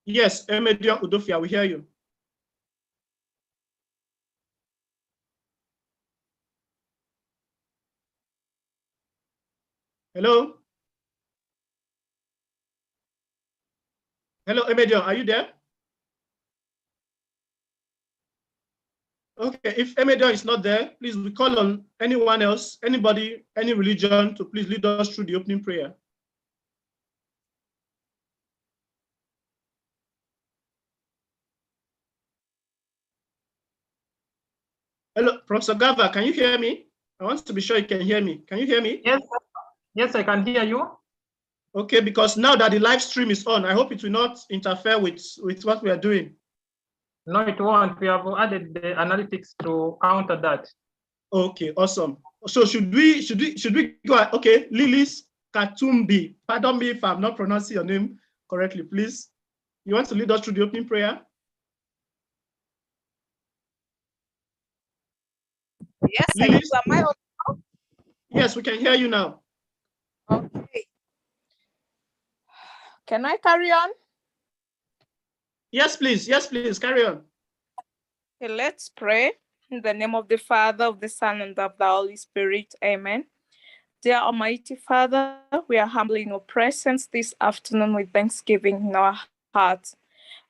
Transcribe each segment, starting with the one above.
Yes, Emedion Udofia, we hear you. Hello? Hello, Emedion, are you there? Okay, if Emedion is not there, please, we call on anyone else, anybody, any religion to please lead us through the opening prayer. Hello, Professor Gava, can you hear me? I want to be sure you can hear me. Can you hear me? Yes, yes, I can hear you. Okay, because now that the live stream is on, I hope it will not interfere with what we are doing. No, it won't. We have added the analytics to counter that. Okay, awesome. So should we go ahead? Okay, Lilis Katumbi. Pardon me if I'm not pronouncing your name correctly, please. You want to lead us through the opening prayer? Yes, Lilis? am I audible? Yes, we can hear you now. Okay. Can I carry on? Yes, please. Yes, please. Carry on. Okay, let's pray. In the name of the Father, of the Son, and of the Holy Spirit. Amen. Dear Almighty Father, we are humbly in your presence this afternoon with thanksgiving in our hearts.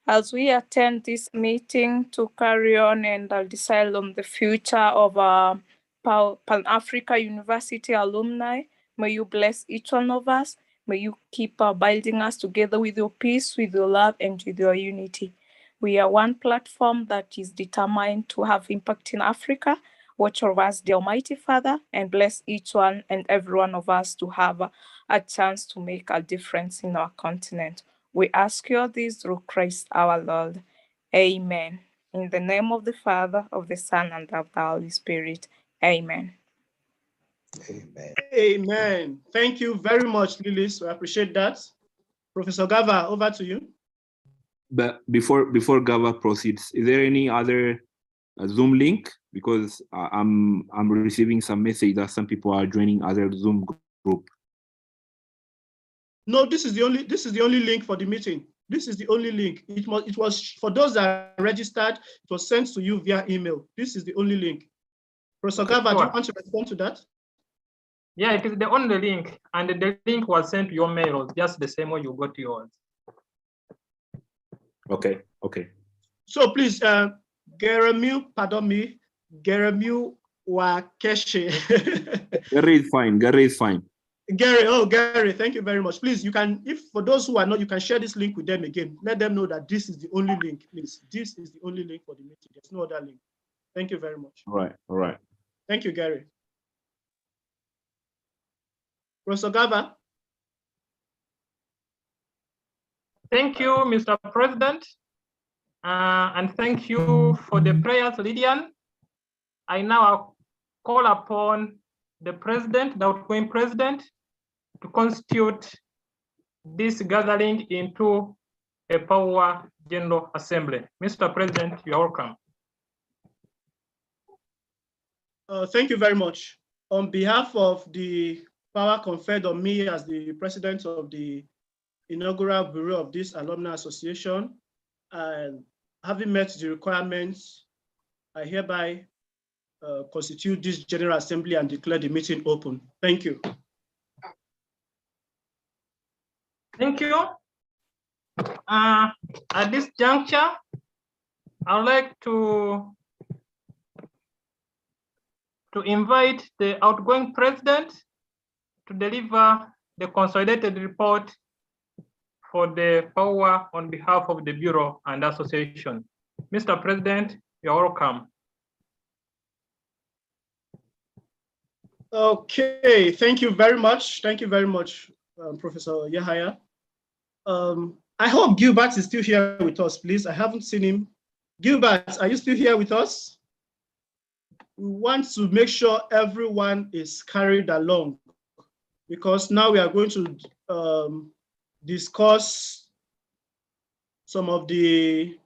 As we attend this meeting to carry on and decide on the future of our Pan-Africa University alumni, may you bless each one of us. May you keep binding us together with your peace, with your love, and with your unity. We are one platform that is determined to have impact in Africa. Watch over us, the Almighty Father, and bless each one and every one of us to have a chance to make a difference in our continent. We ask you this through Christ our Lord. Amen. In the name of the Father, of the Son, and of the Holy Spirit. Amen. Amen. Amen. Thank you very much, Lilis. We appreciate that. Professor Gava, over to you. But before Gava proceeds, is there any other Zoom link? Because I'm receiving some message that some people are joining other Zoom group. No, this is the only link for the meeting. This is the only link. It was for those that are registered. It was sent to you via email. This is the only link. Professor Gava, do you want to respond to that? Yeah, it is the only link, and the link was sent to your mail, just the same way you got yours. Okay, okay. So please, Geremiu, pardon me, Geremiu Wakeshe. Gary is fine. Gary is fine. Gary, thank you very much. Please, you can, if for those who are not, you can share this link with them again. Let them know that this is the only link, please. This is the only link for the meeting. There's no other link. Thank you very much. All right. Thank you, Gary. Professor Gava. Thank you, Mr. President. And thank you for the prayers, Lydian. I now call upon the president, the outgoing president, to constitute this gathering into a Pauaa General Assembly. Mr. President, you're welcome. Thank you very much. On behalf of the power conferred on me as the president of the inaugural bureau of this alumni association, and having met the requirements, I hereby constitute this General Assembly and declare the meeting open. Thank you. Thank you. At this juncture, I would like to invite the outgoing president to deliver the consolidated report for the Pauaa on behalf of the Bureau and Association. Mr. President, you're welcome. Okay, thank you very much. Thank you very much, Professor Yahaya. I hope Gilbert is still here with us, please. I haven't seen him. Gilbert, are you still here with us? We want to make sure everyone is carried along, because now we are going to discuss some of the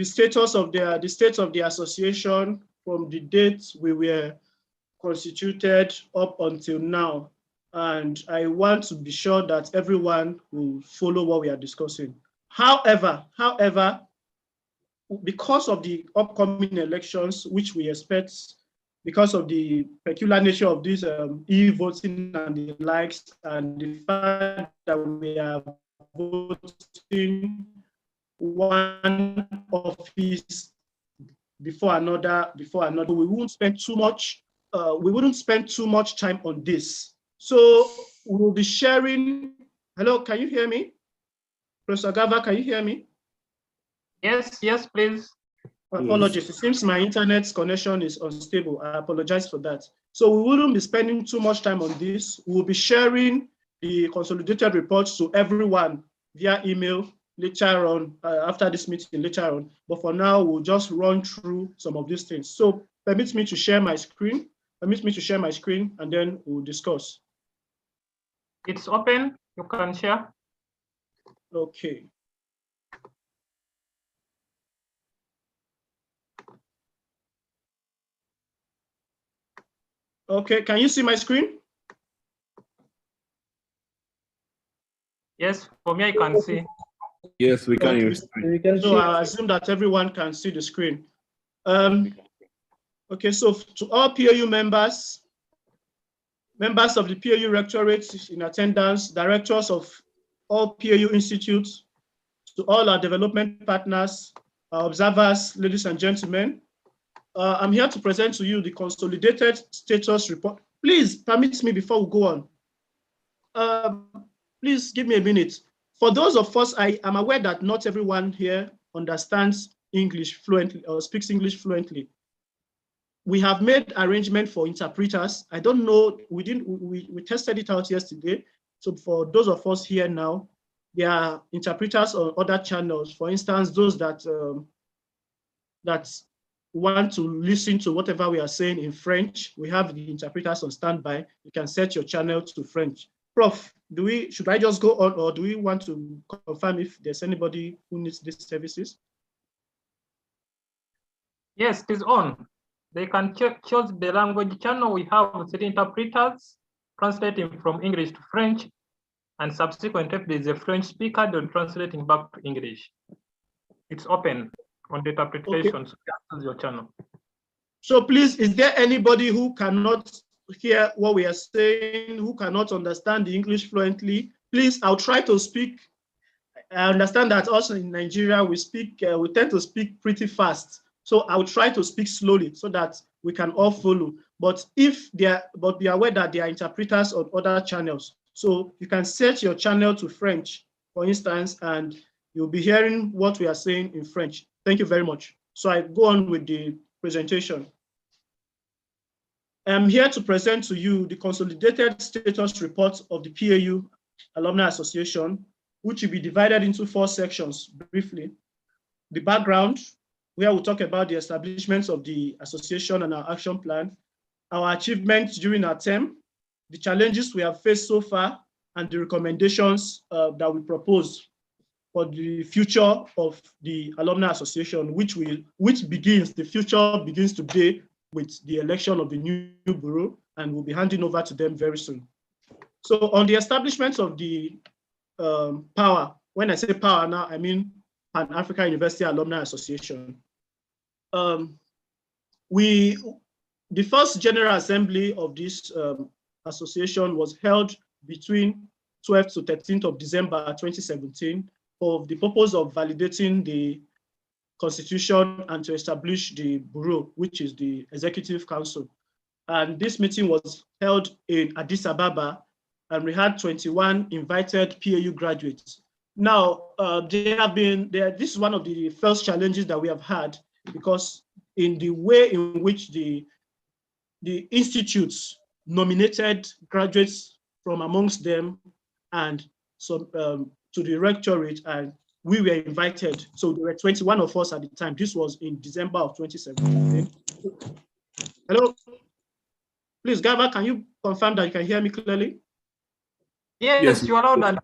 status of the state of the association from the date we were constituted up until now. And I want to be sure that everyone will follow what we are discussing. However, because of the upcoming elections, which we expect, because of the peculiar nature of this e-voting and the likes, and the fact that we are voting one office before another, we wouldn't spend too much. We wouldn't spend too much time on this. So we'll be sharing. Hello, can you hear me? Professor Gava, can you hear me? Yes, please. Apologies. It seems my internet connection is unstable. I apologize for that. So we wouldn't be spending too much time on this. We'll be sharing the consolidated reports to everyone via email later on, after this meeting later on. But for now, we'll just run through some of these things. So permit me to share my screen. And then we'll discuss. It's open. You can share. Okay. Okay, can you see my screen? Yes, for me, I can see. Yes, we can hear. So I assume that everyone can see the screen. Okay, so to all PAU members of the PAU Rectorate in attendance, directors of all PAU institutes, to all our development partners, our observers, ladies and gentlemen, I'm here to present to you the consolidated status report. Please permit me before we go on. Please give me a minute. For those of us, I am aware that not everyone here understands English fluently or speaks English fluently. We have made arrangement for interpreters. I don't know, we tested it out yesterday. So for those of us here now, there are interpreters on other channels. For instance, those that want to listen to whatever we are saying in French, we have the interpreters on standby. You can set your channel to French. Prof, should I just go on, or do we want to confirm if there's anybody who needs these services? Yes, it is on. They can choose the language channel. We have 3 interpreters translating from English to French, and subsequently, if there's a French speaker, they're translating back to English. It's open on the interpretation, okay. So choose your channel. So please, is there anybody who cannot hear what we are saying, who cannot understand the English fluently? Please, I'll try to speak. I understand that also in Nigeria, we tend to speak pretty fast. So I'll try to speak slowly so that we can all follow. But be aware that there are interpreters on other channels. So you can set your channel to French, for instance, and you'll be hearing what we are saying in French. Thank you very much. So I go on with the presentation. I'm here to present to you the consolidated status report of the PAU Alumni Association, which will be divided into 4 sections briefly. The background, where we'll talk about the establishment of the association and our action plan, our achievements during our term, the challenges we have faced so far, and the recommendations that we propose for the future of the Alumni Association, the future begins today with the election of the new bureau, and we'll be handing over to them very soon. So on the establishment of the Pauaa, when I say Pauaa now, I mean Pan-African University Alumni Association. The first General Assembly of this association was held between 12th to 13th of December 2017 for the purpose of validating the Constitution and to establish the Bureau, which is the Executive Council. And this meeting was held in Addis Ababa, and we had 21 invited PAU graduates. Now, this is one of the first challenges that we have had, because in the way in which the institutes nominated graduates from amongst them and so to the rectorate, and we were invited. So there were 21 of us at the time. This was in December of 2017. Hello, please, Gava, can you confirm that you can hear me clearly? Yes, you are loud.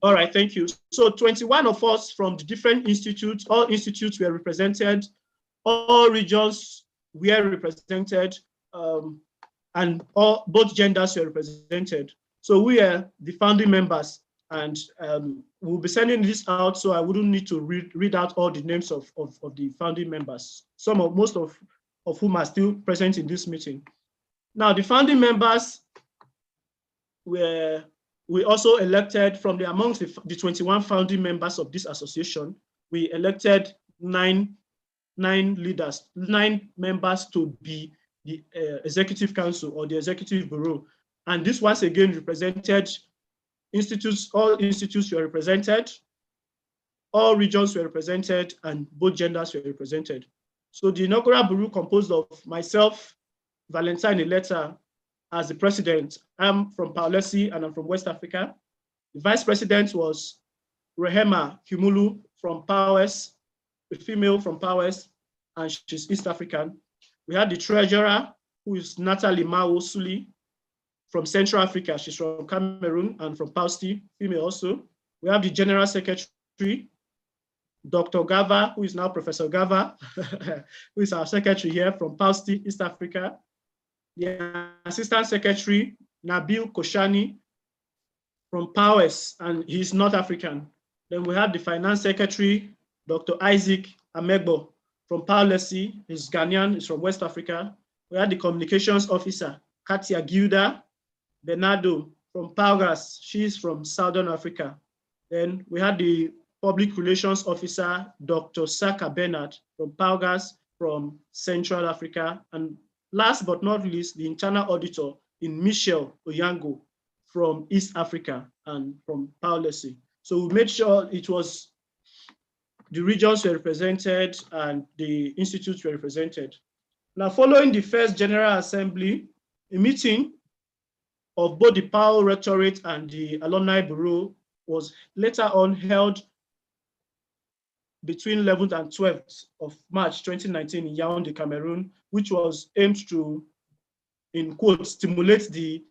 All right, thank you. So 21 of us from the different institutes, all institutes were represented, all regions were represented, and both genders were represented. So we are the founding members, and we'll be sending this out, so I wouldn't need to read out all the names of the founding members, most of whom are still present in this meeting. Now, the founding members we also elected from amongst the 21 founding members of this association. We elected nine leaders, 9 members to be the executive council or the executive bureau. And this once again represented institutes, all institutes were represented, all regions were represented, and both genders were represented. So the inaugural bureau composed of myself, Valentine Eleta, as the president. I'm from Pauaa and I'm from West Africa. The vice president was Rehema Kimulu from Pauaa, a female from Pauaa, and she's East African. We had the treasurer, who is Natalie Mao Suli from Central Africa. She's from Cameroon and from Pausti, female also. We have the general secretary, Dr. Gava, who is now Professor Gava, who is our secretary here from Pausti, East Africa. The assistant secretary, Nabil Koshani from Pauaa, and he's North African. Then we have the finance secretary, Dr. Isaac Amegbo from Pauaa, he's Ghanaian, he's from West Africa. We had the communications officer, Katia Gilda Bernardo from Pauaa, she's from Southern Africa. Then we had the public relations officer, Dr. Saka Bernard from Pauaa, from Central Africa. And last but not least, the internal auditor in Michel Oyango from East Africa and from Pauaa. So we made sure it was the regions were represented and the institutes were represented. Now, following the first General Assembly, a meeting of both the Pauaa Rectorate and the Alumni Bureau was later on held between 11th and 12th of March 2019 in Yaoundé, Cameroon, which was aimed to, in quotes, stimulate the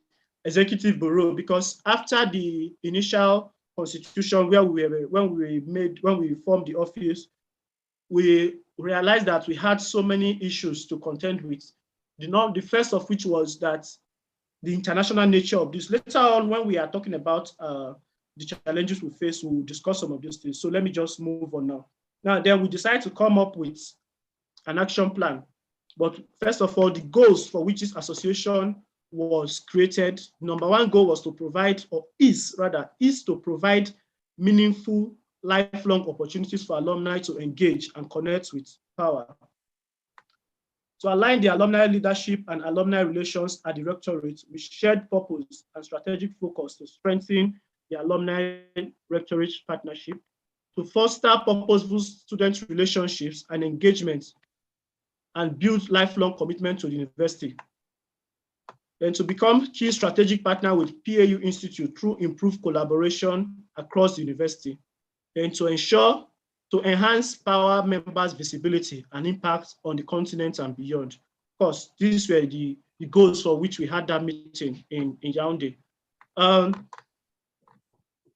executive bureau, because after the initial constitution when we formed the office, we realized that we had so many issues to contend with. The first of which was that the international nature of this. Later on, when we are talking about the challenges we face, we'll discuss some of these things. So let me just move on now. Now, then we decided to come up with an action plan. But first of all, the goals for which this association was created, number one goal was to provide, or is to provide meaningful lifelong opportunities for alumni to engage and connect with Pauaa. To align the alumni leadership and alumni relations at the rectorate with shared purpose and strategic focus to strengthen the alumni rectorate partnership, to foster purposeful student relationships and engagement, and build lifelong commitment to the university. Then to become key strategic partner with PAU Institute through improved collaboration across the university. Then to enhance Pauaa members' visibility and impact on the continent and beyond. Of course, these were the goals for which we had that meeting in Yaoundé.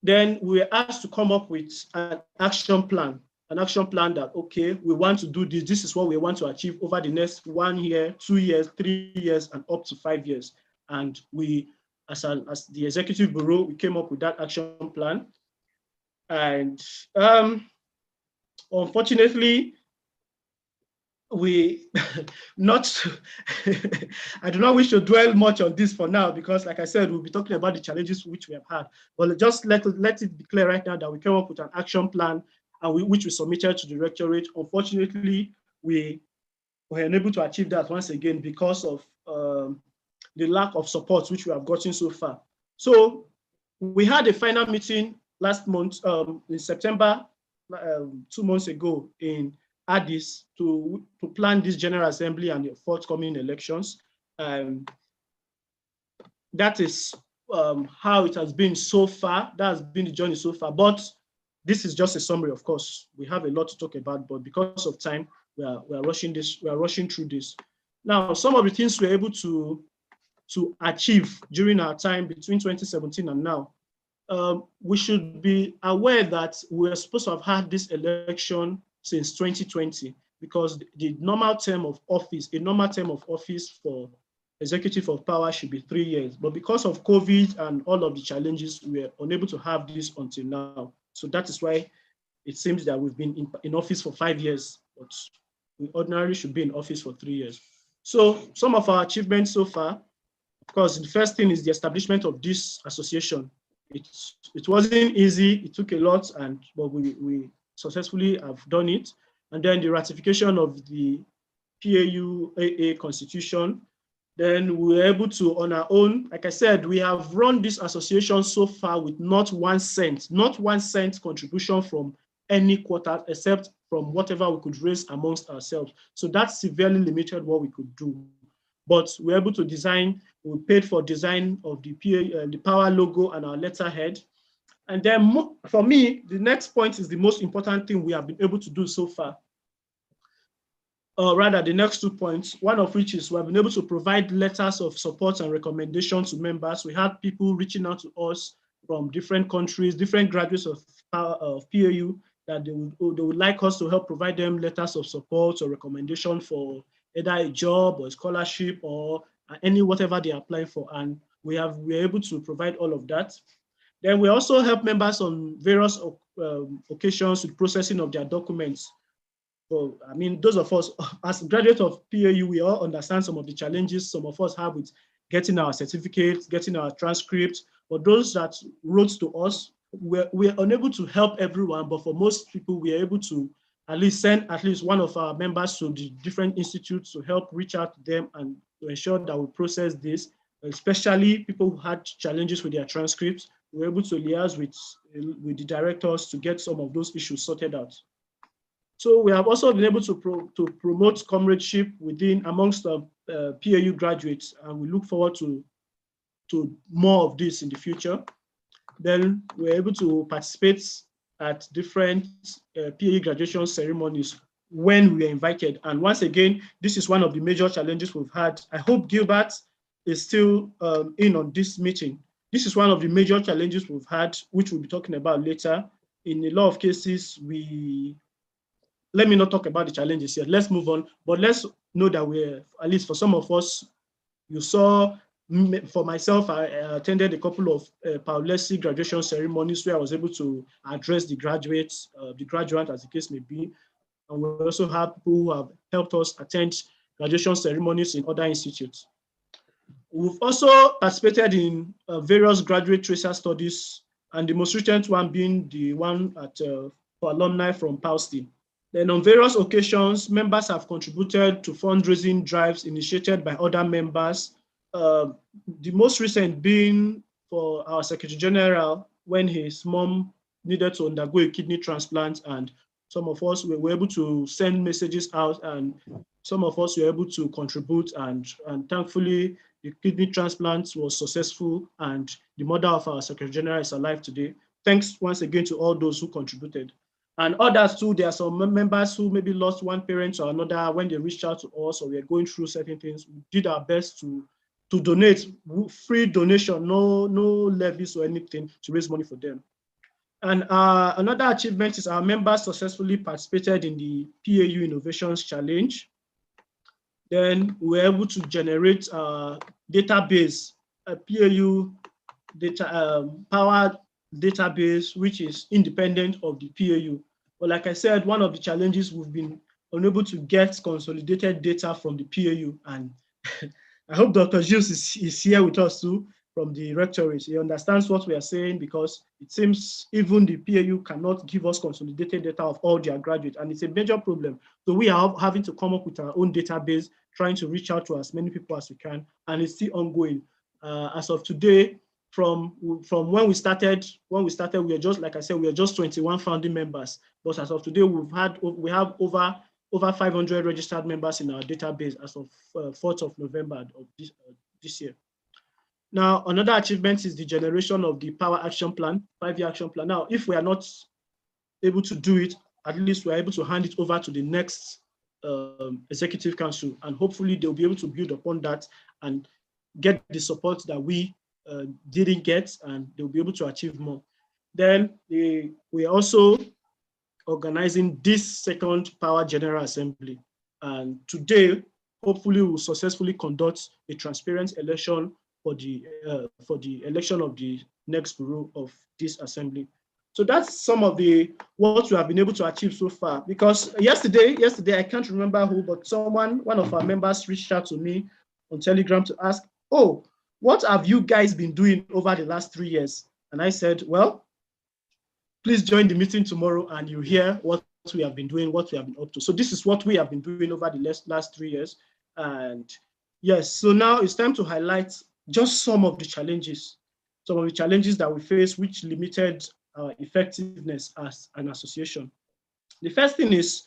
Then we were asked to come up with an action plan that, okay, we want to do this. This is what we want to achieve over the next 1 year, 2 years, 3 years, and up to 5 years. And we, as the executive bureau, we came up with that action plan. And unfortunately, we I do not wish to dwell much on this for now, because like I said, we'll be talking about the challenges which we have had. But just let it be clear right now that we came up with an action plan and which we submitted to the rectorate. Unfortunately, we were unable to achieve that once again because of the lack of support which we have gotten so far. So we had a final meeting last month in September, 2 months ago in Addis to plan this General Assembly and the forthcoming elections. That is how it has been so far. That has been the journey so far. But this is just a summary, of course. We have a lot to talk about, but because of time, we are rushing through this. Now, some of the things we're able to achieve during our time between 2017 and now. We should be aware that we're supposed to have had this election since 2020, because the normal term of office, for executive of Pauaa should be 3 years. But because of COVID and all of the challenges, we were unable to have this until now. So that is why it seems that we've been in office for 5 years, but we ordinarily should be in office for 3 years. So some of our achievements so far, of course, the first thing is the establishment of this association. It wasn't easy, it took a lot, but we successfully have done it. And then the ratification of the PAU-AA constitution. Then we were able to, on our own, like I said, we have run this association so far with not 1 cent contribution from any quarter, except from whatever we could raise amongst ourselves. So that severely limited what we could do. But we're able to design, we paid for design of the Pauaa logo and our letterhead. And then for me, the next point is the most important thing we have been able to do so far. Or rather, the next 2 points, one of which is we have been able to provide letters of support and recommendation to members. We had people reaching out to us from different countries, different graduates of PAU, that they would like us to help provide them letters of support or recommendation for either a job or a scholarship or whatever they are applying for. And we're able to provide all of that. Then we also help members on various occasions with processing of their documents. So, I mean, those of us, as graduates of PAU, we all understand some of the challenges some of us have with getting our certificates, getting our transcripts. For those that wrote to us, we're unable to help everyone, but for most people, we are able to at least send at least one of our members to the different institutes to help reach out to them and to ensure that we process this, especially people who had challenges with their transcripts. We're able to liaise with the directors to get some of those issues sorted out. So we have also been able to promote comradeship amongst the PAU graduates, and we look forward to more of this in the future. Then we're able to participate at different PAU graduation ceremonies when we are invited. And once again, this is one of the major challenges we've had. I hope Gilbert is still in on this meeting. This is one of the major challenges we've had, which we'll be talking about later. In a lot of cases, let me not talk about the challenges yet. Let's move on. But let's know that we're, at least for some of us, you saw, for myself, I attended a couple of Pauaa graduation ceremonies where I was able to address the graduates, the graduate, as the case may be. And we also have people who have helped us attend graduation ceremonies in other institutes. We've also participated in various graduate tracer studies, and the most recent one being the one for alumni from Ph.D. Then on various occasions, members have contributed to fundraising drives initiated by other members. The most recent being for our Secretary General when his mom needed to undergo a kidney transplant, and some of us were able to send messages out, and some of us were able to contribute, and thankfully the kidney transplant was successful, and the mother of our Secretary General is alive today. Thanks once again to all those who contributed. And others too, there are some members who maybe lost one parent or another when they reached out to us or we are going through certain things. We did our best to donate, free donation, no levies or anything, to raise money for them. And another achievement is our members successfully participated in the PAU Innovations Challenge. Then we were able to generate a database, a PAU data, Pauaa database, which is independent of the PAU. But like I said, one of the challenges, we've been unable to get consolidated data from the PAU. And I hope Dr. Gilles is here with us too from the rectorate. He understands what we are saying, because it seems even the PAU cannot give us consolidated data of all their graduates, and it's a major problem. So we are having to come up with our own database, trying to reach out to as many people as we can, and it's still ongoing. As of today, from when we started, we are just, like I said, we are just 21 founding members. But as of today, we have over 500 registered members in our database as of 4th of November of this year. Now, another achievement is the generation of the Pauaa Action Plan, 5-year action plan. Now, if we are not able to do it, at least we're able to hand it over to the next Executive Council, and hopefully they'll be able to build upon that and get the support that we didn't get, and they'll be able to achieve more. Then we are also organizing this second Pauaa General Assembly. And today, hopefully we'll successfully conduct a transparent election for the election of the next bureau of this assembly. So that's some of what we have been able to achieve so far. Because yesterday, I can't remember who, but one of our members reached out to me on Telegram to ask, oh, what have you guys been doing over the last 3 years? And I said, well, please join the meeting tomorrow and you hear what we have been doing, what we have been up to. So this is what we have been doing over the last 3 years. And yes, so now it's time to highlight just some of the challenges that we face, which limited our effectiveness as an association. The first thing is,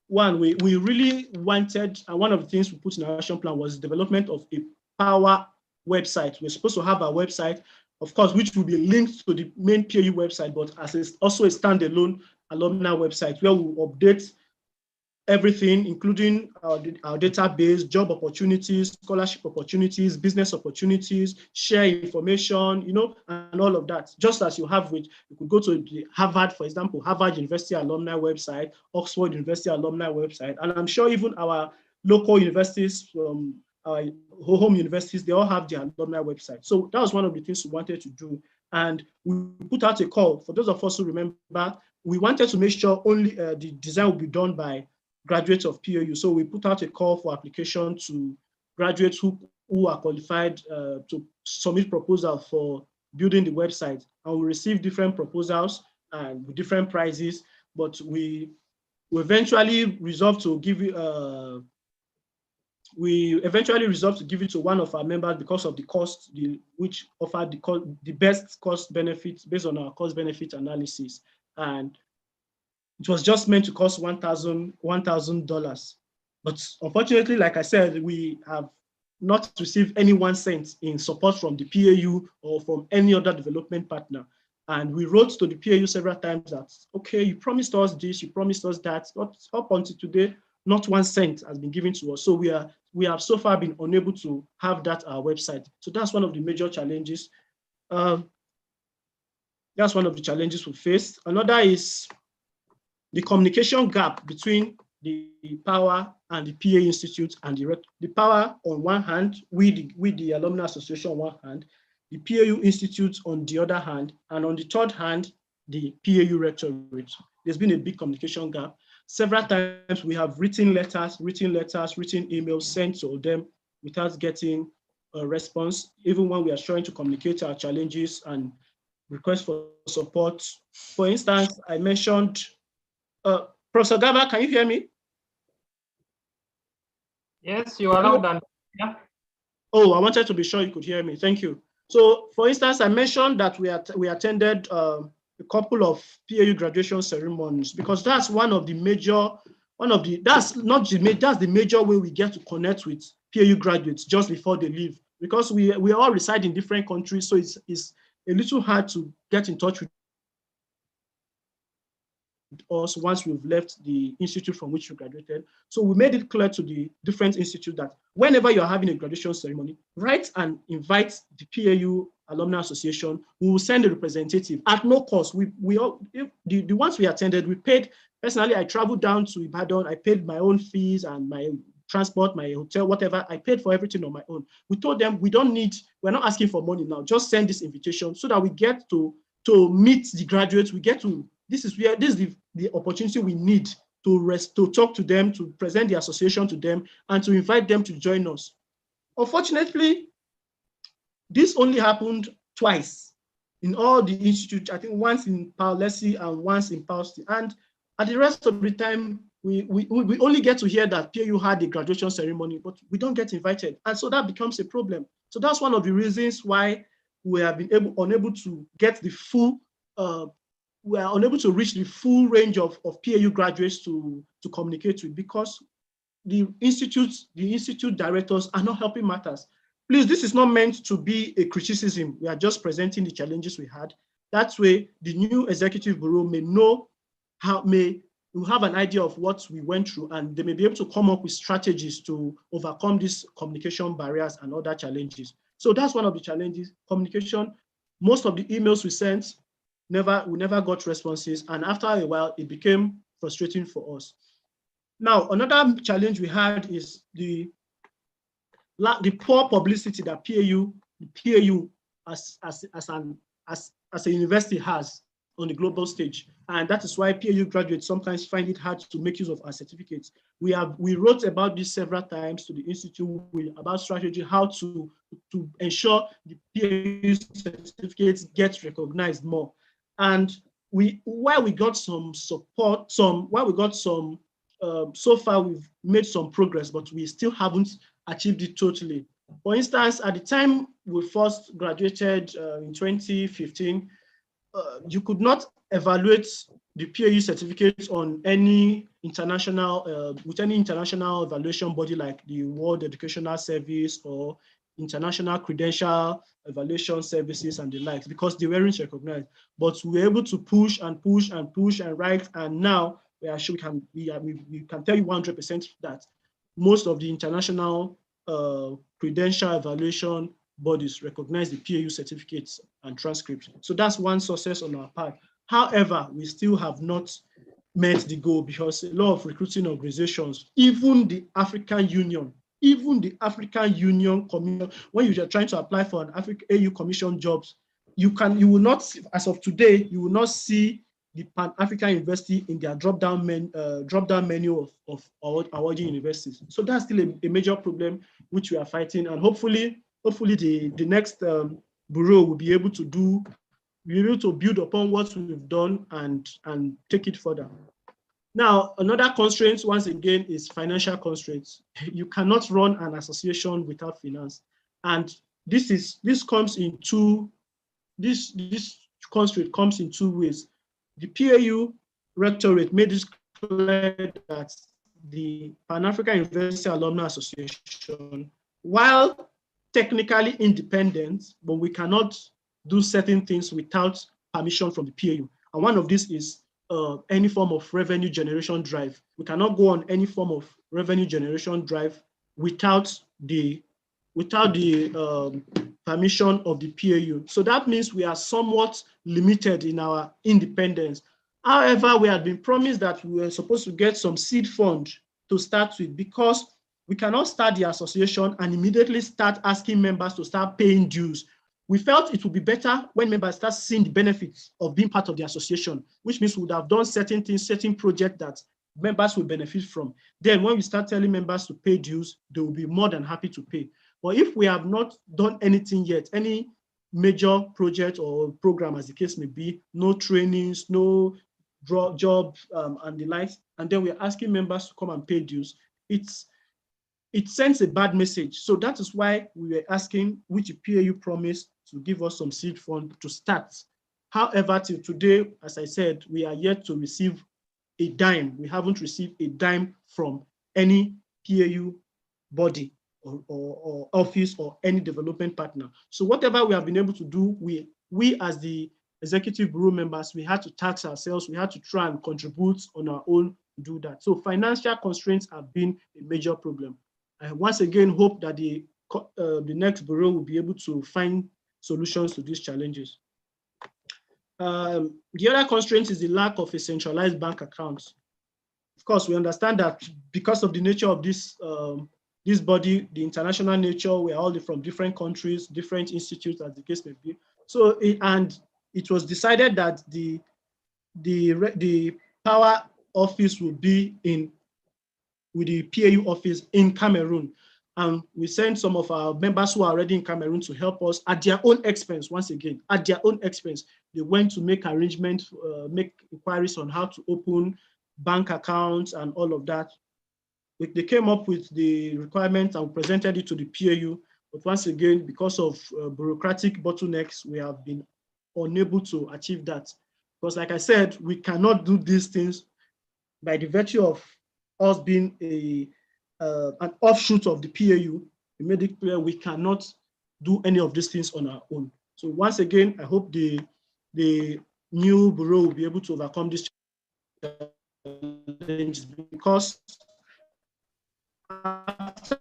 one, we really wanted, and one of the things we put in our action plan was the development of a Pauaa website. We're supposed to have a website, of course, which will be linked to the main PAU website, but as also a standalone alumni website where we will update everything, including our database, job opportunities, scholarship opportunities, business opportunities, share information, and all of that. Just as you could go to the Harvard, for example, Harvard University alumni website, Oxford University alumni website, and I'm sure even our local universities from our home universities, they all have their alumni website. So that was one of the things we wanted to do. And we put out a call. For those of us who remember, we wanted to make sure only the design will be done by graduates of PAU. So we put out a call for application to graduates who are qualified to submit proposals for building the website. And we received different proposals and with different prices, but we eventually resolved to give it to one of our members because of the cost, which offered the best cost benefits based on our cost benefit analysis. And it was just meant to cost $1,000. But unfortunately, like I said, we have not received any 1 cent in support from the PAU or from any other development partner. And we wrote to the PAU several times that, okay, you promised us this, you promised us that, but up until today, not 1 cent has been given to us. So we have so far been unable to have that our website. So that's one of the major challenges. That's one of the challenges we faced. Another is the communication gap between the Pauaa and the PA Institute and the Pauaa on one hand, with the Alumni Association on one hand, the PAU Institute on the other hand, and on the third hand, the PAU Rectorate. There's been a big communication gap. Several times we have written emails sent to them without getting a response, even when we are trying to communicate our challenges and request for support. For instance, I mentioned, Professor Gaba, can you hear me? Yes, you are loud and yeah. Oh, I wanted to be sure you could hear me. Thank you. So, for instance, I mentioned that we attended a couple of PAU graduation ceremonies because that's that's the major way we get to connect with PAU graduates just before they leave, because we all reside in different countries, so it's a little hard to get in touch with us once we've left the institute from which we graduated. So we made it clear to the different institutes that whenever you're having a graduation ceremony, write and invite the PAU Alumni Association. We will send a representative at no cost. The ones we attended, we paid. Personally, I traveled down to Ibadan. I paid my own fees and my transport, my hotel, whatever. I paid for everything on my own. We told them we're not asking for money now. Just send this invitation so that we get to meet the graduates. This is the opportunity we need to talk to them, to present the association to them, and to invite them to join us. Unfortunately, this only happened twice in all the institutes. I think once in Pauaa and once in Pauaa. And at the rest of the time, we only get to hear that PAU had a graduation ceremony, but we don't get invited. And so that becomes a problem. So that's one of the reasons why we have been unable to get the full we are unable to reach the full range of PAU graduates to communicate with, because the institute directors are not helping matters. Please, this is not meant to be a criticism. We are just presenting the challenges we had. That way, the new executive bureau will have an idea of what we went through, and they may be able to come up with strategies to overcome these communication barriers and other challenges. So that's one of the challenges, communication. Most of the emails we sent, we never got responses, and after a while, it became frustrating for us. Now, another challenge we had is the poor publicity that PAU as a university has. on the global stage. And that is why PAU graduates sometimes find it hard to make use of our certificates. We wrote about this several times to the Institute about strategy, how to ensure the PAU certificates get recognized more. And while we got some support, so far we've made some progress, but we still haven't achieved it totally. For instance, at the time we first graduated in 2015, you could not evaluate the PAU certificates on any international, with any international evaluation body like the World Educational Service or International Credential Evaluation Services and the likes, because they weren't recognized. But we were able to push and push and push and write, and now we can tell you 100% that most of the international credential evaluation bodies recognize the PAU certificates and transcripts. So that's one success on our part. However, we still have not met the goal because a lot of recruiting organizations, even the African Union Commission, when you're trying to apply for an AU Commission jobs, you will not, as of today, you will not see the Pan-African University in their drop-down menu of awarding universities. So that's still a major problem which we are fighting, and hopefully the next bureau will be able to build upon what we've done and take it further. Now, another constraint, once again, is financial constraints. You cannot run an association without finance, and this constraint comes in two ways. The PAU Rectorate made it clear that the Pan-African University Alumni Association, while technically independent, but we cannot do certain things without permission from the PAU. And one of these is any form of revenue generation drive. We cannot go on any form of revenue generation drive without the permission of the PAU. So that means we are somewhat limited in our independence. However, we had been promised that we were supposed to get some seed fund to start with, because we cannot start the association and immediately start asking members to start paying dues. We felt it would be better when members start seeing the benefits of being part of the association, which means we would have done certain things, certain projects that members will benefit from. Then when we start telling members to pay dues, they will be more than happy to pay. But if we have not done anything yet, any major project or program, as the case may be, no trainings, no job and the likes, and then we're asking members to come and pay dues, it sends a bad message. So that is why we were asking, which the PAU promised to give us some seed fund to start. However, till today, as I said, we are yet to receive a dime. We haven't received a dime from any PAU body or office or any development partner. So whatever we have been able to do, we as the executive bureau members, we had to tax ourselves. We had to try and contribute on our own to do that. So financial constraints have been a major problem. I once again hope that the next bureau will be able to find solutions to these challenges. The other constraint is the lack of a centralized bank account. Of course, we understand that because of the nature of this body, the international nature, we are all from different countries, different institutes, as the case may be. So, it was decided that the Pauaa office will be with the PAU office in Cameroon. And we sent some of our members who are already in Cameroon to help us at their own expense. Once again, at their own expense, they went to make arrangements, make inquiries on how to open bank accounts and all of that. They came up with the requirements and presented it to the PAU. But once again, because of bureaucratic bottlenecks, we have been unable to achieve that. Because like I said, we cannot do these things by the virtue of us being an offshoot of the PAU. We made it clear we cannot do any of these things on our own. So once again, I hope the new bureau will be able to overcome this challenge, because after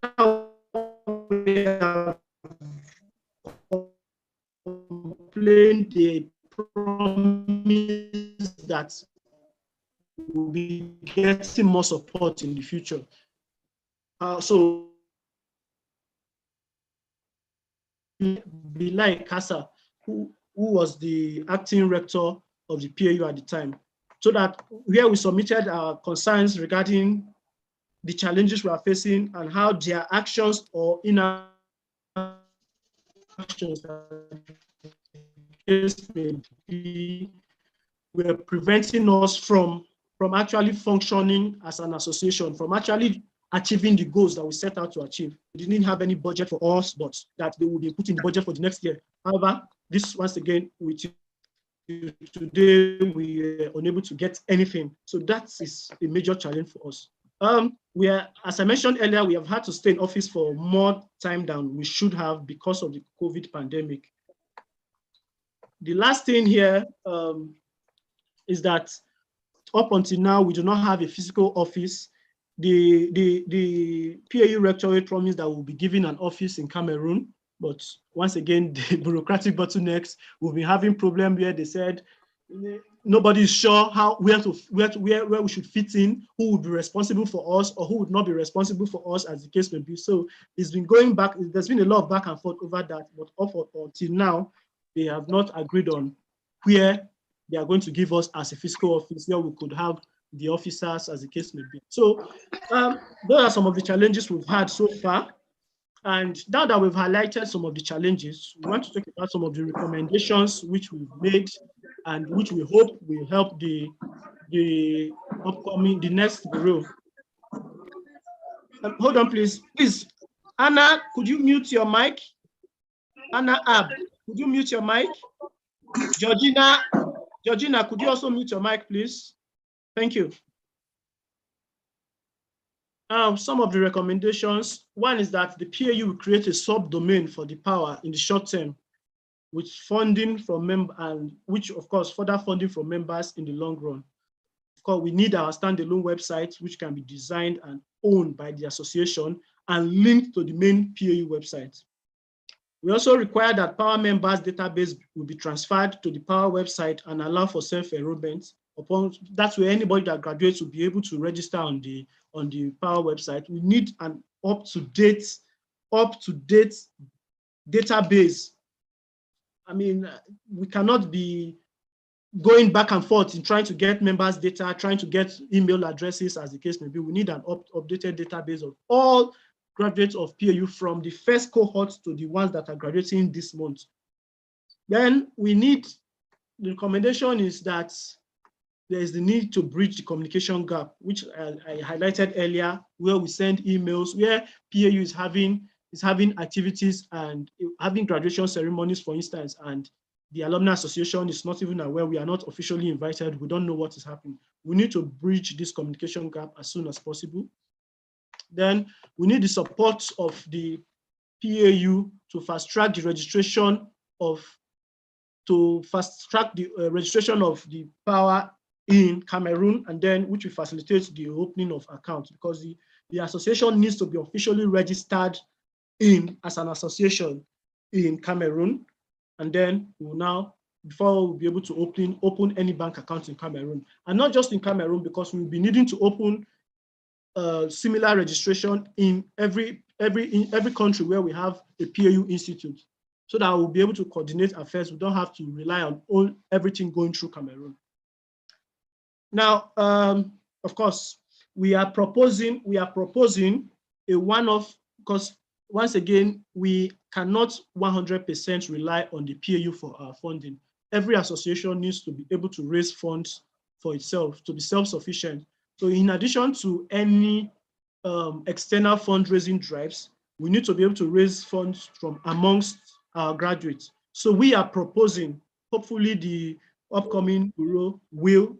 we have complained, they promise that we'll be getting more support in the future. So Bilai Kasa, who was the acting rector of the PAU at the time. So that here we submitted our concerns regarding the challenges we are facing and how their actions or inactions were preventing us from actually functioning as an association, from actually achieving the goals that we set out to achieve. We didn't have any budget for us, but that they will be put in the budget for the next year. However, this once again, today we are unable to get anything. So that is a major challenge for us. We are, as I mentioned earlier, we have had to stay in office for more time than we should have because of the COVID pandemic. The last thing here is that up until now, we do not have a physical office. The PAU Rectorate promised that we'll be given an office in Cameroon, but once again, the bureaucratic bottlenecks, we've been having problems where they said nobody is sure where we should fit in, who would be responsible for us or who would not be responsible for us, as the case may be. So it's been going back, there's been a lot of back and forth over that, but up until now, they have not agreed on where they are going to give us as a physical office, where we could have the officers, as the case may be. So those are some of the challenges we've had so far. And now that we've highlighted some of the challenges, we want to talk about some of the recommendations which we've made and which we hope will help the next bureau. Hold on, please. Please, Anna, could you mute your mic? Anna Ab, could you mute your mic? Georgina, could you also mute your mic, please? Thank you. Some of the recommendations. One is that the PAU will create a subdomain for the Pauaa in the short term, with funding from members, and which of course further funding from members in the long run. Of course, we need our standalone website, which can be designed and owned by the association and linked to the main PAU website. We also require that Pauaa members' database will be transferred to the Pauaa website and allow for self-enrollment. That's where anybody that graduates will be able to register on the Pauaa website. We need an up-to-date database. I mean, we cannot be going back and forth in trying to get members' data, trying to get email addresses, as the case may be. We need an updated database of all graduates of PAU from the first cohort to the ones that are graduating this month. Then the recommendation is that there is the need to bridge the communication gap, which I highlighted earlier, where we send emails, where PAU is having activities and having graduation ceremonies, for instance, and the Alumni Association is not even aware, we are not officially invited, we don't know what is happening. We need to bridge this communication gap as soon as possible. Then we need the support of the PAU to fast-track the registration of the Pauaa in Cameroon, and then which will facilitate the opening of accounts, because the association needs to be officially registered as an association in Cameroon, and then before we'll be able to open any bank account in Cameroon, and not just in Cameroon, because we'll be needing to open similar registration in every country where we have a PAU institute, so that we'll be able to coordinate affairs. We don't have to rely on everything going through Cameroon. Now, of course, we are proposing a one-off, because once again, we cannot 100% rely on the PAU for our funding. Every association needs to be able to raise funds for itself, to be self-sufficient. So in addition to any external fundraising drives, we need to be able to raise funds from amongst our graduates. So we are proposing, hopefully the upcoming bureau will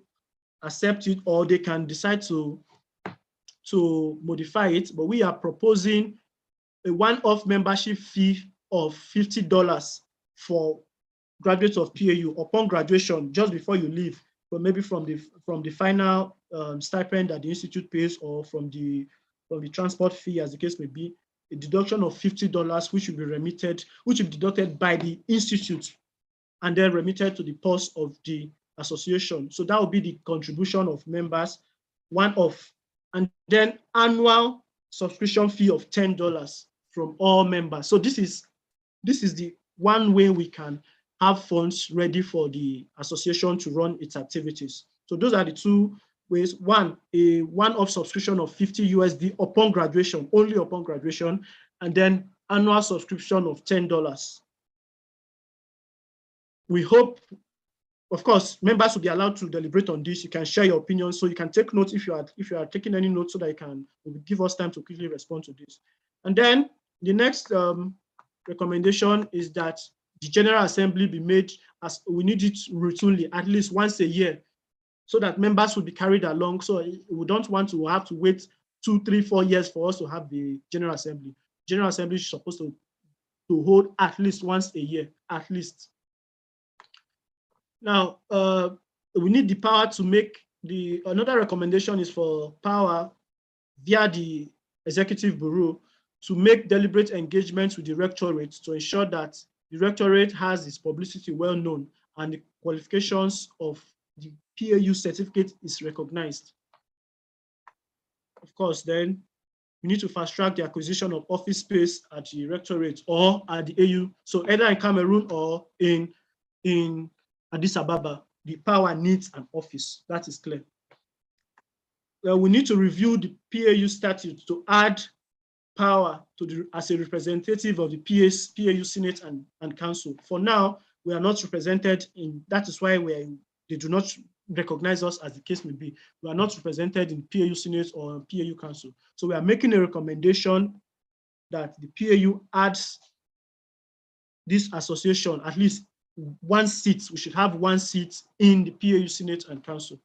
accept it, or they can decide to modify it, but we are proposing a one-off membership fee of $50 for graduates of PAU upon graduation, just before you leave, but maybe from the final stipend that the institute pays, or from the transport fee, as the case may be, a deduction of $50, which will be deducted by the institute and then remitted to the purse of the association. So that will be the contribution of members, one-off, and then annual subscription fee of $10 from all members. So this is the one way we can have funds ready for the association to run its activities. So those are the two ways. One, a one-off subscription of 50 USD upon graduation, only upon graduation, and then annual subscription of $10. We hope, of course, members will be allowed to deliberate on this. You can share your opinions, so you can take notes if you are taking any notes, so that you can give us time to quickly respond to this. And then the next recommendation is that the General Assembly be made, as we need it routinely, at least once a year, so that members will be carried along. So we don't want to have to wait 2, 3, 4 years for us to have the General Assembly. General Assembly is supposed to hold at least once a year, at least. Now, we need the power to make another recommendation is for Pauaa via the Executive Bureau to make deliberate engagements with the Rectorate to ensure that the Rectorate has its publicity well known and the qualifications of the PAU certificate is recognized. Of course, then we need to fast track the acquisition of office space at the Rectorate or at the AU. So either in Cameroon or in Addis Ababa, the Pauaa needs an office. That is clear. We need to review the PAU statute to add Pauaa as a representative of the PAU Senate and Council. For now, we are not represented in, that is why they do not recognize us, as the case may be. We are not represented in PAU Senate or PAU Council. So we are making a recommendation that the PAU adds this association, at least one seat. We should have one seat in the PAU Senate and Council.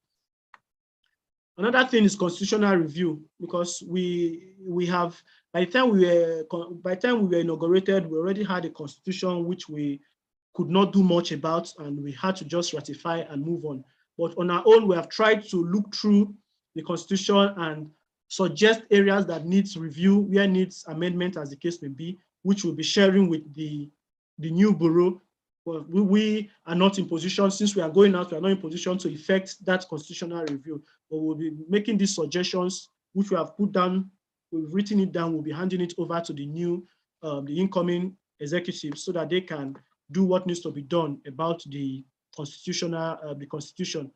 Another thing is constitutional review, because we have, by the time we were inaugurated, we already had a constitution which we could not do much about, and we had to just ratify and move on. But on our own, we have tried to look through the constitution and suggest areas that needs review, where needs amendment, as the case may be, which we'll be sharing with the new bureau. Well, we are not in position, since we are going out, we are not in position to effect that constitutional review, but we'll be making these suggestions, which we have put down, we've written it down, we'll be handing it over to the new, the incoming executives, so that they can do what needs to be done about the constitutional, the constitution.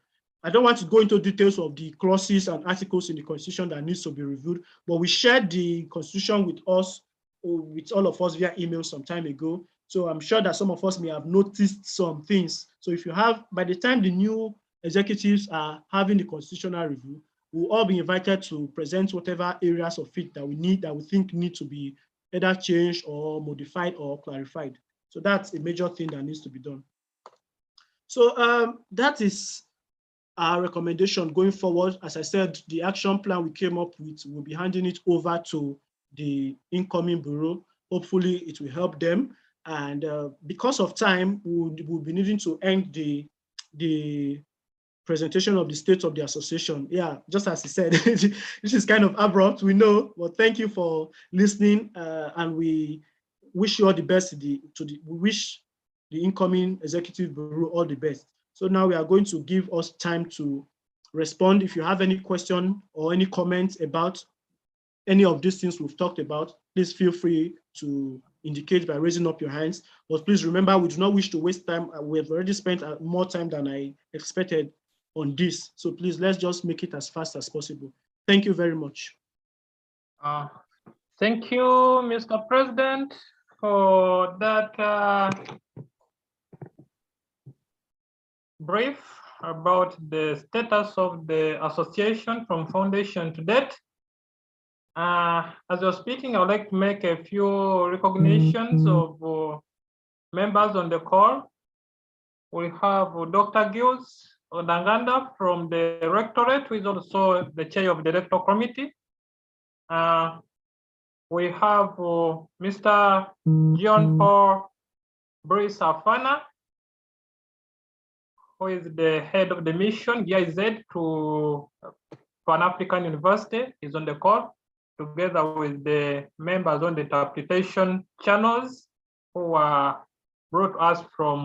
I don't want to go into details of the clauses and articles in the constitution that needs to be reviewed, but we shared the constitution with us, with all of us via email some time ago. So I'm sure that some of us may have noticed some things. So if you have, by the time the new executives are having the constitutional review, we'll all be invited to present whatever areas of it that we need, that we think need to be either changed or modified or clarified. So that's a major thing that needs to be done. So that is our recommendation going forward. As I said, the action plan we came up with, we'll be handing it over to the incoming bureau. Hopefully it will help them. And because of time, we'll be needing to end the presentation of the state of the association. Yeah, just as he said, this is kind of abrupt, we know, but thank you for listening, and we wish you all the best. We wish the incoming executive bureau all the best. So now we are going to give us time to respond. If you have any question or any comments about any of these things we've talked about, please feel free to indicate by raising up your hands. But please remember, we do not wish to waste time. We have already spent more time than I expected on this. So please, let's just make it as fast as possible. Thank you very much. Thank you, Mr. President, for that brief about the status of the association from foundation to date. As you're speaking, I would like to make a few recognitions of members on the call. We have Dr. Gilles Odanganda from the Rectorate, who is also the chair of the Electoral Committee. We have Mr. John Paul Brice Afana, who is the head of the mission, GIZ, to Pan-African University, is on the call, together with the members on the interpretation channels who are brought us from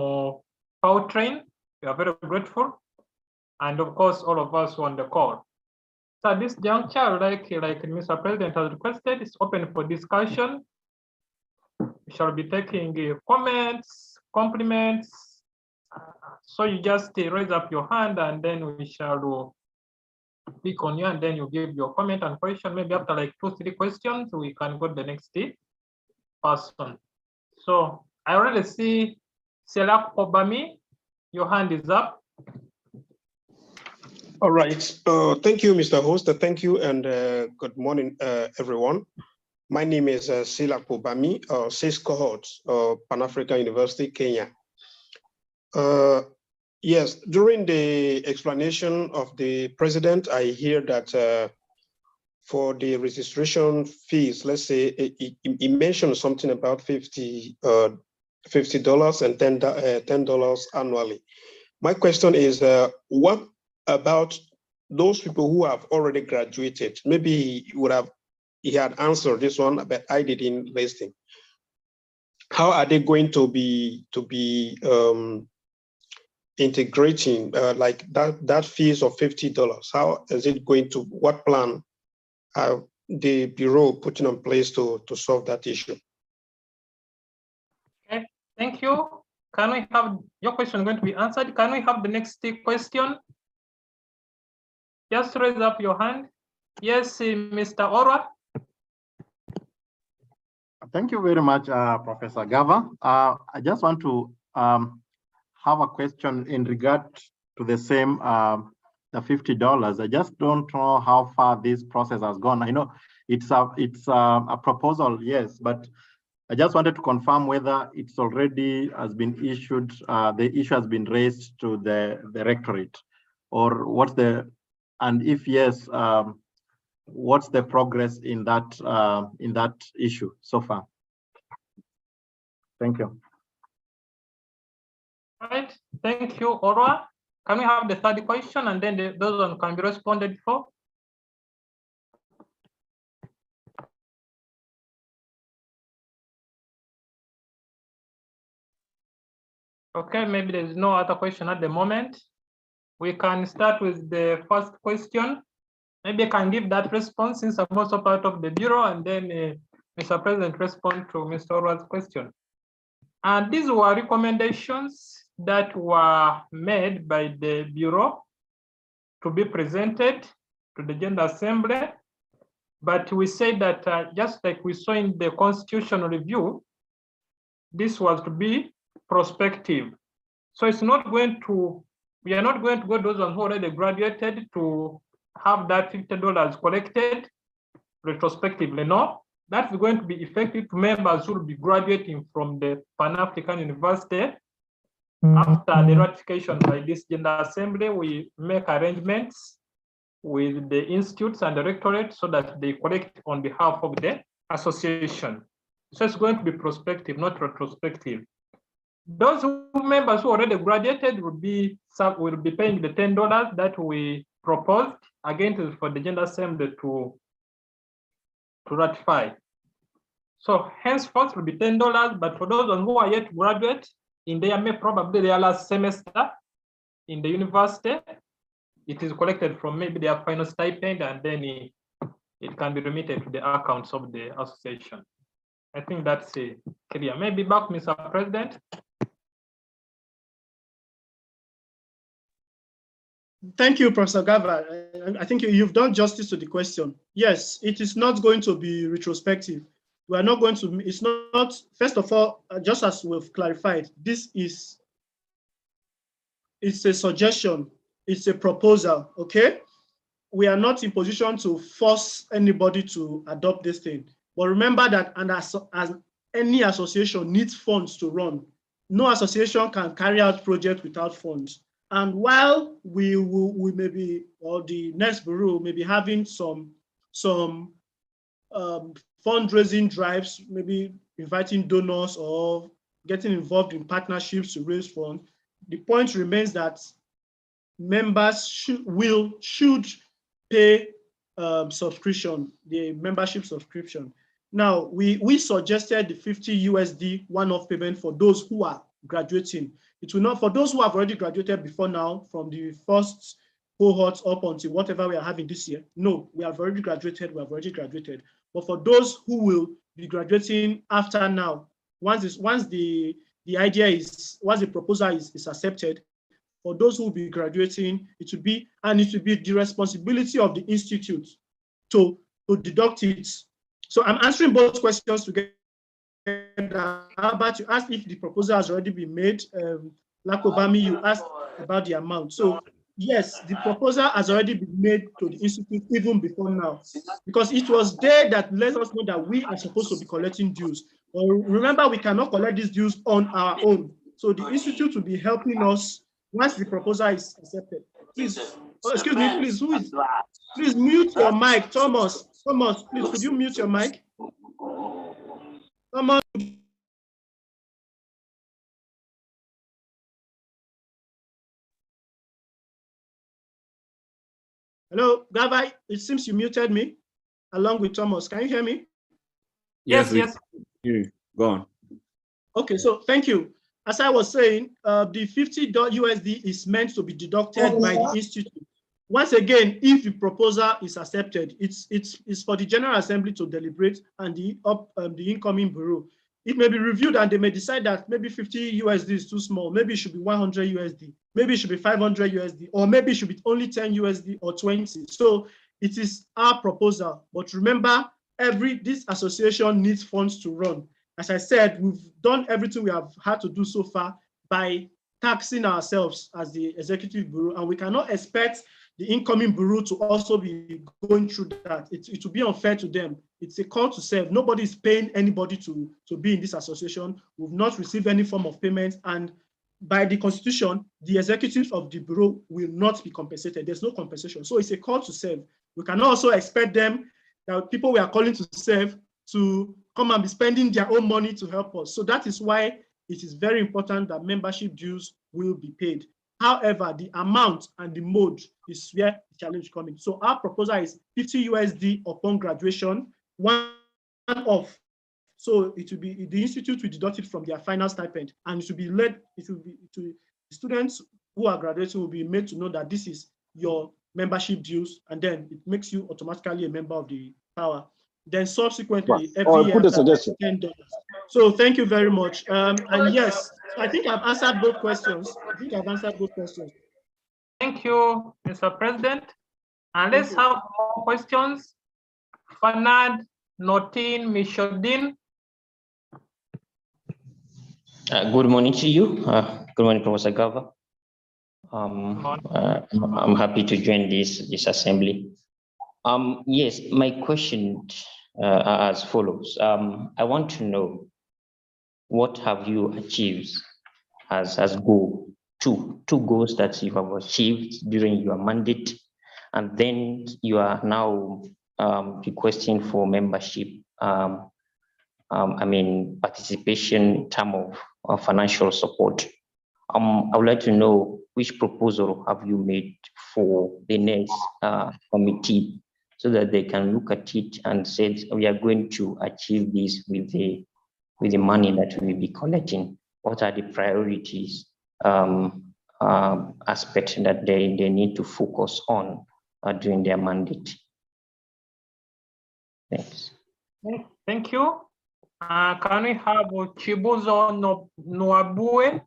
Powertrain. We are very grateful. And of course, all of us on the call. So at this juncture, like Mr. President has requested, it's open for discussion. We shall be taking comments, compliments, So you just raise up your hand and then we shall pick on you and then you give your comment and question. Maybe after like 2-3 questions, we can go to the next person. So I already see Selak Obami, your hand is up. All right. Thank you, Mr. Host. Thank you and good morning, everyone. My name is Selak Obami, 6th cohort, Pan-African University, Kenya. Yes, during the explanation of the president, I hear that for the registration fees, let's say he mentioned something about $50 and $10 annually. My question is, what about those people who have already graduated? Maybe he had answered this one, but I didn't listen. How are they going to be integrating like that fees of $50? How is it going to? What plan are the bureau putting in place to solve that issue? Okay, thank you. Can we have your question going to be answered? Can we have the next question? Just raise up your hand. Yes, Mr. Orwa. Thank you very much, Professor Gava. I just want to have a question in regard to the same, the $50. I just don't know how far this process has gone. I know it's a proposal, yes, but I just wanted to confirm whether it's already has been issued, the issue has been raised to the rectorate, or what's the, and if yes, what's the progress in that issue so far? Thank you. All right, thank you, Orwa. Can we have the third question and then those one can be responded for? Okay, maybe there's no other question at the moment. We can start with the first question. Maybe I can give that response since I'm also part of the bureau, and then Mr. President respond to Mr. Orwa's question. And these were recommendations that were made by the bureau to be presented to the General Assembly. But we say that just like we saw in the constitutional review, this was to be prospective. So it's not going to, we are not going to go those who already graduated to have that $50 collected retrospectively. No, that's going to be effective to members who will be graduating from the Pan-African University. After the ratification by this General Assembly, we make arrangements with the institutes and the rectorate so that they collect on behalf of the association. So it's going to be prospective, not retrospective. Those members who already graduated will be paying the $10 that we proposed again for the General Assembly to ratify. So henceforth will be $10, but for those who are yet to graduate in probably their last semester in the university, it is collected from maybe their final stipend, and then it can be remitted to the accounts of the association. I think that's clear. Maybe back, Mr. President. Thank you, Professor Gava. I think you've done justice to the question. Yes, it is not going to be retrospective. We are not going to, it's not, first of all, just as we've clarified, this is, it's a suggestion, it's a proposal, okay? We are not in position to force anybody to adopt this thing. But remember that, and as any association needs funds to run, no association can carry out projects without funds. And while we may be, or the next bureau may be having some fundraising drives, maybe inviting donors or getting involved in partnerships to raise funds, the point remains that members should pay subscription, the membership subscription. Now, we suggested the $50 USD one-off payment for those who are graduating. It will not, for those who have already graduated before now, from the first cohort up until whatever we are having this year. No, we have already graduated, But for those who will be graduating after now, once the idea is, once the proposal is accepted, for those who will be graduating, it will be the responsibility of the institute to deduct it. So I'm answering both questions together. Albert, you asked if the proposal has already been made. Lakobami, you asked about the amount. So yes, the proposal has already been made to the institute even before now, because it was there that let us know that we are supposed to be collecting dues. But remember, we cannot collect these dues on our own. So the institute will be helping us once the proposal is accepted. Please, excuse me, please, please mute your mic, Thomas. Thomas, please, could you mute your mic? Thomas. Hello, Gava, it seems you muted me along with Thomas. Can you hear me? Yes. Go on. Okay, so thank you. As I was saying, the $50 USD is meant to be deducted by the institute. Once again, if the proposal is accepted, it's for the General Assembly to deliberate and the incoming bureau. It may be reviewed and they may decide that maybe 50 USD is too small. Maybe it should be 100 USD. Maybe it should be 500 USD, or maybe it should be only 10 USD or 20. So it is our proposal. But remember, this association needs funds to run. As I said, we've done everything we have had to do so far by taxing ourselves as the executive bureau, and we cannot expect the incoming bureau to also be going through that. It will be unfair to them. It's a call to serve. Nobody is paying anybody to be in this association. We've not received any form of payment, and by the constitution, the executives of the bureau will not be compensated. There's no compensation. So it's a call to serve. We cannot also expect them, that people we are calling to serve, to come and be spending their own money to help us. So that is why it is very important that membership dues will be paid. However, the amount and the mode is where the challenge comes in. So our proposal is 50 USD upon graduation, one off. So it will be, the institute will deduct it from their final stipend, and it will be the students who are graduating will be made to know that this is your membership dues, and then it makes you automatically a member of the Pauaa. Then subsequently, every year, $10. So thank you very much. And yes, I think I've answered both questions. Thank you, Mr. President. And let's have more questions. Fanad Notin Mishodin. Good morning to you. Good morning, Professor Gava. I'm happy to join this assembly. Yes, my question are as follows. I want to know, what have you achieved as goal? Two goals that you have achieved during your mandate, and then you are now requesting for membership. Participation in terms of financial support. I would like to know, which proposal have you made for the next committee, so that they can look at it and say, we are going to achieve this with the money that we will be collecting. What are the priorities aspects that they need to focus on during their mandate? Thanks. Thank you. Can we have Chibuzo Nwabue?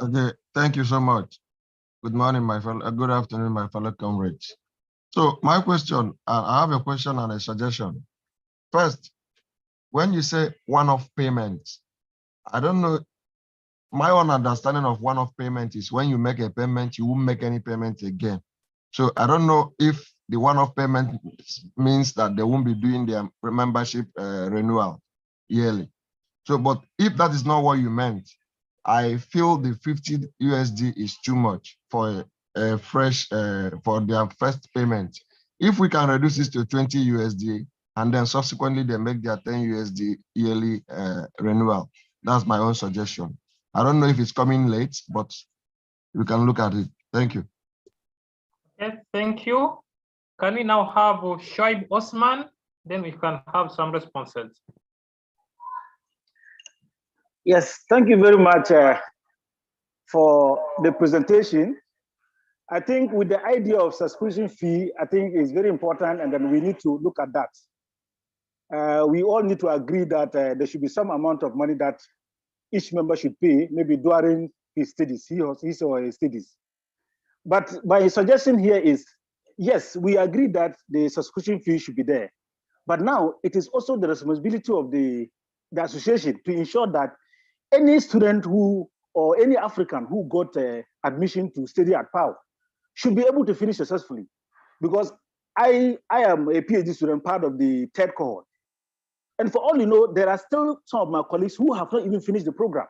Okay, thank you so much. Good morning, good afternoon, my fellow comrades. So my question, I have a question and a suggestion. First, when you say one-off payment, I don't know, my own understanding of one-off payment is when you make a payment, you won't make any payment again. So I don't know if the one-off payment means that they won't be doing their membership renewal yearly. So, but if that is not what you meant, I feel the 50 USD is too much for a fresh, for their first payment. If we can reduce this to 20 USD, and then subsequently they make their 10 USD yearly renewal, that's my own suggestion. I don't know if it's coming late, but we can look at it. Thank you. Yes, thank you. Can we now have Shoaib Osman? Then we can have some responses. Yes, thank you very much for the presentation. I think with the idea of subscription fee, I think is very important, and then we need to look at that. We all need to agree that there should be some amount of money that each member should pay, maybe during his studies, his or his studies. But my suggestion here is, yes, we agree that the subscription fee should be there. But now it is also the responsibility of the association to ensure that any student who, or any African who got admission to study at Pauaa should be able to finish successfully. Because I am a PhD student, part of the third cohort. And for all you know, there are still some of my colleagues who have not even finished the program.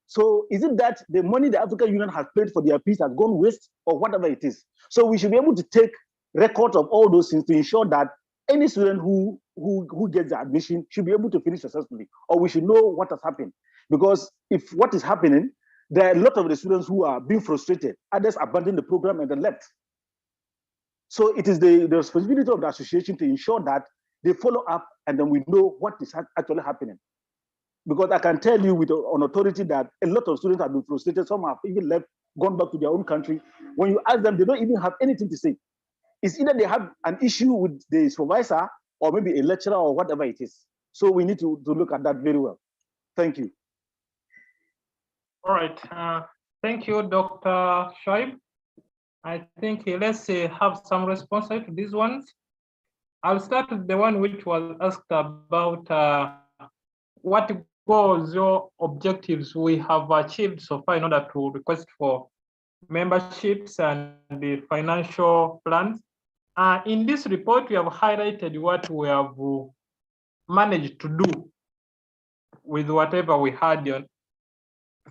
So is it that the money the African Union has paid for their peace has gone waste, or whatever it is? So we should be able to take record of all those things to ensure that any student who gets the admission should be able to finish successfully, or we should know what has happened. Because if what is happening, there are a lot of the students who are being frustrated, others abandon the program and then left. So it is the responsibility of the association to ensure that they follow up and then we know what is actually happening. Because I can tell you with on authority that a lot of students have been frustrated. Some have even left, gone back to their own country. When you ask them, they don't even have anything to say. It's either they have an issue with the supervisor or maybe a lecturer or whatever it is. So we need to look at that very well. Thank you. All right. Thank you, Dr. Shoaib. I think let's have some responses to these ones. I'll start with the one which was asked about what goals or objectives we have achieved so far in order to request for memberships and the financial plans. In this report, we have highlighted what we have managed to do with whatever we had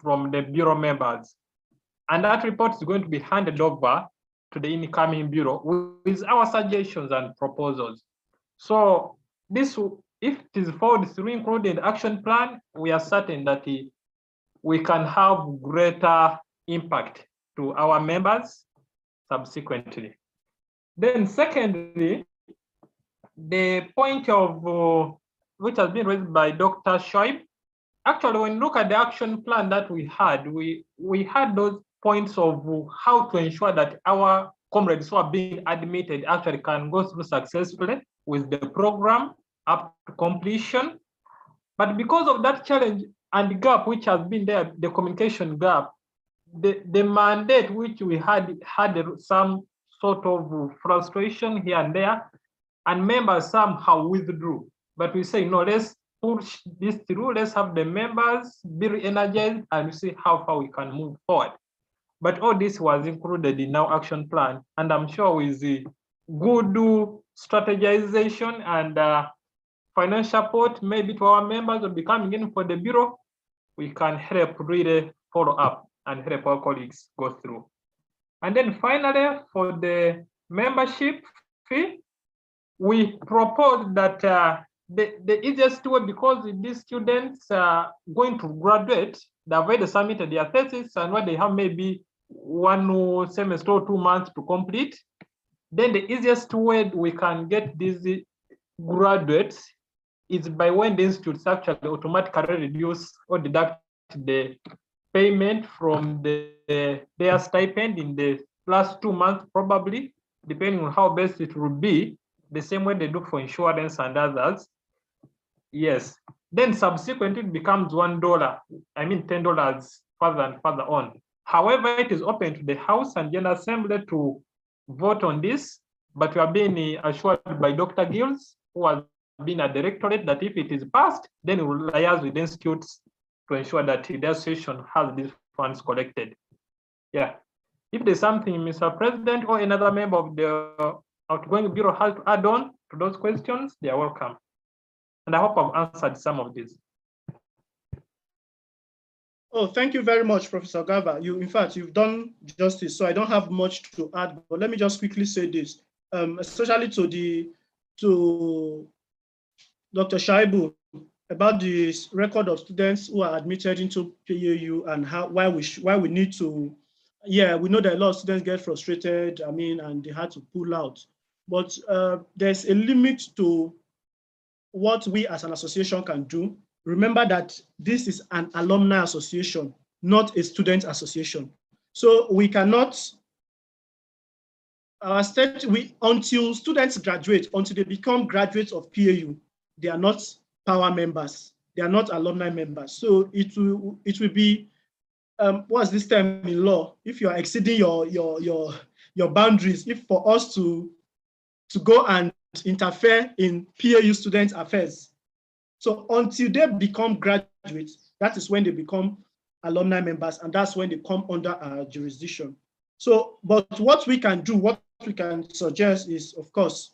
from the Bureau members. And that report is going to be handed over to the incoming Bureau with our suggestions and proposals. So this, if it is followed through included action plan, we are certain that we can have greater impact to our members subsequently. Then secondly, the point of which has been raised by Dr. Shoaib, actually when you look at the action plan that we had those points of how to ensure that our comrades who are being admitted actually can go through successfully with the program up to completion. But because of that challenge and gap which has been there, the communication gap, the mandate which we had some sort of frustration here and there, and members somehow withdrew. But we say, no, let's push this through, let's have the members be re-energized and see how far we can move forward. But all this was included in our action plan. And I'm sure with the good strategization and financial support, maybe to our members will be coming in for the Bureau, we can help really follow up and help our colleagues go through. And then finally, for the membership fee, we propose that the easiest way, because these students are going to graduate, they've already submitted their thesis and what they have maybe 1 semester or 2 months to complete. Then the easiest way we can get these graduates is by when the institutes actually automatically reduce or deduct the payment from their stipend in the last 2 months, probably, depending on how best it will be, the same way they do for insurance and others. Yes. Then subsequently it becomes $1, I mean $10 further and further on. However, it is open to the House and General Assembly to vote on this, but we are being assured by Dr. Gills, who has been a directorate, that if it is passed, then we will liaise with institutes to ensure that the association has these funds collected. Yeah. If there's something, Mr. President, or another member of the outgoing Bureau has to add on to those questions, they are welcome. And I hope I've answered some of these. Oh, thank you very much, Professor Gava. In fact, you've done justice, so I don't have much to add, but let me just quickly say this, especially to Dr. Shaibu, about the record of students who are admitted into PAU and why we need to, yeah, we know that a lot of students get frustrated, and they had to pull out. But there's a limit to what we as an association can do. Remember that this is an alumni association, not a student association. So we cannot, until students graduate, until they become graduates of PAU, they are not Pauaa members. They are not alumni members. So it will be what's this term in law? If you are exceeding your boundaries, if for us to go and interfere in PAU students' affairs. So until they become graduates, that is when they become alumni members, and that's when they come under our jurisdiction. So, but what we can do, what we can suggest is, of course,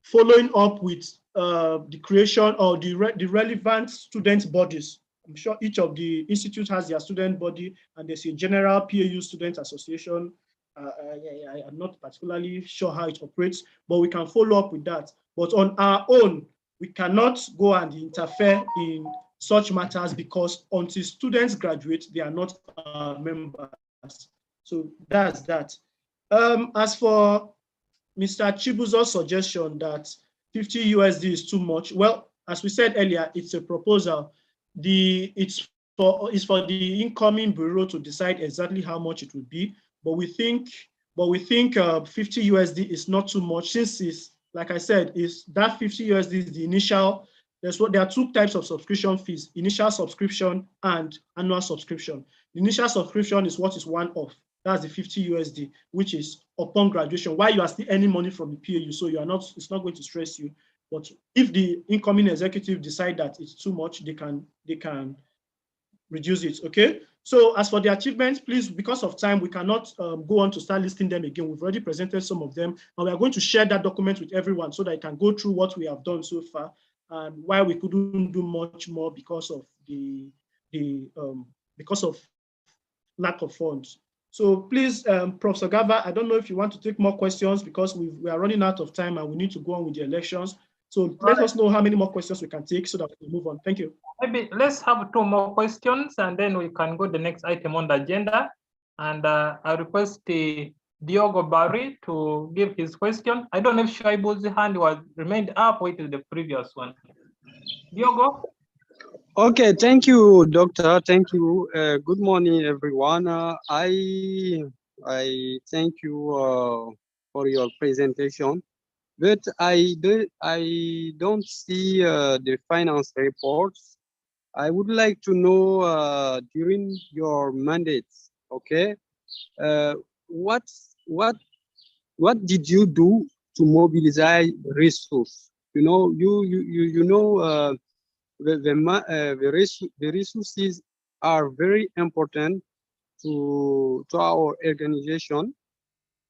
following up with the creation of the relevant student bodies. I'm sure each of the institutes has their student body, and there's a general PAU student association. I'm not particularly sure how it operates, but we can follow up with that. But on our own, we cannot go and interfere in such matters, because until students graduate, they are not members. So that's that. As for Mr. Chibuzo's suggestion that 50 USD is too much, well, as we said earlier, it's a proposal. It's for the incoming bureau to decide exactly how much it would be, but we think 50 USD is not too much, since it's, like I said, is that 50 USD is the initial. There are two types of subscription fees: initial subscription and annual subscription. The initial subscription is what is one-off. That's the 50 USD, which is upon graduation, while you are still earning money from the PAU, so you are not, it's not going to stress you. But if the incoming executive decide that it's too much, they can reduce it. Okay. So as for the achievements, please, because of time, we cannot go on to start listing them again. We've already presented some of them, and we are going to share that document with everyone so that I can go through what we have done so far and why we couldn't do much more because of because of lack of funds. So please, Professor Gava, I don't know if you want to take more questions, because we are running out of time and we need to go on with the elections. So let us know how many more questions we can take so that we can move on. Thank you. Maybe let's have 2 more questions, and then we can go to the next item on the agenda. And I request Diogo Barry to give his question. I don't know if Shaibu's hand was remained up or it is the previous one. Diogo? Okay, thank you, Doctor. Thank you. Good morning, everyone. I thank you for your presentation, but I don't see the finance reports. I would like to know during your mandate, okay, what did you do to mobilize resources? You know, you know. The resources are very important to our organization,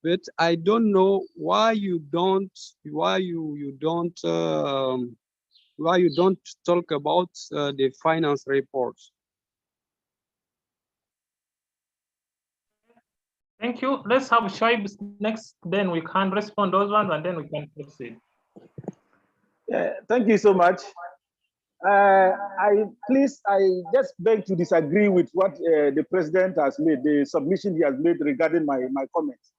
but I don't know why you don't talk about the finance reports. Thank you. Let's have Shaib next, then we can respond those ones, and then we can proceed. Thank you so much. I just beg to disagree with what the president has made, the submission he has made regarding my comments.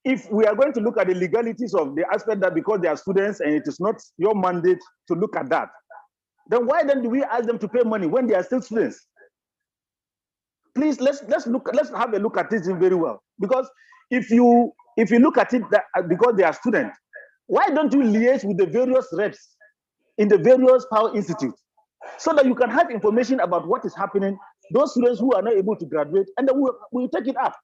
If we are going to look at the legalities of the aspect that because they are students and it is not your mandate to look at that, then why then do we ask them to pay money when they are still students? Please, let's have a look at this very well. Because if you look at it because they are students, why don't you liaise with the various reps in the various Power Institutes so that you can have information about what is happening, those students who are not able to graduate, and then we'll take it up.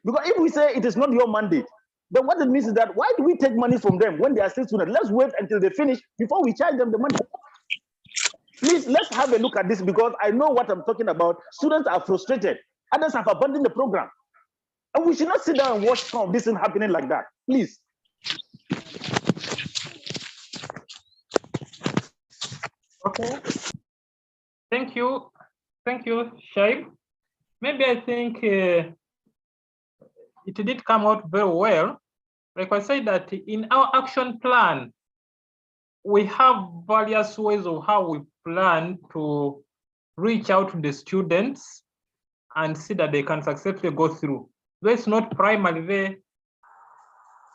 Because if we say it is not your mandate, then what it means is that why do we take money from them when they are still students? Let's wait until they finish before we charge them the money. Please, let's have a look at this, because I know what I'm talking about. Students are frustrated. Others have abandoned the program. And we should not sit down and watch some of this thing happening like that. Please. Okay. Thank you. Thank you, Shaib. Maybe I think it did come out very well. Like I said, that in our action plan, we have various ways of how we plan to reach out to the students and see that they can successfully go through. That's not primarily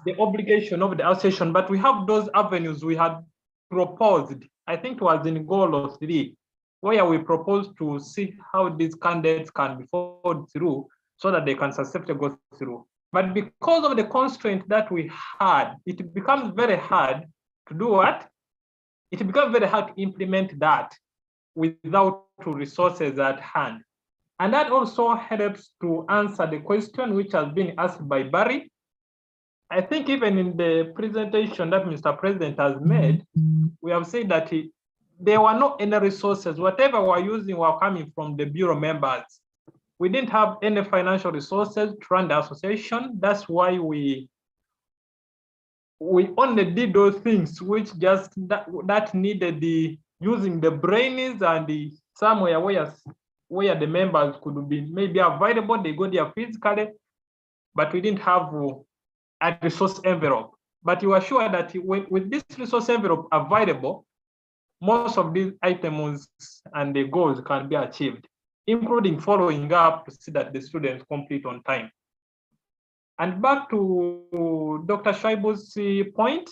the obligation of the association, but we have those avenues we had proposed. I think it was in goal 3, where we proposed to see how these candidates can be followed through so that they can successfully go through. But because of the constraint that we had, it becomes very hard to do what? It becomes very hard to implement that without resources at hand. And that also helps to answer the question which has been asked by Barry. I think even in the presentation that Mr. President has made, we have said that there were no any resources. Whatever we're using were coming from the Bureau members. We didn't have any financial resources to run the association. That's why we only did those things which just that needed the using the brains and the somewhere where the members could be maybe available. They go there physically, but we didn't have a resource envelope. But you are sure that with this resource envelope available, most of these items and the goals can be achieved, including following up to see that the students complete on time. And back to Dr. Shaibu's point,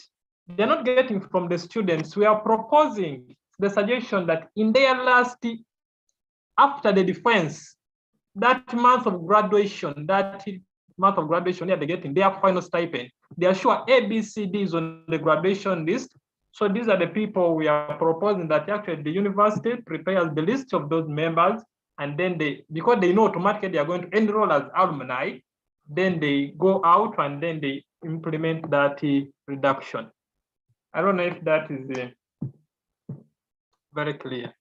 they're not getting from the students. We are proposing the suggestion that in their last, after the defense, that month of graduation, yeah, they're getting their final stipend. They are sure ABCDs on the graduation list. So these are the people we are proposing that actually the university prepares the list of those members, and then because they know automatically they are going to enroll as alumni, then they go out and then they implement that reduction. I don't know if that is very clear.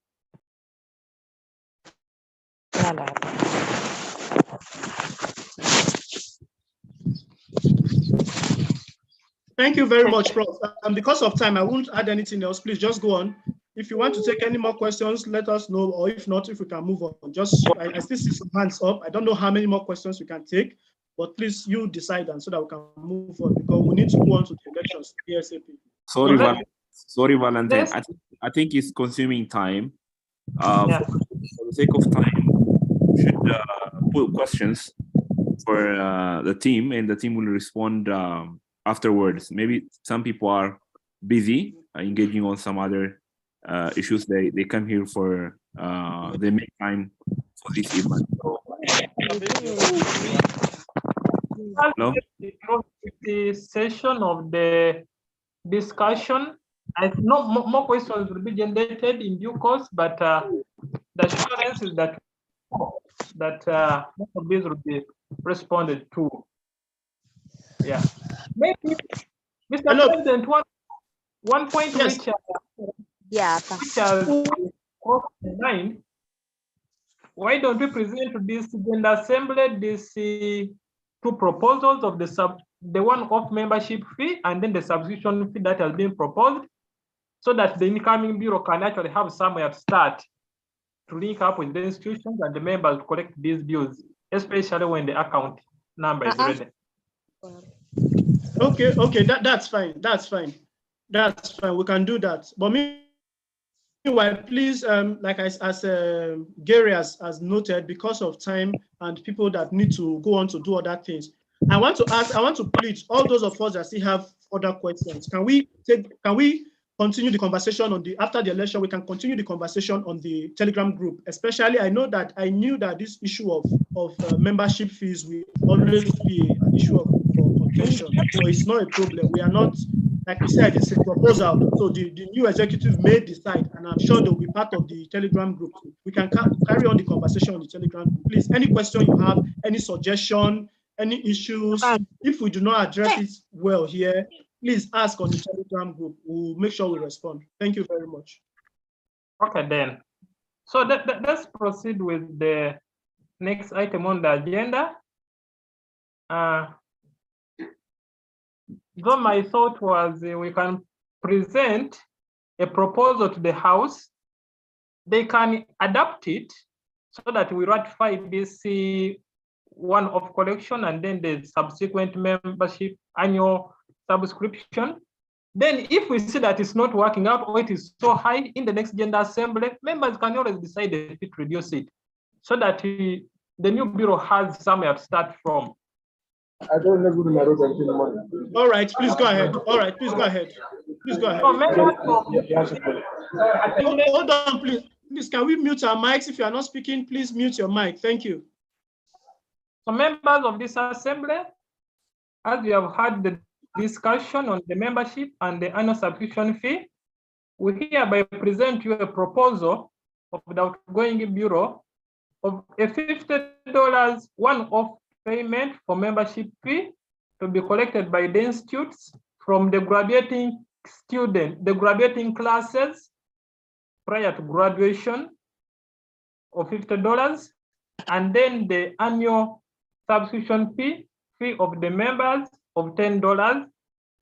Thank you very much, Prof. Because of time, I won't add anything else. Please just go on. If you want to take any more questions, let us know, or if not, if we can move on. I still see some hands up. I don't know how many more questions we can take, but please, you decide, and so that we can move on, because we need to go on to the elections ASAP. Sorry, Valentine. I think it's consuming time. For the sake of time, we should put questions for the team, and the team will respond afterwards. Maybe some people are busy engaging on some other issues. They come here for they make time for this event. So, hello? The session of the discussion. I know more questions will be generated in due course, but the assurance is that most of these will be responded to. Yeah. Maybe, Mr. President, one point which has crossed the mind. Why don't we present to this General Assembly these two proposals of the one-off membership fee and then the subscription fee that has been proposed, so that the incoming bureau can actually have somewhere to start to link up with the institutions and the members to collect these dues, especially when the account number is ready. Okay, that's fine. That's fine. We can do that. But meanwhile, please, like as Gary has noted, because of time and people that need to go on to do other things, I want to plead all those of us that still have other questions. Can we continue the conversation after the election? We can continue the conversation on the Telegram group. Especially, I knew that this issue of membership fees will always be an issue of contention. So it's not a problem. We are not, like we said, it's a proposal. So the new executive may decide, and I'm sure they'll be part of the Telegram group. We can carry on the conversation on the Telegram group. Please, any question you have, any suggestion, any issues, if we do not address it well here, please ask on the Telegram group. We'll make sure we respond. Thank you very much. Okay, then. So let's proceed with the next item on the agenda. Though my thought was we can present a proposal to the House, they can adapt it so that we ratify this one-off collection and then the subsequent membership annual subscription. Then if we see that it's not working out or it is so high in the next General Assembly, members can always decide to reduce it so that the new bureau has somewhere to start from. All right, please go ahead. All right, please go ahead. Please go ahead. Hold on, please. Please, can we mute our mics? If you are not speaking, please mute your mic. Thank you. So members of this assembly, as we have had the discussion on the membership and the annual subscription fee, we hereby present you a proposal of the outgoing bureau of a $50 one-off payment for membership fee to be collected by the institutes from the graduating classes prior to graduation of $50, and then the annual subscription fee of the members of $10.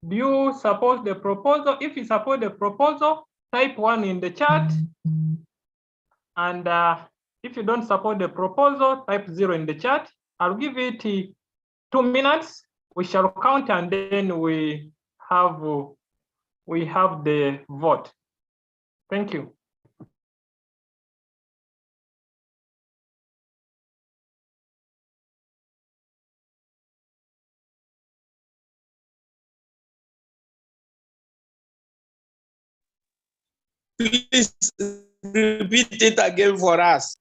Do you support the proposal? If you support the proposal, type 1 in the chat. And if you don't support the proposal, type 0 in the chat. I'll give it 2 minutes. We shall count, and then we have the vote. Thank you. Please repeat it again for us.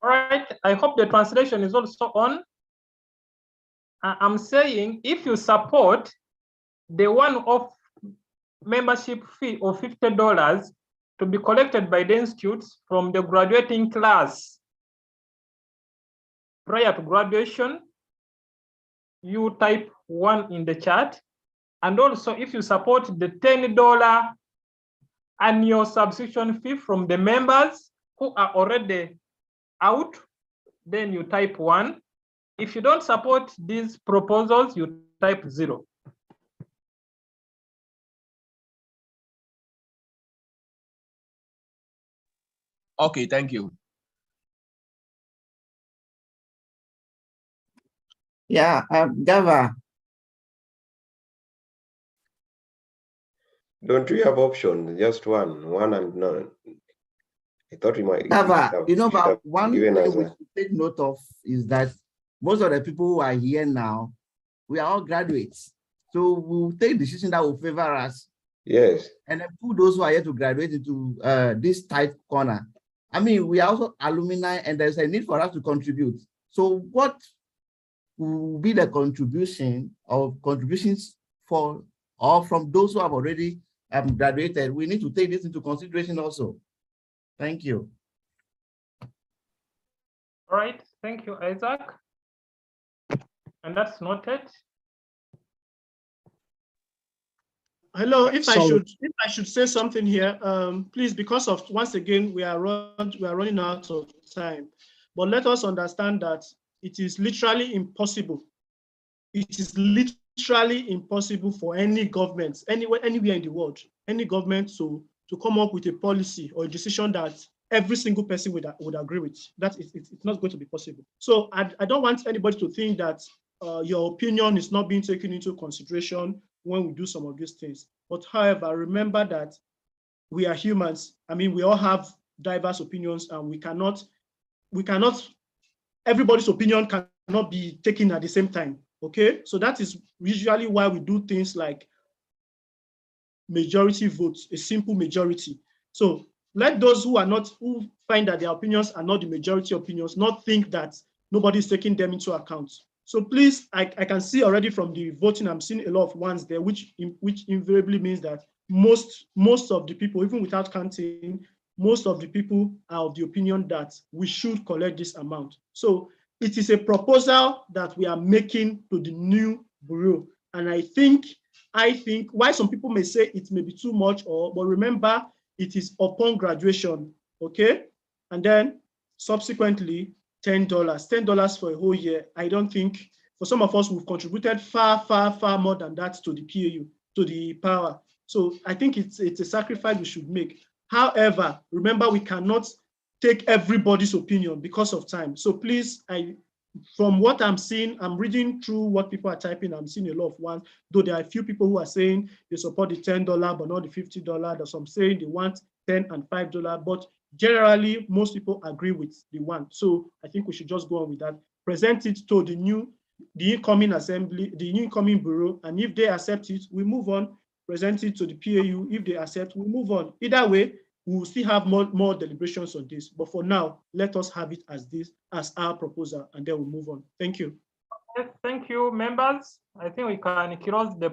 All right, I hope the translation is also on. I'm saying if you support the one-off membership fee of $50 to be collected by the institutes from the graduating class prior to graduation, you type 1 in the chat. And also, if you support the $10 annual subscription fee from the members who are already out, then you type 1. If you don't support these proposals, you type 0. Okay, thank you. Yeah, Gava. Don't we have options? Just one and none. I thought we might. Gava, you know, but one thing we should take note of is that most of the people who are here now, we are all graduates. So we'll take decisions that will favor us. Yes. And then put those who are here to graduate into this tight corner. I mean, we are also alumni, and there's a need for us to contribute. So what will be the contributions for or from those who have already graduated? We need to take this into consideration also. Thank you. All right, thank you, Isaac. And that's noted. Hello, if I should say something here, please, because of, once again, we are running out of time, but let us understand that it is literally impossible. It is literally impossible for any government, anywhere in the world, any government to come up with a policy or a decision that every single person would agree with. That it's not going to be possible. So I don't want anybody to think that your opinion is not being taken into consideration when we do some of these things. But however, remember that we are humans. I mean, we all have diverse opinions, and we cannot, everybody's opinion cannot be taken at the same time, okay? So that is usually why we do things like majority votes, a simple majority. So let those who find that their opinions are not the majority opinions, not think that nobody's taking them into account. So please, I can see already from the voting, I'm seeing a lot of ones there, which invariably means that most of the people, even without counting, most of the people are of the opinion that we should collect this amount. So it is a proposal that we are making to the new bureau. And I think why some people may say it may be too much, but remember, it is upon graduation, okay? And then subsequently, $10 for a whole year. I don't think, for some of us, we've contributed far more than that to the PAU, to the Pauaa. So I think it's a sacrifice we should make. However, remember, we cannot take everybody's opinion because of time. So please, from what I'm seeing, I'm reading through what people are typing. I'm seeing a lot of ones, though there are a few people who are saying they support the $10, but not the $50. There's some saying they want $10 and $5, but generally, most people agree with the one. So I think we should just go on with that. Present it to the incoming assembly, the incoming bureau, and if they accept it, we move on. Present it to the PAU. If they accept, we move on. Either way, we will still have more deliberations on this. But for now, let us have it as our proposal, and then we'll move on. Thank you. Yes, thank you, members. I think we can close the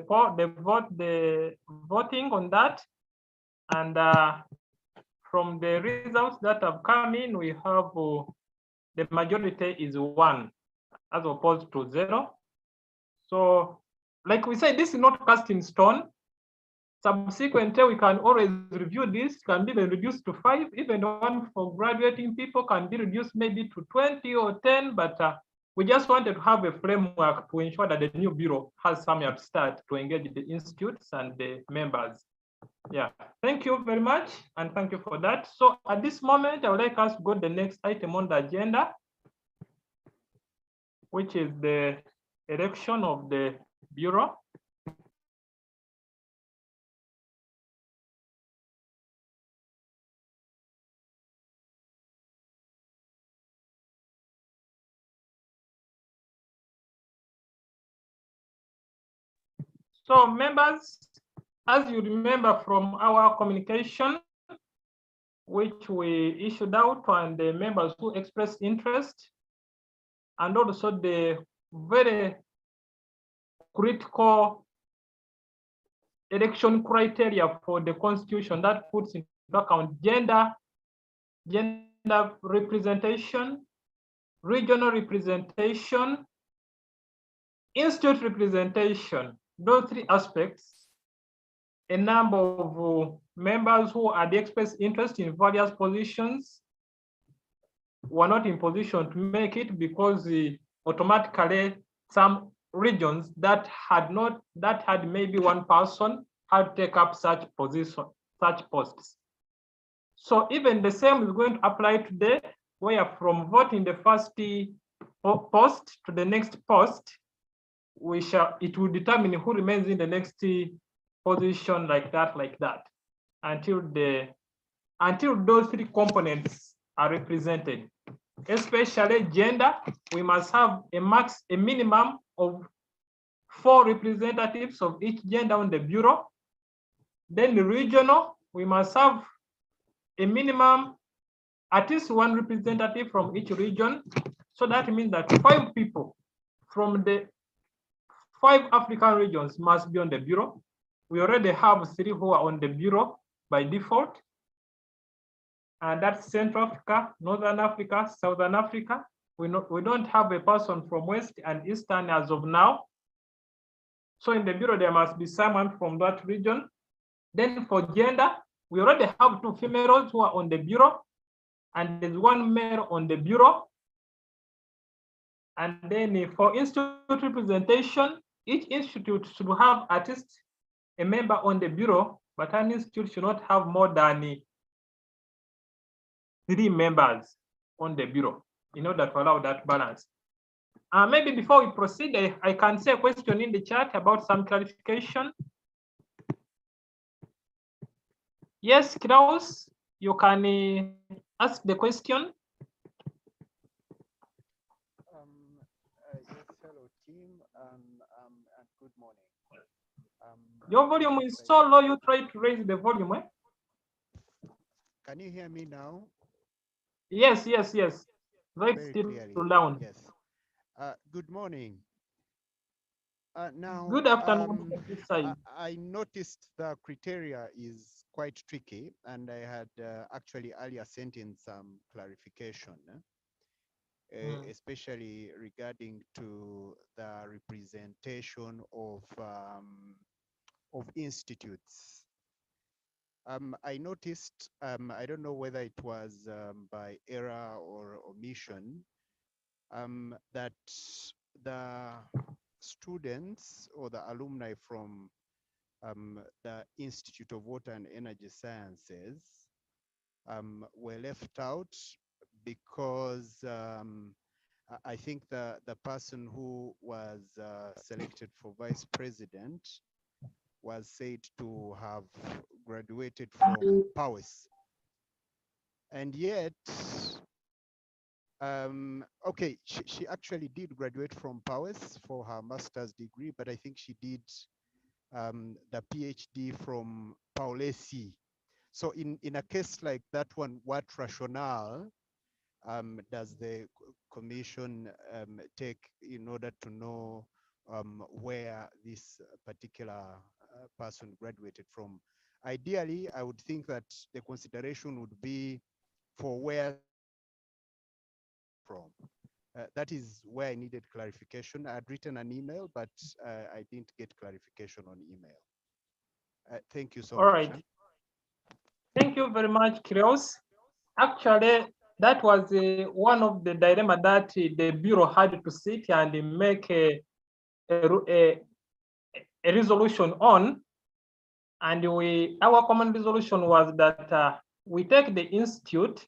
voting on that. And from the results that have come in, we have the majority is 1 as opposed to 0. So, like we said, this is not cast in stone. Subsequently, we can always review this, can be reduced to 5. Even the one for graduating people can be reduced maybe to 20 or 10, but we just wanted to have a framework to ensure that the new bureau has somewhere to start to engage the institutes and the members. Yeah, thank you very much, and thank you for that. So at this moment, I would like us to go to the next item on the agenda, which is the election of the bureau. So members, as you remember from our communication, which we issued out, and the members who expressed interest, and also the very critical election criteria for the constitution that puts into account gender representation, regional representation, institute representation. Those 3 aspects, a number of members who are the expressed interest in various positions were not in position to make it because automatically some regions that had maybe 1 person had to take up such position, such posts. So even the same is going to apply today, where from voting the first post to the next post, it will determine who remains in the next position, like that, until those 3 components are represented. Especially gender, we must have a minimum of 4 representatives of each gender on the bureau. Then the regional, we must have a minimum, at least 1 representative from each region. So that means that 5 people from the 5 African regions must be on the bureau. We already have 3 who are on the bureau by default. And that's Central Africa, Northern Africa, Southern Africa. We don't have a person from West and Eastern as of now. So in the bureau, there must be someone from that region. Then for gender, we already have 2 females who are on the bureau, and there's 1 male on the bureau. And then for institute representation, each institute should have at least a member on the bureau, but an institute should not have more than 3 members on the bureau in order to allow that balance. Maybe before we proceed, I can say a question in the chat about some clarification. Yes, Klaus, you can ask the question. Yes, hello team, and good morning. Your volume is so low, you try to raise the volume. Can you hear me now? Yes. Right, Very still clearly. down. Yes. Good morning. Now, Good afternoon. I noticed the criteria is quite tricky, and I had actually earlier sent in some clarification, especially regarding to the representation of institutes. I noticed, I don't know whether it was by error or omission, that the students or the alumni from the Institute of Water and Energy Sciences were left out because I think the person who was selected for vice president was said to have graduated from Pauaa. And yet, okay, she actually did graduate from Pauaa for her master's degree, but I think she did the PhD from Paulesi. So in a case like that one, what rationale does the commission take in order to know where this particular person graduated from? Ideally, I would think that the consideration would be for where from. That is where I needed clarification. I had written an email, but I didn't get clarification on email. Thank you so much. All right. Thank you very much, Krios. Actually, that was one of the dilemma that the Bureau had to sit and make a resolution on. And our common resolution was that we take the institute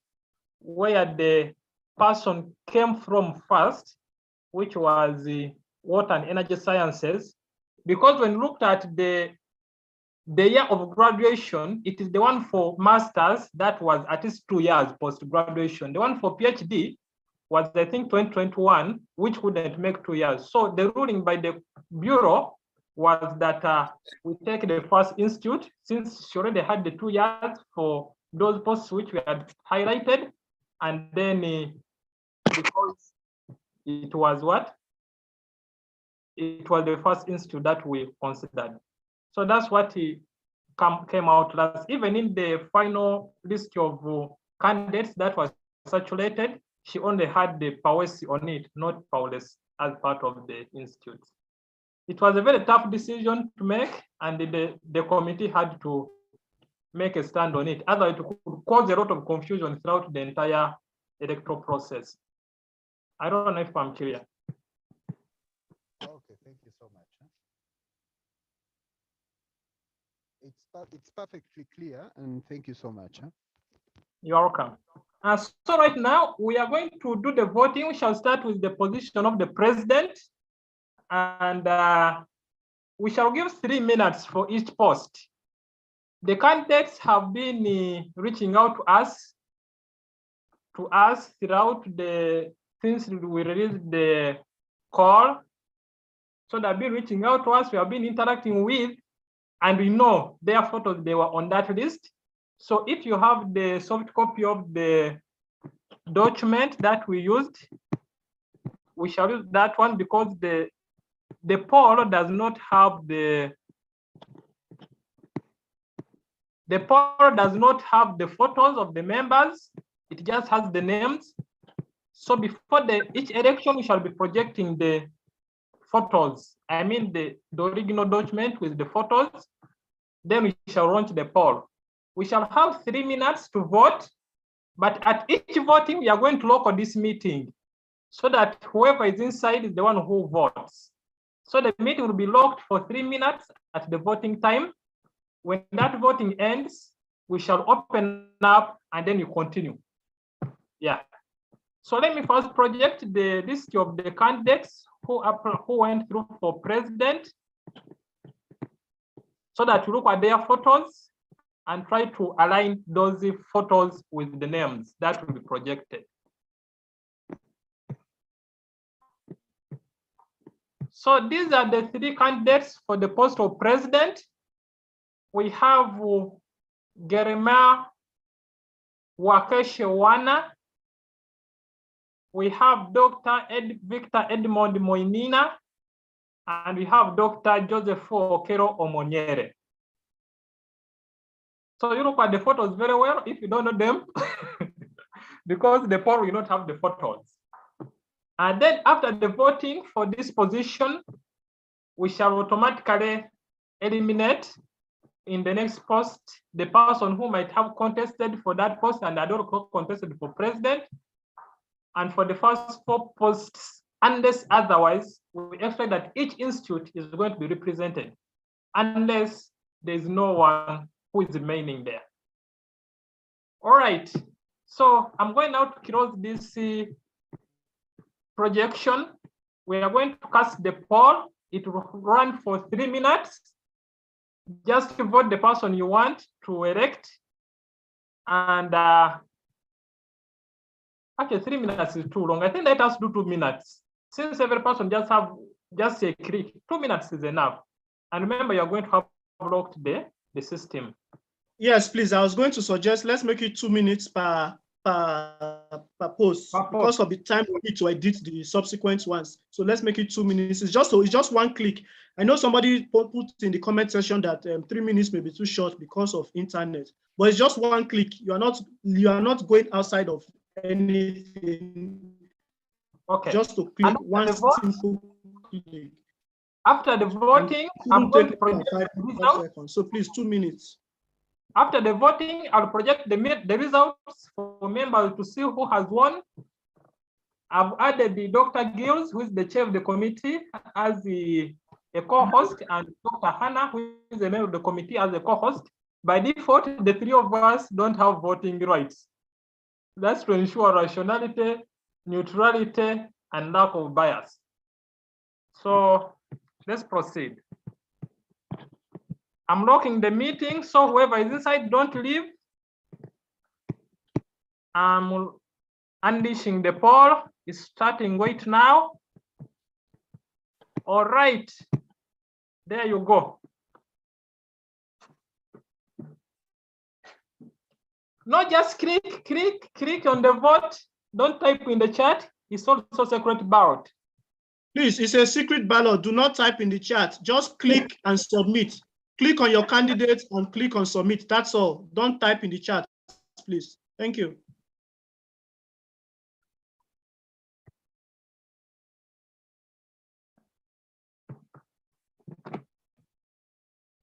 where the person came from first, which was water and energy sciences, because when looked at the year of graduation, it is the one for masters that was at least 2 years post-graduation. The one for PhD was, I think, 2021, which wouldn't make 2 years. So the ruling by the Bureau was that we take the first institute, since she already had the 2 years for those posts which we had highlighted, and then because it was what? It was the first institute that we considered. So that's what came out last. Even in the final list of candidates that was circulated, she only had the Pauaa on it, not Paules as part of the institute. It was a very tough decision to make, and the committee had to make a stand on it. Otherwise, it could cause a lot of confusion throughout the entire electoral process. I don't know if I'm clear. Okay, thank you so much. It's perfectly clear, and thank you so much. You're welcome. So right now, we are going to do the voting. We shall start with the position of the president, and we shall give 3 minutes for each post. The candidates have been reaching out to us throughout since we released the call. So they've been reaching out to us, we have been interacting with, and we know their photos, they were on that list. So if you have the soft copy of the document that we used, we shall use that one, because the poll does not have the poll does not have the photos of the members. It just has the names. So before each election, we shall be projecting the photos. I mean the original document with the photos. Then we shall launch the poll. We shall have 3 minutes to vote, but at each voting, we are going to lock on this meeting so that whoever is inside is the one who votes. So the meeting will be locked for 3 minutes at the voting time. When that voting ends, we shall open up and then you continue. Yeah. So let me first project the list of the candidates who went through for president, so that you look at their photos and try to align those photos with the names that will be projected. So these are the 3 candidates for the post of president. We have Gerema Wakeshewana. We have Dr. Victor Edmond Moinina, and we have Dr. Joseph Okero Omonyere. So you look at the photos very well if you don't know them, because the poll will not have the photos. And then after the voting for this position, we shall automatically eliminate in the next post the person who might have contested for that post and had also contested for president. And for the first 4 posts, unless otherwise, we expect that each institute is going to be represented, unless there is no one who is remaining there. All right, so I'm going now to close this projection. We are going to cast the poll. It will run for 3 minutes. Just vote the person you want to elect. And actually 3 minutes is too long. I think let us do 2 minutes. Since every person just a click, 2 minutes is enough. And remember, you're going to have locked the system. Yes, please. I was going to suggest let's make it 2 minutes per per post because of the time we need to edit the subsequent ones. So let's make it 2 minutes. It's just one click. I know somebody put in the comment section that 3 minutes may be too short because of internet, but it's just one click. You are not going outside of anything. Okay. Just to click one simple click. After the voting, I'm going to project the results. So please, 2 minutes. After the voting, I'll project the results for members to see who has won. I've added the Dr. Gills, who is the chair of the committee, as a co-host, and Dr. Hannah, who is a member of the committee, as a co-host. By default, the three of us don't have voting rights. That's to ensure rationality, neutrality, and lack of bias. So let's proceed. I'm locking the meeting, so whoever is inside, don't leave. I'm unleashing the poll. It's starting right now. All right, there you go. Not just click on the vote. Don't type in the chat. It's also secret ballot. Please, it's a secret ballot. Do not type in the chat. Just click and submit. Click on your candidate and click on submit. That's all. Don't type in the chat, please. Thank you.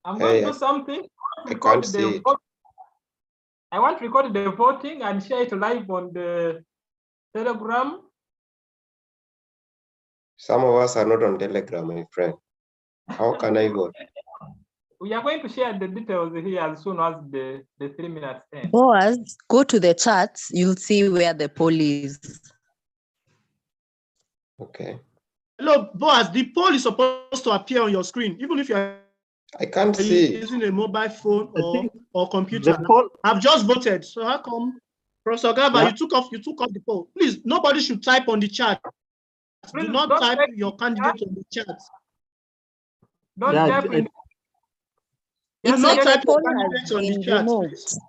I'm going to do something. I can't see it. I want to record the voting and share it live on the Telegram. Some of us are not on Telegram, my friend. How can I vote? We are going to share the details here as soon as the 3 minutes end. Boaz, go to the chat. You'll see where the poll is. Okay. Hello, Boaz. The poll is supposed to appear on your screen, even if you are I can't see using a mobile phone or computer. I've just voted. So how come, Professor Gaba, you took off the poll? Please, nobody should type on the chat. Please, do not type your candidate on the chat. Don't type in. Do not type your candidate on the chat. Please.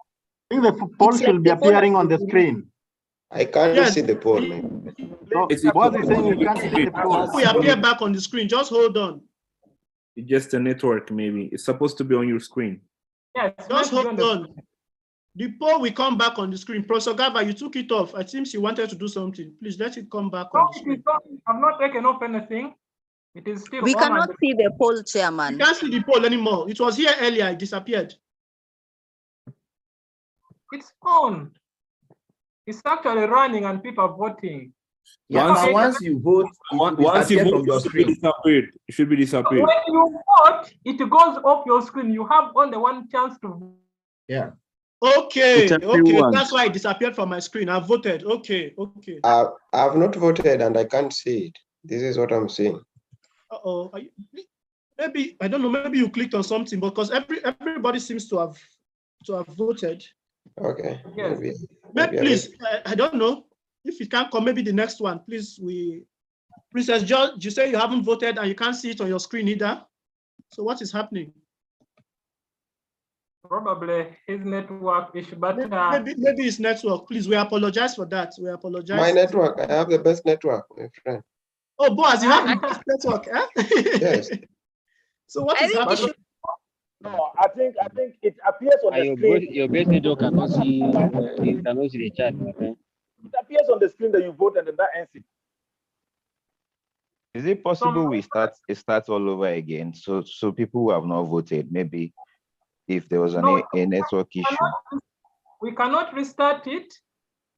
I think the poll should be appearing on the screen. I can't see the poll. Boaz is saying you can't see the poll. We appear back on the screen. Just hold on. It's just a network, maybe. It's supposed to be on your screen. Yes, just hold on. The poll will come back on the screen. Professor Gaba, you took it off. I think she wanted to do something. Please let it come back on the screen. I'm not taking off anything. It is still we on. Cannot see the poll, Chairman. You can't see the poll anymore. It was here earlier. It disappeared. It's on. It's actually running and people are voting. Once you vote, once you vote, it should be disappeared. When you vote, it goes off your screen. You have only one chance to vote. Yeah. Okay. That's why it disappeared from my screen. I voted. Okay. I've not voted and I can't see it. This is what I'm seeing. Maybe I don't know. Maybe you clicked on something because everybody seems to have voted. Okay. Yes. Maybe please, I don't know if it can't come. Maybe the next one, please. Princess George, you say you haven't voted and you can't see it on your screen either. So what is happening? Probably his network issue, but maybe his network. Please, we apologize for that. We apologize. My network. I have the best network, my friend. Oh, Boaz, you have the best network, eh? Yes. So what is happening? No, I think it appears on the screen. Your best network cannot see the chat. Okay? It appears on the screen that you voted and that ends it. Is it possible it starts all over again? So people who have not voted, maybe if there was a network issue. We cannot restart it.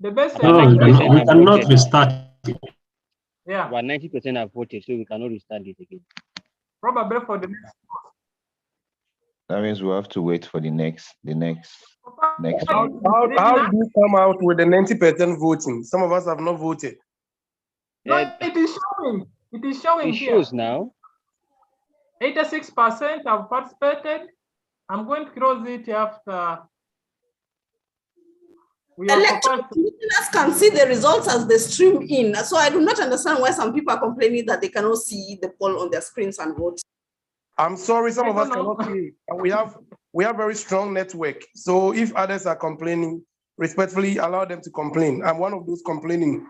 The best. No, we cannot restart it. Yeah. But 90% have voted, so we cannot restart it again. Probably for the next. That means we have to wait for the next one. How do you come out with the 90% voting? Some of us have not voted. No, it is showing. It is showing here. It shows now. 86% have participated. I'm going to close it after. Listeners can see the results as they stream in. So I do not understand why some people are complaining that they cannot see the poll on their screens and vote. I'm sorry, some of us cannot see. And we have very strong network. So if others are complaining, respectfully allow them to complain. I'm one of those complaining.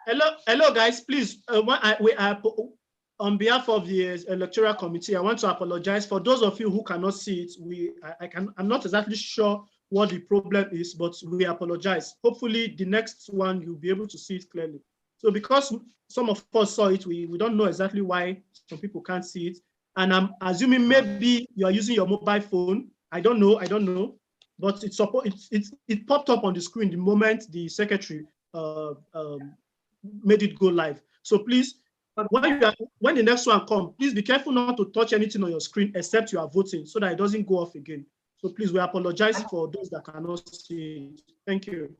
Hello, guys. Please, on behalf of the electoral committee, I want to apologize for those of you who cannot see it. I'm not exactly sure what the problem is, but we apologize. Hopefully, the next one you'll be able to see it clearly. So, because some of us saw it, we don't know exactly why some people can't see it. And I'm assuming maybe you are using your mobile phone. I don't know, but it popped up on the screen the moment the secretary made it go live. So please, when the next one comes, please be careful not to touch anything on your screen except you are voting, so that it doesn't go off again. So please, we apologize for those that cannot see it. Thank you.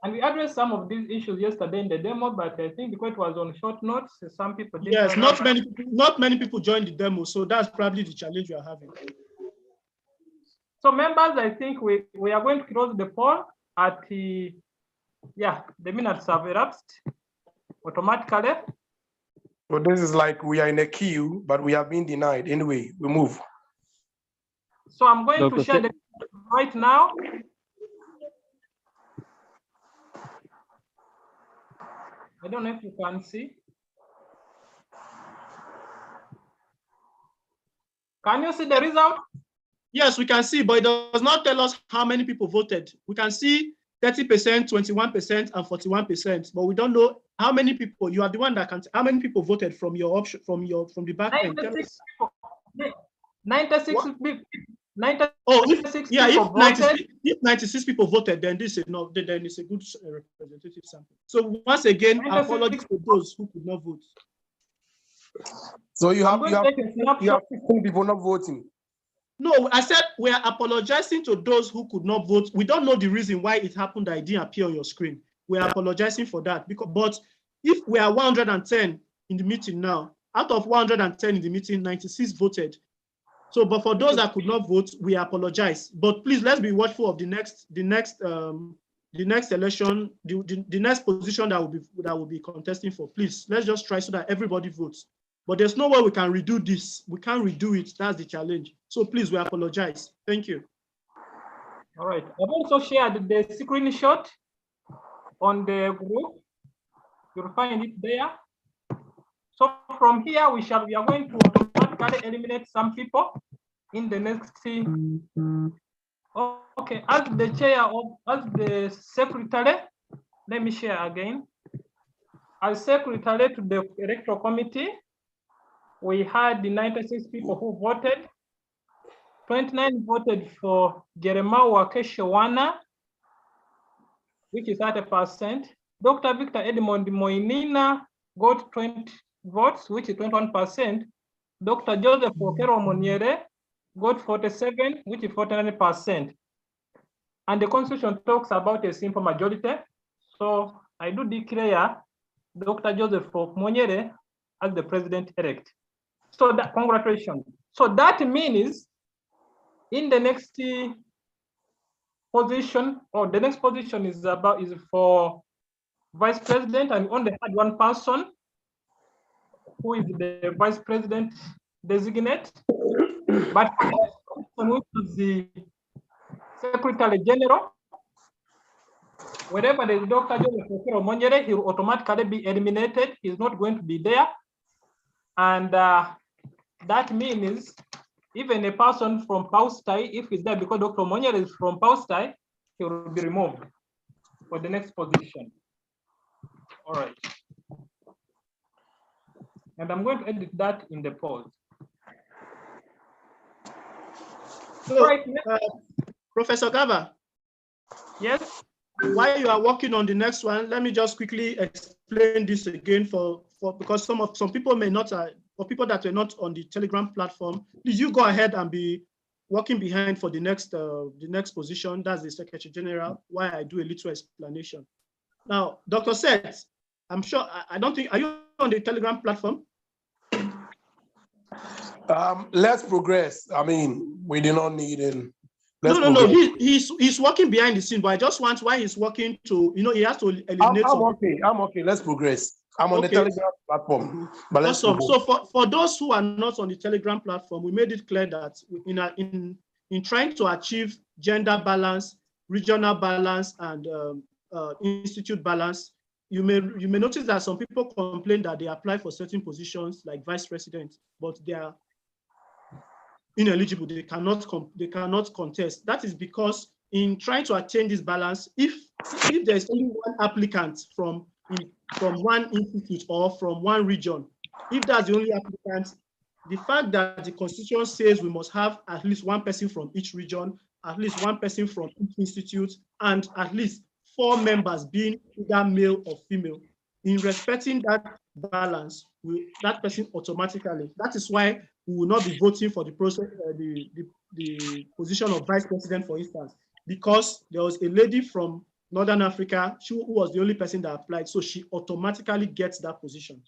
And we addressed some of these issues yesterday in the demo, but I think because it was on short notes, some people didn't. Yes, not many people joined the demo, so that's probably the challenge we are having. So members, I think we are going to close the poll at the minutes have elapsed automatically. So this is like we are in a queue, but we have been denied. Anyway, we move. So I'm going to share the right now. I don't know if you can see. Can you see the result? Yes, we can see, but it does not tell us how many people voted. We can see 30%, 21%, and 41%, but we don't know how many people. You are the one that can. How many people voted from your option from the back end? 96 people. 96 people. If 96 people voted, then this is not. Then it's a good representative sample. So once again, apologies to those who could not vote. So you have 15 people not voting. No, I said we are apologizing to those who could not vote. We don't know the reason why it happened that it didn't appear on your screen. We are apologizing for that. But if we are 110 in the meeting now, out of 110 in the meeting, 96 voted. So, but for those that could not vote, we apologize. But please, let's be watchful of the next election, the next position that will be contesting for. Please, let's just try so that everybody votes. But there's no way we can redo this. We can't redo it. That's the challenge. So please, we apologize. Thank you. All right. I've also shared the screenshot on the group. You'll find it there. So from here, we are going to automatically eliminate some people in the next. Okay, as the secretary, let me share again. As secretary to the electoral committee, we had the 96 people who voted. 29 voted for Jeremiah Keshewana, which is 30%. Dr. Victor Edmond Moinina got 20 votes, which is 21%. Dr. Joseph Okero Moniere got 47, which is 49%. And the Constitution talks about a simple majority. So I do declare Dr. Joseph Moniere as the president-elect. So that, congratulations. So that means in the next position, or the next position is for vice president, and we only had one person who is the vice president designate, but which is the secretary general. Wherever there is Dr. Joseph Okero Moniere, he will automatically be eliminated. He's not going to be there. And that means even a person from Paustai, if he's there because Dr. Moniere is from Paustai, he will be removed for the next position. All right. And I'm going to edit that in the poll. So, right, Professor Gava. Yes. While you are working on the next one, let me just quickly explain this again because some people may not, for people that are not on the Telegram platform, please you go ahead and be working behind for the next position. That's the Secretary General. Why I do a little explanation. Now, Dr. Seth, I'm sure I don't think, are you on the Telegram platform? Let's progress. I mean, we do not need him. No. He's working behind the scene, but I just want why he's working to, he has to eliminate. I'm okay. Let's progress. I'm on the Telegram platform. But let's awesome. So for those who are not on the Telegram platform, we made it clear that in trying to achieve gender balance regional balance and institute balance, you may notice that some people complain that they apply for certain positions like vice president, but they are ineligible. They cannot contest. That is because in trying to attain this balance, if there is only one applicant from one institute or from one region, if that's the only applicant, the fact that the constitution says we must have at least one person from each region, at least one person from each institute, and at least 4 members being either male or female, in respecting that balance, that person automatically, that is why we will not be voting for the process, the position of vice president, for instance, because there was a lady from Northern Africa who was the only person that applied, so she automatically gets that position.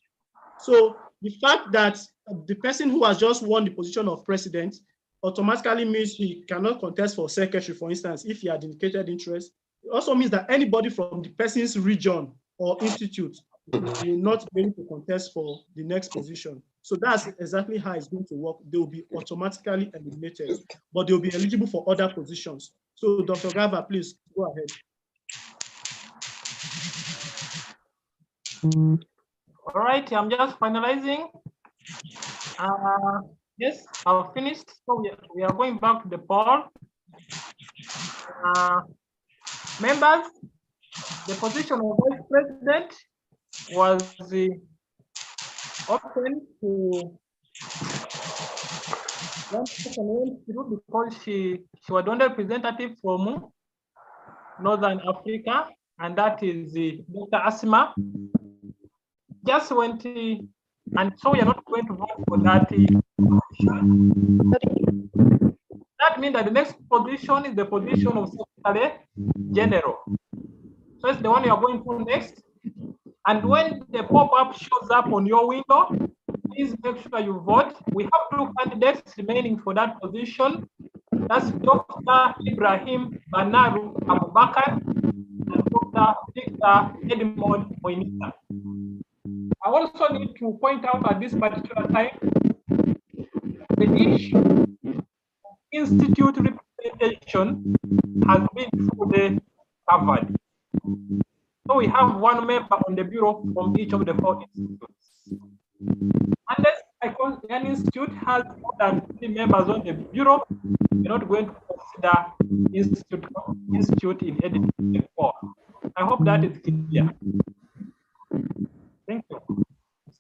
So the fact that the person who has just won the position of president automatically means he cannot contest for secretary, for instance, if he had indicated interest. It also means that anybody from the person's region or institute will not be able to contest for the next position. So that's exactly how it's going to work. They will be automatically eliminated, but they'll be eligible for other positions. So Dr. Gava, please go ahead. All right, I'm just finalizing. Yes, I've finished. So we are going back to the poll. Members, the position of vice president was open to one person because she was the only representative from Northern Africa, and that is Dr. Asma. Just went, and so we are not going to vote for that. That means that the next position is the position of Secretary General. So it's the one you are going to next. And when the pop-up shows up on your window, please make sure you vote. We have 2 candidates remaining for that position. That's Dr. Ibrahim Banaru Abubakar and Dr. Victor Edmond Moinita. I also need to point out at this particular time, the issue of institute representation has been fully covered. So we have 1 member on the bureau from each of the 4 institutes. Unless an institute has more than 3 members on the bureau, we're not going to consider institute in editing the poll. I hope that is clear. Thank you.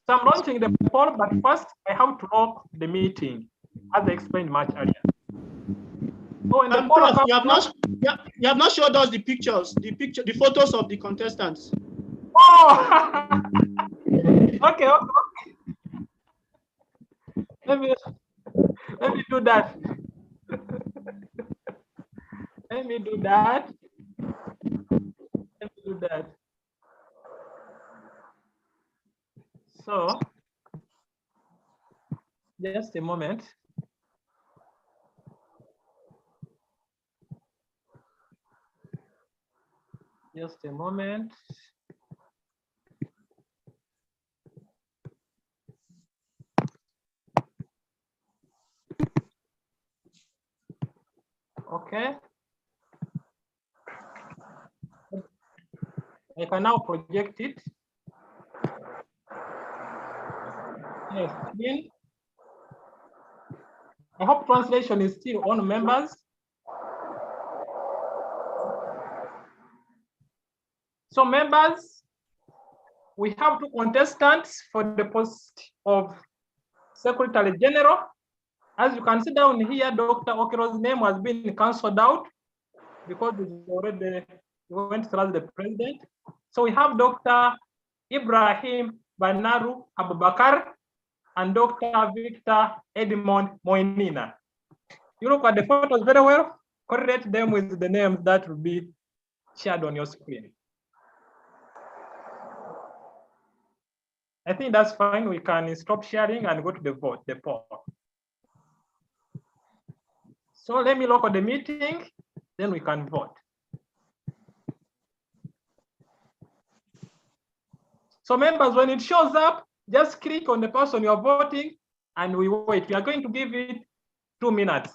So I'm launching the poll, but first I have to lock the meeting, as I explained much earlier. So in the poll, you have not showed us the pictures, the photos of the contestants. Oh, okay. Let me do that. Let me do that. So, just a moment. Just a moment. Okay. I can now project it. Yes, again. I hope translation is still on, members. So members, we have 2 contestants for the post of Secretary General. As you can see down here, Dr. Okero's name has been cancelled out because it's already went through the president. So we have Dr. Ibrahim Banaru Abubakar and Dr. Victor Edmond Moinina. You look at the photos very well, correlate them with the names that will be shared on your screen. I think that's fine. We can stop sharing and go to the vote, the poll. So let me look at the meeting, then we can vote. So members, when it shows up, just click on the person you're voting and we wait. We are going to give it 2 minutes.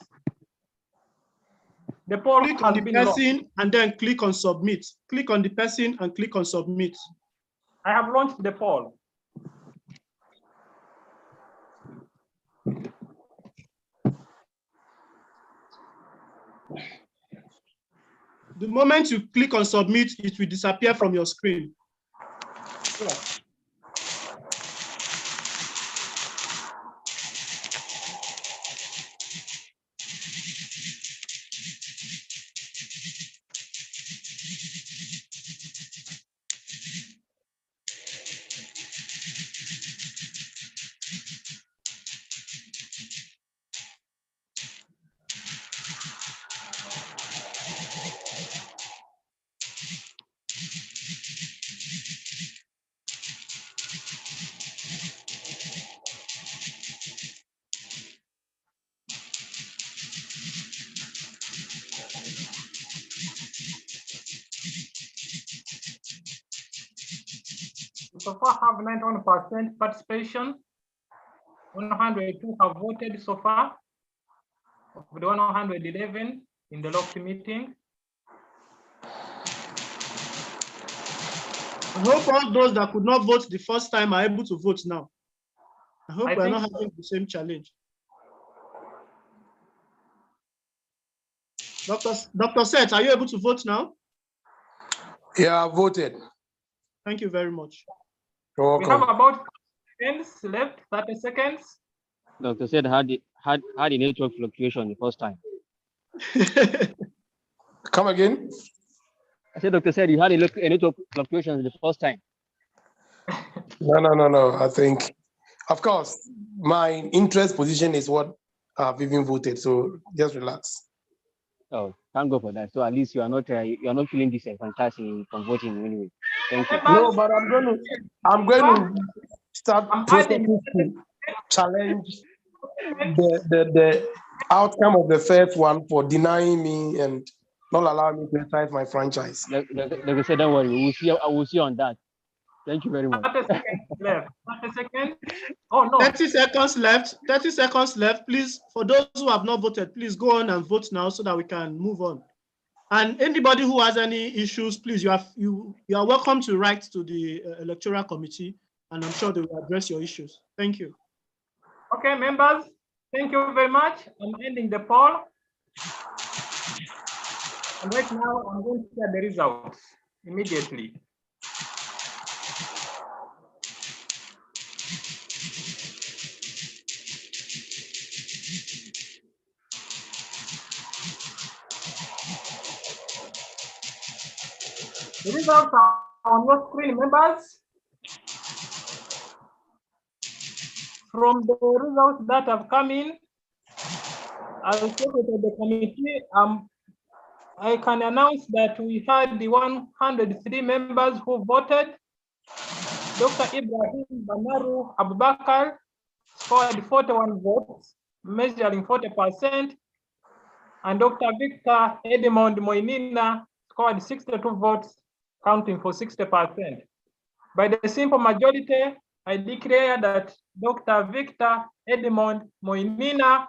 The poll click on has the been launched. person and then click on submit. Click on the person and click on submit. I have launched the poll. The moment you click on submit, it will disappear from your screen. Yes. So far have 91% participation. 102 have voted so far. Of the 111 in the locked meeting. I hope all those that could not vote the first time are able to vote now. I hope we're not having the same challenge. Dr. Seth, are you able to vote now? Yeah, I voted. Thank you very much. You're We welcome. have about 10 seconds left, 30 seconds. Dr. said had a network fluctuation the first time. Come again? I said, Dr. said you had a network fluctuation the first time. No. I think, of course, my interest position is what I've even voted. So just relax. Oh, thank God for that. So at least you are not feeling disenfranchised from voting anyway. Thank you. No, but I'm going to start processes to challenge the outcome of the first one for denying me and not allowing me to exercise my franchise. Like I said, don't worry. I will see on that. Thank you very much. 30 seconds left. 30 seconds. Oh no. 30 seconds left. 30 seconds left. Please, for those who have not voted, please go on and vote now so that we can move on. And anybody who has any issues, please, you are welcome to write to the electoral committee, and I'm sure they will address your issues. Thank you. Okay, members, thank you very much. I'm ending the poll. And right now, I'm going to share the results immediately. The results are on your screen, members. From the results that have come in, as secretary of the committee, I can announce that we had the 103 members who voted. Dr. Ibrahim Banaru Abubakar scored 41 votes, measuring 40%, and Dr. Victor Edmond Moinina scored 62 votes, counting for 60%. By the simple majority, I declare that Dr. Victor Edmond Moinina,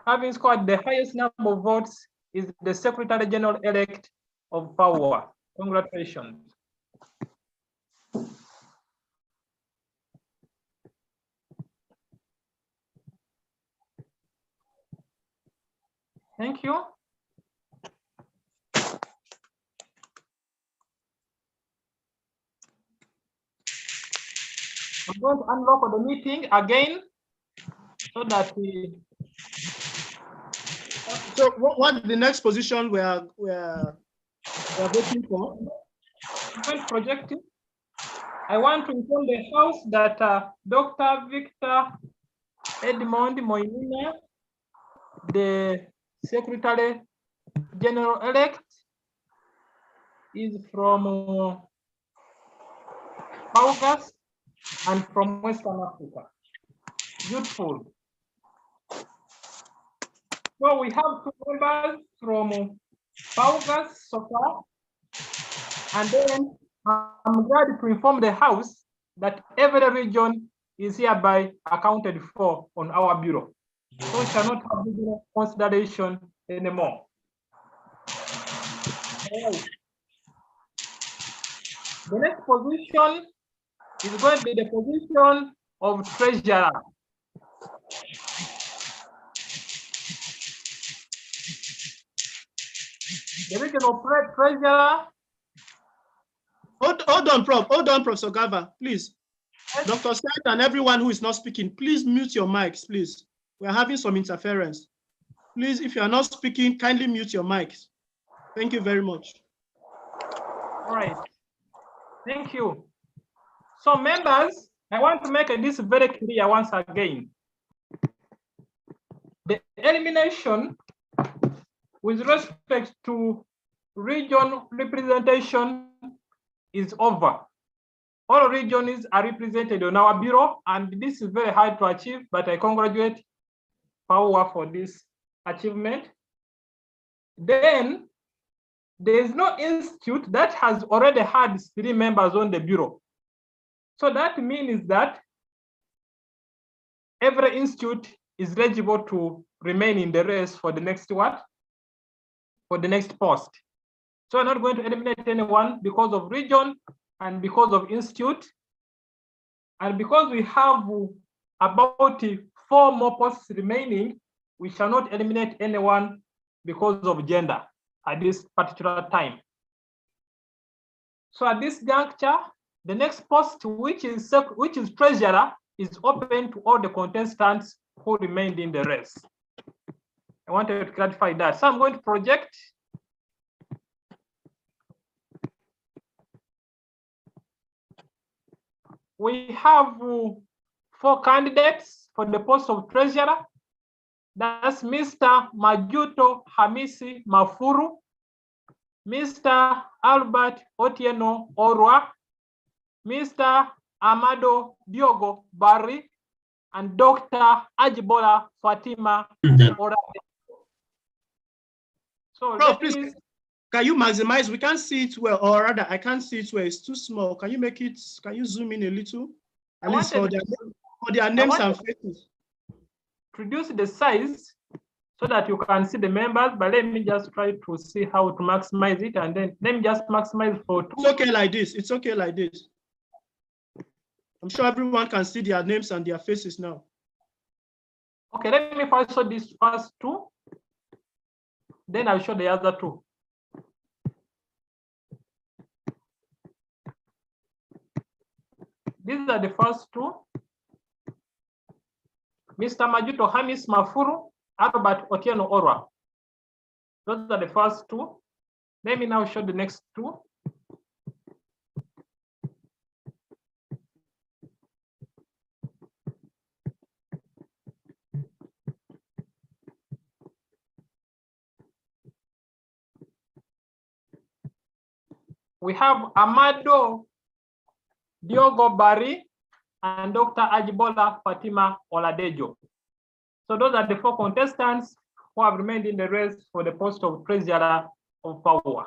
having scored the highest number of votes, is the Secretary General-elect of Pauaa. Congratulations. Thank you. I'm going to unlock the meeting again so that we. So what the next position we are voting for? When projecting, I want to inform the House that Dr. Victor Edmond Moinina, the Secretary General-elect, is from Pauaa and from Western Africa. Beautiful. So we have two members from Pauaa so far, and then I'm glad to inform the House that every region is hereby accounted for on our bureau. So we cannot have regional consideration anymore. The next position is going to be the position of treasurer. The regional treasurer. Hold on, Professor Gava, please. Dr. Said and everyone who is not speaking, please mute your mics, please. We are having some interference. Please, if you are not speaking, kindly mute your mics. Thank you very much. All right. Thank you. So members, I want to make this very clear once again. The elimination with respect to region representation is over. All regions are represented on our bureau, and this is very hard to achieve, but I congratulate Pauaa for this achievement. Then there is no institute that has already had 3 members on the bureau. So that means that every institute is eligible to remain in the race for the next what? For the next post. So I'm not going to eliminate anyone because of region and because of institute. And because we have about 4 more posts remaining, we shall not eliminate anyone because of gender at this particular time. So at this juncture, the next post, which is treasurer, is open to all the contestants who remained in the race. I wanted to clarify that. So I'm going to project. We have 4 candidates for the post of treasurer. That's Mr. Majuto Hamisi Mafuru, Mr. Albert Otieno Orwa, Mr. Amado Diogo Barry, and Dr. Ajibola Fatima Orade. So please, can you maximize? We can't see it well, or rather, I can't see it well. It's too small. Can you make it? Can you zoom in a little? At least for their names and faces. Reduce the size so that you can see the members, but let me just try to see how to maximize it, and then let me just maximize for 2. It's okay like this. It's okay like this. I'm sure everyone can see their names and their faces now. Okay, let me first show these first 2. Then I'll show the other 2. These are the first 2. Mr. Majuto Hamis Mafuru, Albert Otieno Orwa. Those are the first 2. Let me now show the next 2. We have Amado Diogo Barry and Dr. Ajibola Fatima Oladejo. So those are the 4 contestants who have remained in the race for the post of treasurer of Pauaa.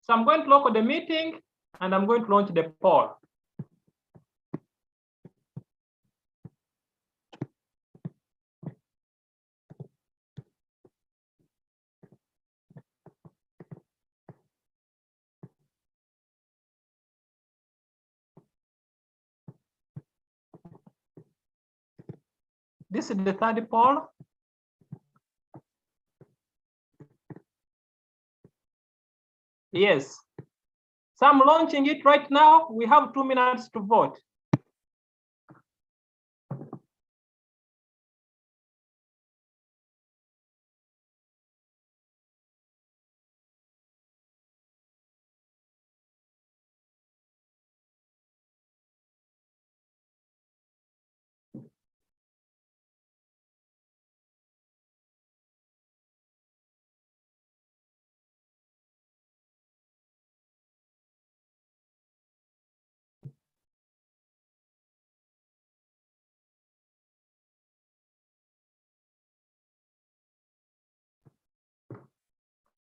So I'm going to lock the meeting and I'm going to launch the poll. This is the 3rd poll. Yes. So I'm launching it right now. We have 2 minutes to vote.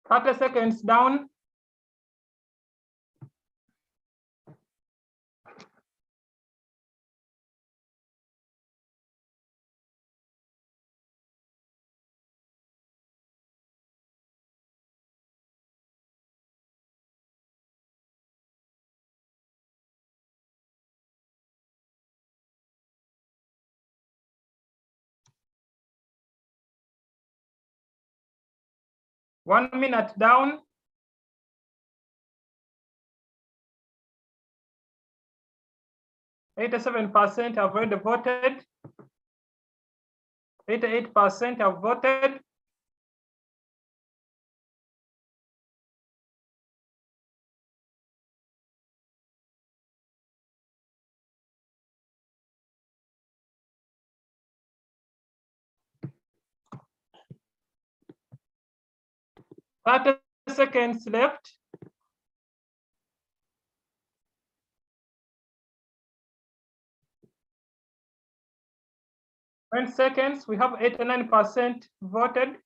Thirty seconds down. 1 minute down. %87% have already voted. 88% have voted. Thirty seconds left. Ten seconds. We have 89% voted.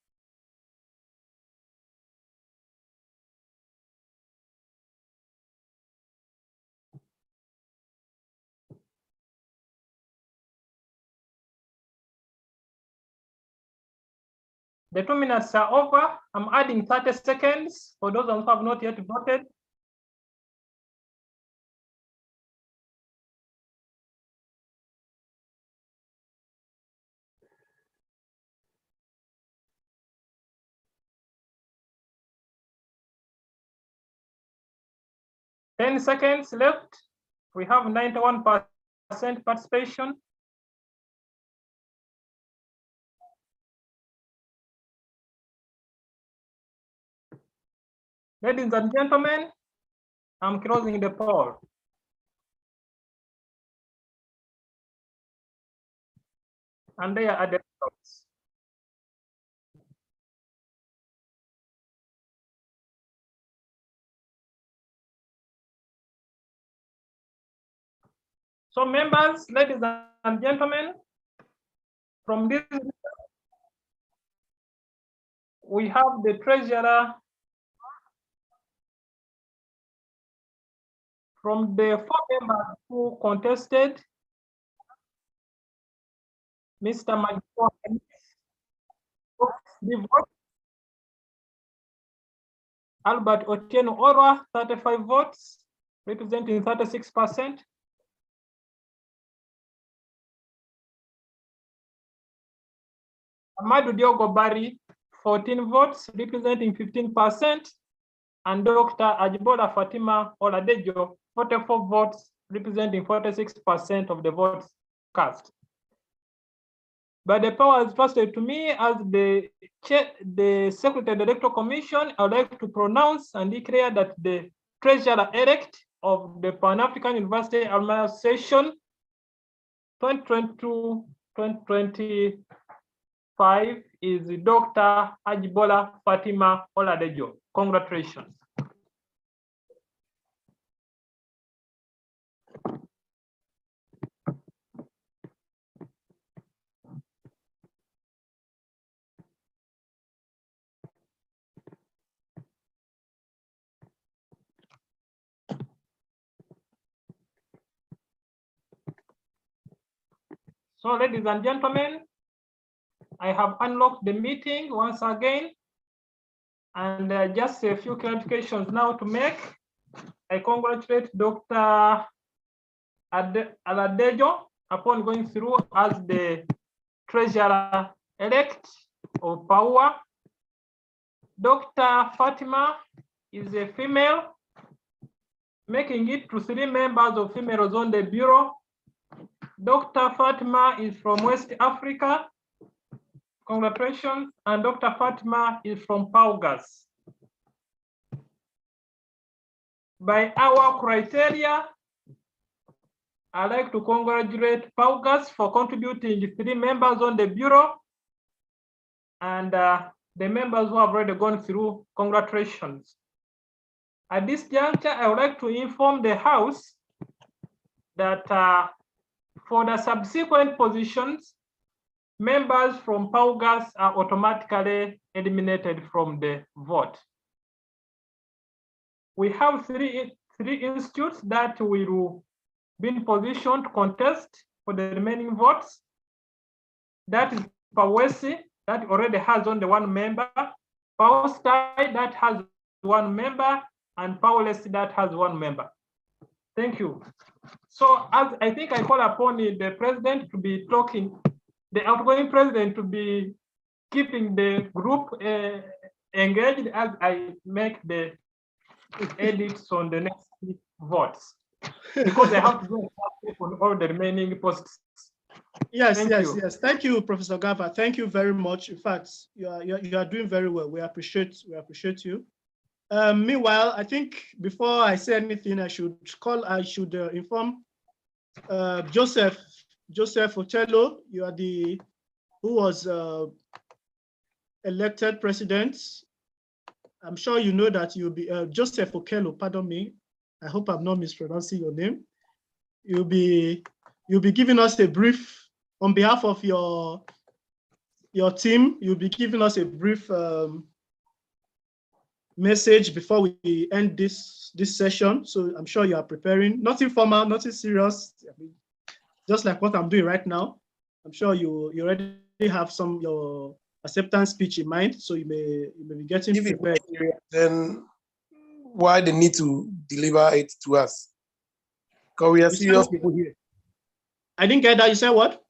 The 2 minutes are over. I'm adding 30 seconds for those who have not yet voted. Ten seconds left. We have 91% participation. Ladies and gentlemen, I'm closing the poll. And there are the results. So members, ladies and gentlemen, from this, we have the treasurer from the 4 members who contested. Mr. Magpo, the vote. Albert Otieno Orwa, 35 votes, representing 36%. Amadou Diogo Bari, 14 votes, representing 15%. And Dr. Ajibola Fatima Oladejo, 44 votes, representing 46% of the votes cast. But the power is trusted to me as the Secretary of the Electoral Commission. I would like to pronounce and declare that the Treasurer-elect of the Pan-African University Alumni Association 2022-2025 is Dr. Ajibola Fatima Oladejo. Congratulations. So, ladies and gentlemen, I have unlocked the meeting once again, and just a few clarifications now to make. I congratulate Dr. Aladejo upon going through as the treasurer-elect of Pauaa. Dr. Fatima is a female, making it to 3 members of females on the bureau. Dr. Fatima is from West Africa. Congratulations. And Dr. Fatima is from Pauaa. By our criteria, I'd like to congratulate Pauaa for contributing 3 members on the bureau. And the members who have already gone through, congratulations. At this juncture, I would like to inform the House that for the subsequent positions, members from Pauaa are automatically eliminated from the vote. We have three institutes that will be in position to contest for the remaining votes. That is Pauaa, that already has only 1 member, Paustai, that has 1 member, and Pauaa, that has 1 member. Thank you. So as I think I call upon the president to be talking, the outgoing president to be keeping the group engaged as I make the edits on the next votes, because I have to go on all the remaining posts. Yes, yes. Thank you, Professor Gava. Thank you very much. In fact, you are doing very well. We appreciate you. Meanwhile, I think before I say anything, I should inform Joseph Otello. You are who was elected president. I'm sure you know that you'll be Joseph Okello. Pardon me. I hope I'm not mispronouncing your name. You'll be giving us a brief on behalf of your team. You'll be giving us a brief message before we end this session. So I'm sure you are preparing. Nothing formal, nothing serious. I mean, just like what I'm doing right now. I'm sure you already have your acceptance speech in mind, so you may be getting prepared. Then why they need to deliver it to us? Because we are serious people here. I didn't get that. You said what?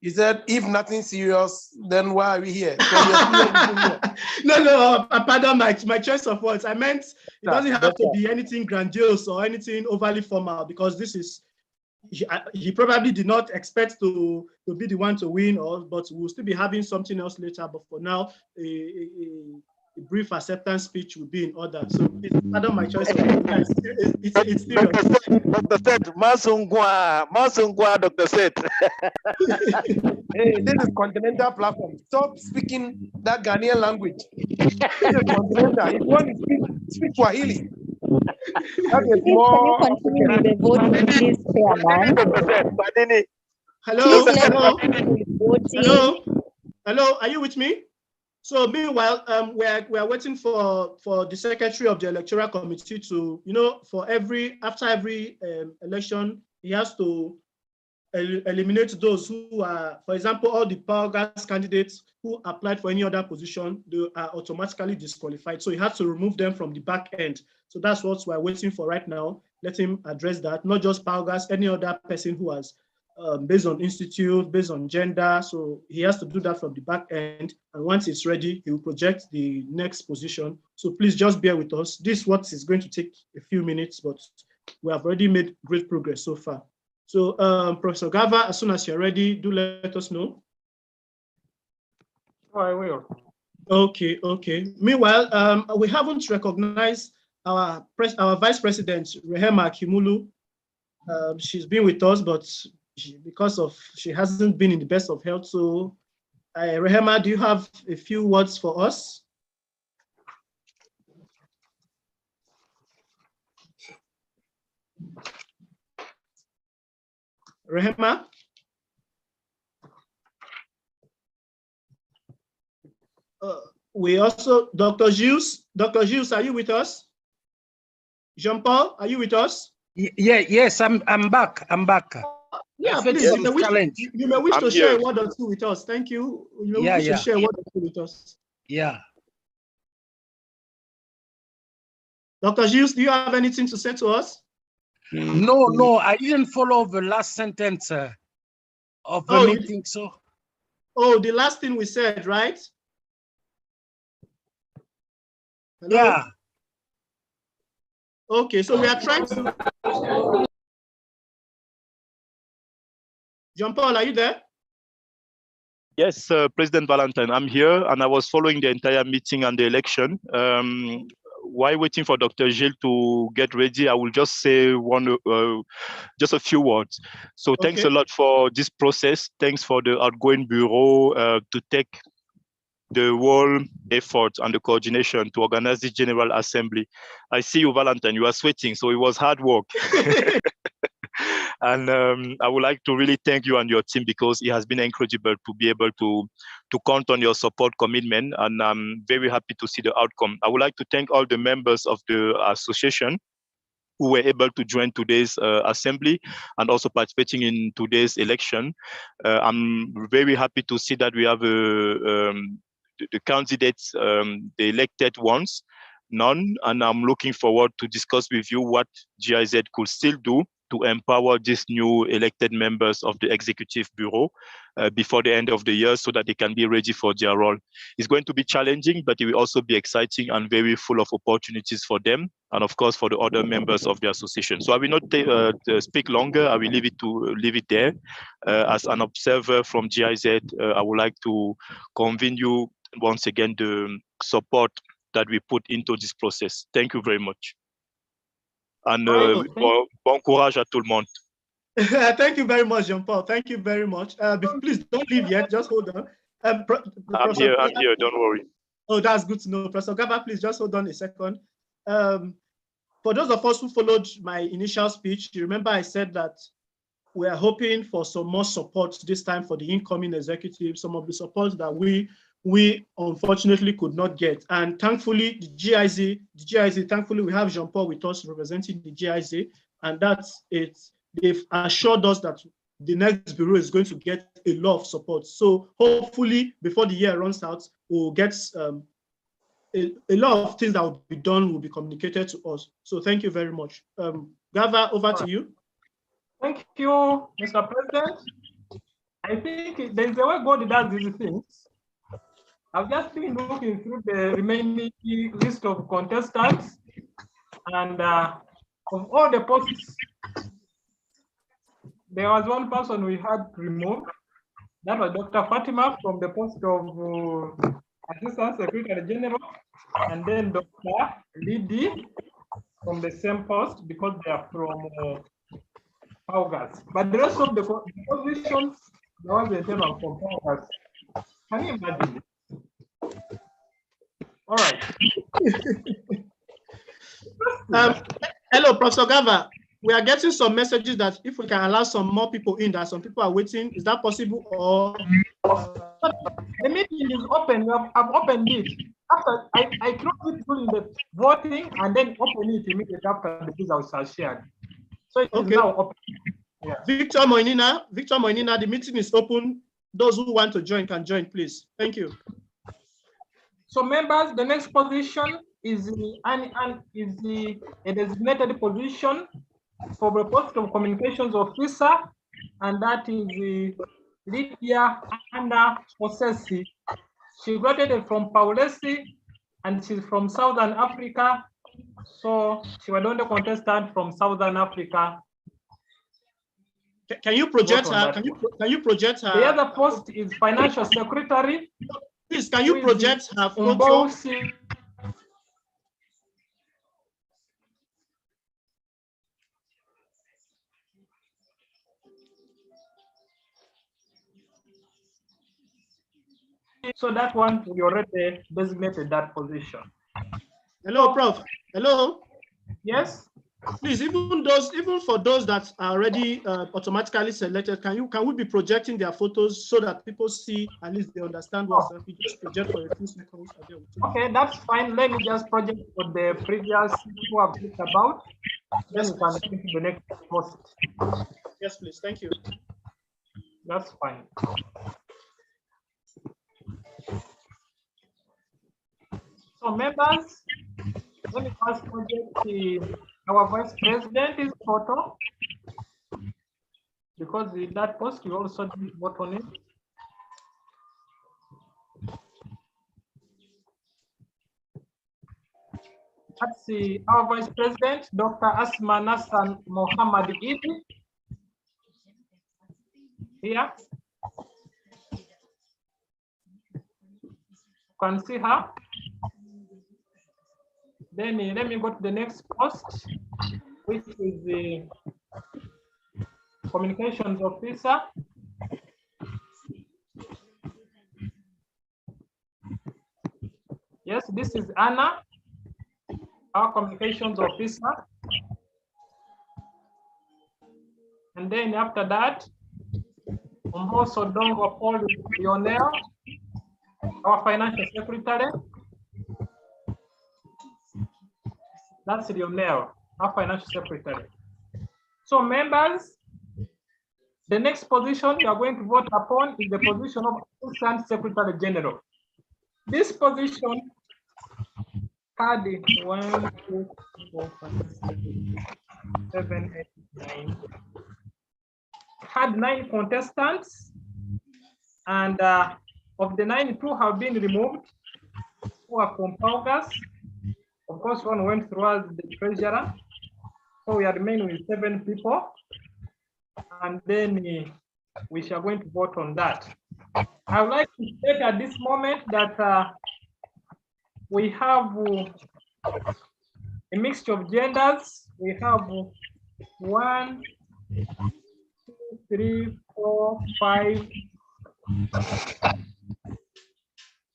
You said if nothing serious, then why are we here? No, pardon my choice of words. I meant it doesn't have to be anything grandiose or anything overly formal, because this is, he probably did not expect to be the one to win, but we'll still be having something else later. But for now, a brief acceptance speech will be in order. So pardon my choice of words. It's serious. Dr. Seth, Masungwa, Dr. Seth. Hey, this is continental platform. Stop speaking that Ghanaian language. This is continental. If you want to speak Swahili. That is more. Can you continue with the voting, please, Chairman? Hello, are you with me? So meanwhile, we are waiting for the secretary of the electoral committee to, after every election, he has to eliminate those who are, for example, all the Pauaa candidates who applied for any other position, they are automatically disqualified. So he has to remove them from the back end. So that's what we're waiting for right now. Let him address that, not just Pauaa, any other person who has, based on institute, based on gender. So he has to do that from the back end. And once it's ready, he will project the next position. So please just bear with us. This is what is going to take a few minutes, but we have already made great progress so far. So Professor Gava, as soon as you're ready, do let us know. Oh, I will. Okay. Meanwhile, we haven't recognized our Vice President, Rehema Kimulu. She's been with us, but she hasn't been in the best of health. So Rehema, do you have a few words for us? Rehema? We also, Dr. Gilles, are you with us? Jean-Paul, are you with us? Yes, I'm back. Yeah, please, you may wish to share a word or two with us. Thank you. You may wish to share a word or two with us. Yeah. Dr. Gilles, do you have anything to say to us? No, I didn't follow the last sentence of the meeting. The last thing we said, right? Hello? Yeah. Okay, so we are trying to. Jean-Paul, are you there? Yes, President Valentine, I'm here, and I was following the entire meeting and the election. While waiting for Dr. Gilles to get ready, I will just say just a few words. So thanks a lot for this process. Thanks for the outgoing bureau to take the whole effort and the coordination to organize this General Assembly. I see you, Valentine, you are sweating, so it was hard work. And I would like to really thank you and your team, because it has been incredible to be able to count on your support, commitment, and I'm very happy to see the outcome. I would like to thank all the members of the association who were able to join today's assembly and also participating in today's election. I'm very happy to see that we have the candidates, the elected ones, none, and I'm looking forward to discuss with you what GIZ could still do to empower these new elected members of the Executive Bureau before the end of the year so that they can be ready for their role. It's going to be challenging, but it will also be exciting and very full of opportunities for them and of course for the other members of the association. So I will not speak longer. I will leave it there. As an observer from GIZ, I would like to convene you once again the support that we put into this process. Thank you very much. And bon courage à tout le monde. Thank you very much, Jean-Paul. Thank you very much. Please don't leave yet. Just hold on. I'm here. Don't worry. Oh, that's good to know. Professor Gava, please just hold on a second. For those of us who followed my initial speech, you remember I said that we are hoping for some more support this time for the incoming executive, some of the support that we unfortunately could not get. And thankfully, the GIZ, thankfully we have Jean-Paul with us representing the GIZ, and that's it. They've assured us that the next bureau is going to get a lot of support. So hopefully before the year runs out, we'll get a lot of things that will be done will be communicated to us. So thank you very much. Gava, over to you. Thank you, Mr. President. I think there's a way God does these things. I've just been looking through the remaining list of contestants, and of all the posts, there was one person we had removed. That was Dr. Fatima from the post of Assistant Secretary General, and then Dr. Lidi from the same post because they are from Pauaa. But the rest of the positions, there was a general from Pauaa. Can you imagine? All right. Hello, Professor Gava. We are getting some messages that if we can allow some more people in, that some people are waiting. Is that possible? Or the meeting is open. I've opened it. After I closed it during the voting and then open it immediately after the results are shared. So it is now open. Yeah. Victor Moinina, the meeting is open. Those who want to join can join, please. Thank you. So members, the next position is a designated position for the post of communications officer, and that is Lydia Anna Osesi. She graduated from Pauaa, and she's from Southern Africa. So she was the only contestant from Southern Africa. Can you project her? Can you project her? The other post is financial secretary. Please, can you project her photo? So that one, we already designated that position. Hello, Prof. Hello. Yes. Please, even for those that are already automatically selected, can we be projecting their photos so that people see, at least they understand what's up? We just project for a few seconds. Okay, that's fine. Let me just project for the previous people I've talked about. Then we can take the next post. Yes, please. Thank you. That's fine. So members, let me first project our Vice President's photo, because in that post you also did vote on it. That's our Vice President, Dr. Asma Nassan Mohammed Idi. Here. You can see her. Then let me go to the next post, which is the communications officer. Yes, this is Anna, our communications officer. And then after that, Umboso Dongo Paul Lionel, our financial secretary. That's Lionel, our financial secretary. So members, the next position we are going to vote upon is the position of Assistant Secretary General. This position had 1, 2, 3, 4, 5, 6, 7, 8, had 9 contestants, and of the 9, 2 have been removed, 2 are from Pauaa. Of course, one went through as the treasurer. So we are remaining with 7 people, and then we shall going to vote on that. I would like to state at this moment that we have a mixture of genders. We have 1, 2, 3, 4,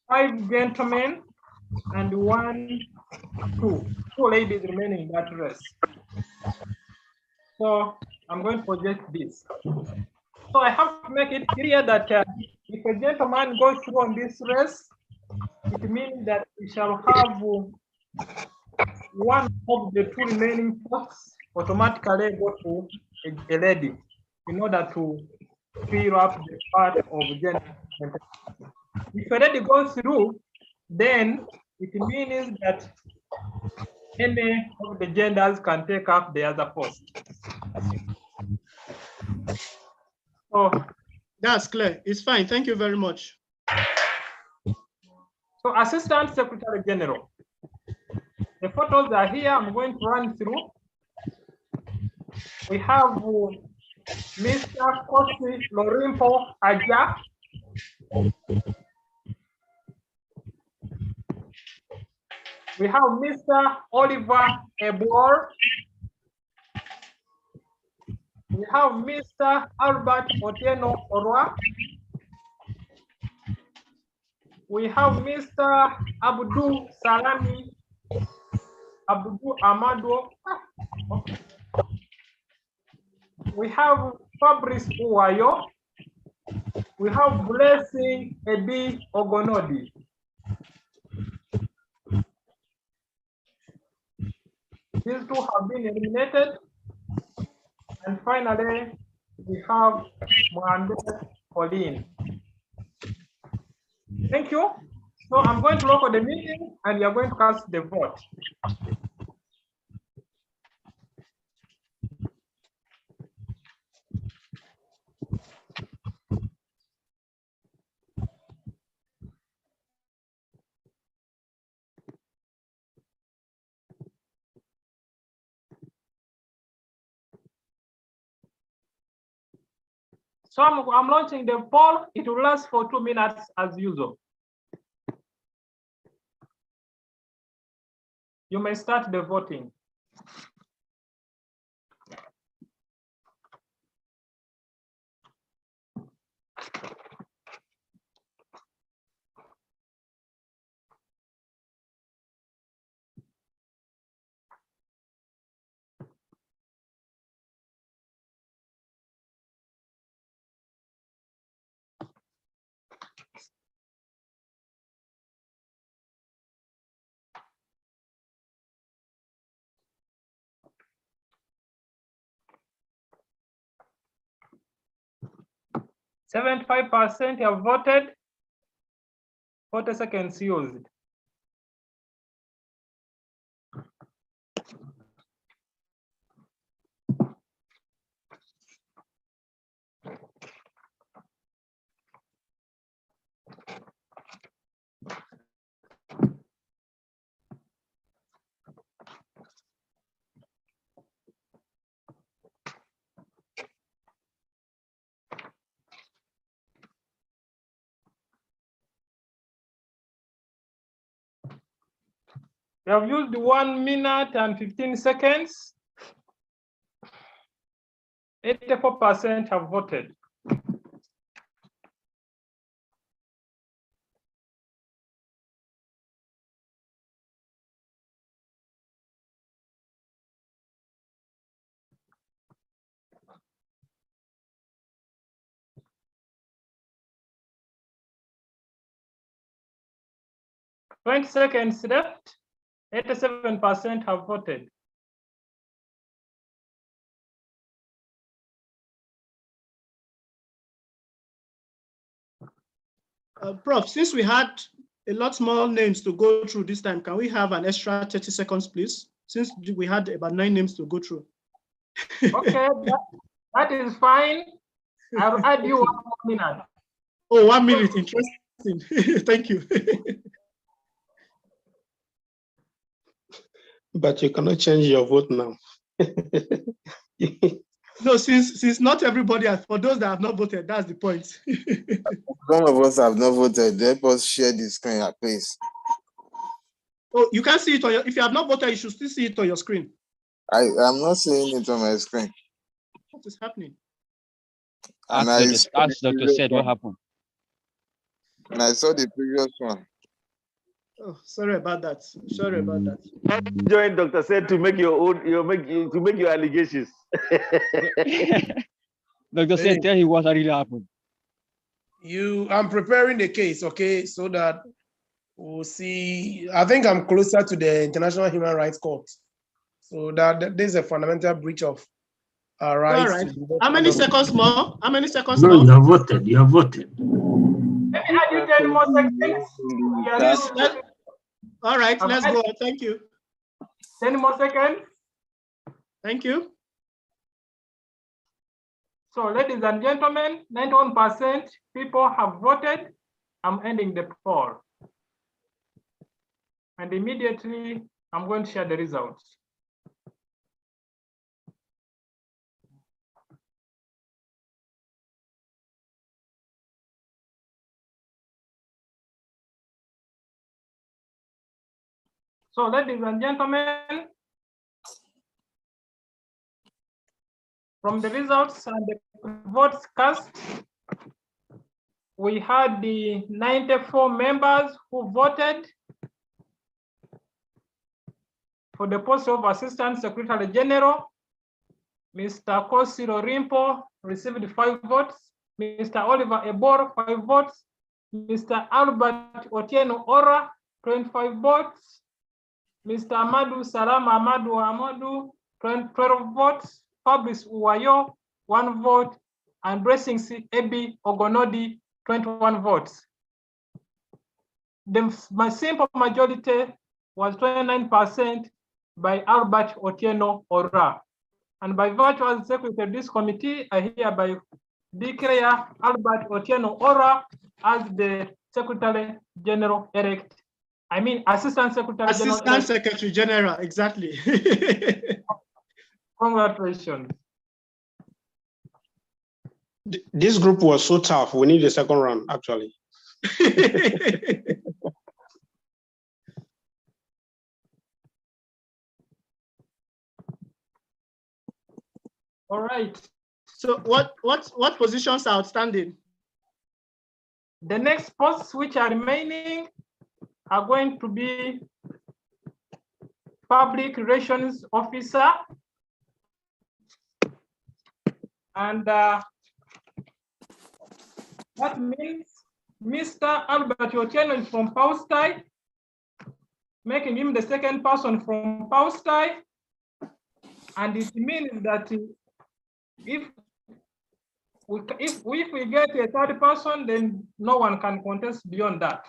5 gentlemen and 2 ladies remaining in that race. So I'm going to project this. So I have to make it clear that if a gentleman goes through on this race, it means that we shall have one of the 2 remaining posts automatically go to a lady in order to fill up the part of gender. If a lady goes through, then it means that any of the genders can take up the other post. So that's clear. It's fine. Thank you very much. So Assistant Secretary General, the photos are here. I'm going to run through. We have Mr. Kosi Lorimpo Aja. We have Mr. Oliver Ebor. We have Mr. Albert Otieno Orwa. We have Mr. Abdul Salami Abdul Amado. We have Fabrice Uwayo. We have Blessing Edi Ogonodi. These 2 have been eliminated. And finally, we have Mohamed Pauline. Thank you. So I'm going to lock the meeting and we are going to cast the vote. So I'm launching the poll. It will last for 2 minutes as usual. You may start the voting. %75% have voted. 40 seconds used. You have used 1 minute and 15 seconds. 84% have voted. Twenty seconds left. 87% have voted. Prof, since we had a lot more names to go through this time, can we have an extra 30 seconds, please? Since we had about 9 names to go through. Okay, that is fine. I'll add you 1 more minute. Oh, 1 minute, interesting. Thank you. But you cannot change your vote now. No, since not everybody has, for those that have not voted, that's the point. Some of us have not voted. Help us share this screen, please. Oh, you can see it on your, if you have not voted, you should still see it on your screen. I'm not seeing it on my screen. What is happening? And ask Dr. Said what happened. And I saw the previous one. Oh, sorry about that. Sorry about that. Join Dr. Said to make your own, to make your allegations. Dr. Said, tell him what really happened. I'm preparing the case, okay, so that we'll see. I think I'm closer to the International Human Rights Court. So that there's a fundamental breach of our rights. All right. How many seconds more? How many seconds No, more? you have voted. You have voted. Let me add you 10 more seconds. All right, let's go. Thank you. 10 more seconds. Thank you. So, ladies and gentlemen, 91% people have voted. I'm ending the poll. And immediately, I'm going to share the results. So, ladies and gentlemen, from the results and the votes cast, we had the 94 members who voted for the post of Assistant Secretary General. Mr. Kosi Rimpo received 5 votes. Mr. Oliver Ebor, 5 votes. Mr. Albert Otieno Ora, 25 votes. Mr. Amadou Salam Amadou 12 votes. Fabrice Uwayo, 1 vote. And Blessings Ebi Ogonodi, 21 votes. The simple majority was 29% by Albert Otieno Ora. And by virtue as secretary of this committee, I hereby declare Albert Otieno Ora as the Secretary General elect. I mean, Assistant Secretary General. Assistant Secretary General, exactly. Congratulations. This group was so tough. We need a second round, actually. All right. So what positions are outstanding? The next posts which are remaining are going to be Public Relations Officer, and that means Mr. Albert Otieno is from Paustai, making him the second person from Paustai, and it means that if we get a third person, then no one can contest beyond that.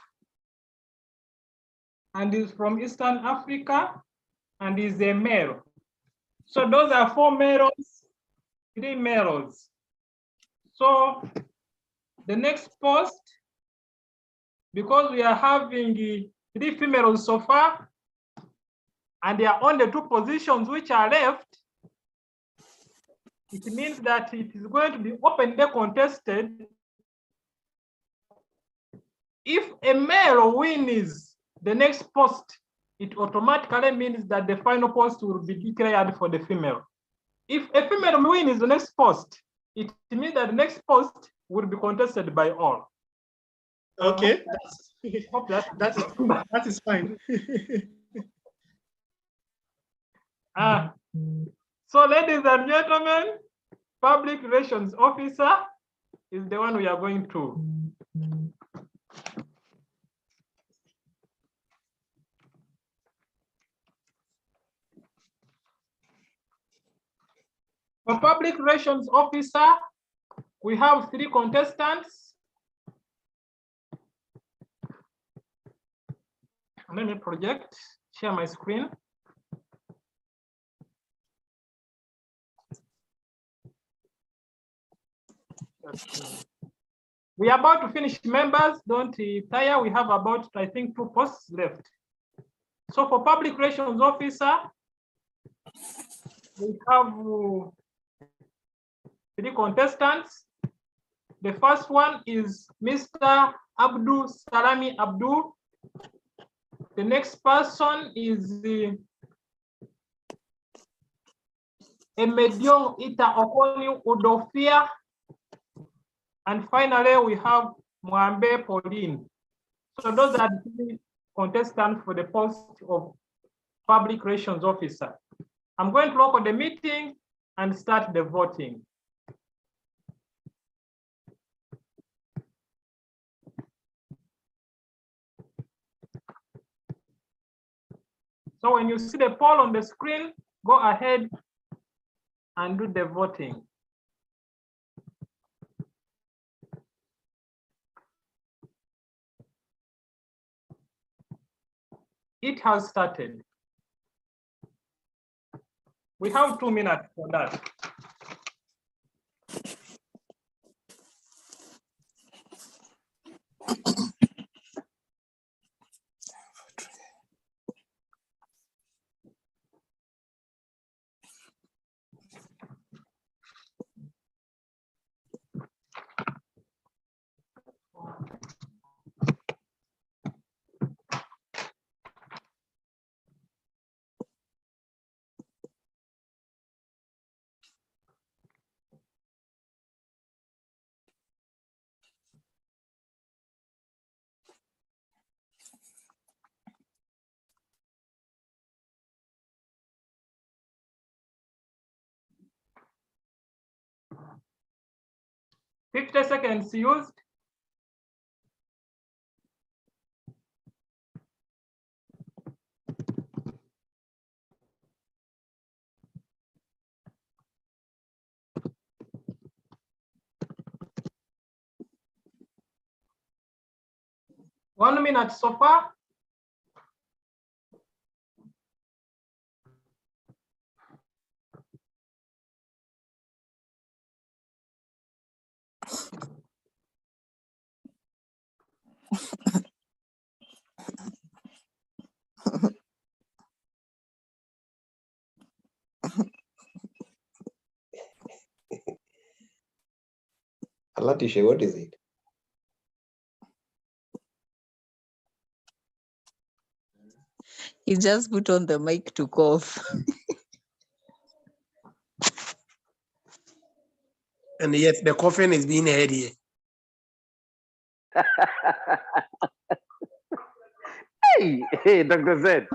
And he's from Eastern Africa, and he's a male. So those are 4 males, 3 males. So the next post, because we are having 3 females so far, and they are on the 2 positions which are left, it means that it is going to be openly contested. If a male wins the next post, it automatically means that the final post will be declared for the female. If a female wins the next post, it means that the next post will be contested by all. Okay, that is fine. So, ladies and gentlemen, Public Relations Officer is the one we are going to. For Public Relations Officer, we have 3 contestants. Let me share my screen. We are about to finish, members. Don't tire. We have about, I think, 2 posts left. So for public relations officer, we have 3 contestants. The first one is Mr. Abdul Salami Abdul. The next person is Emedion Ita Okoni Udofia. And finally, we have Mwambe Pauline. So those are the 3 contestants for the post of public relations officer. I'm going to lock on the meeting and start the voting. So when you see the poll on the screen, go ahead and do the voting. It has started. We have 2 minutes for that. "50 seconds used. One minute so far. Alatisha, what is it? He just put on the mic to cough. And yes, the coughing is being heard here. Hey, Dr. Z.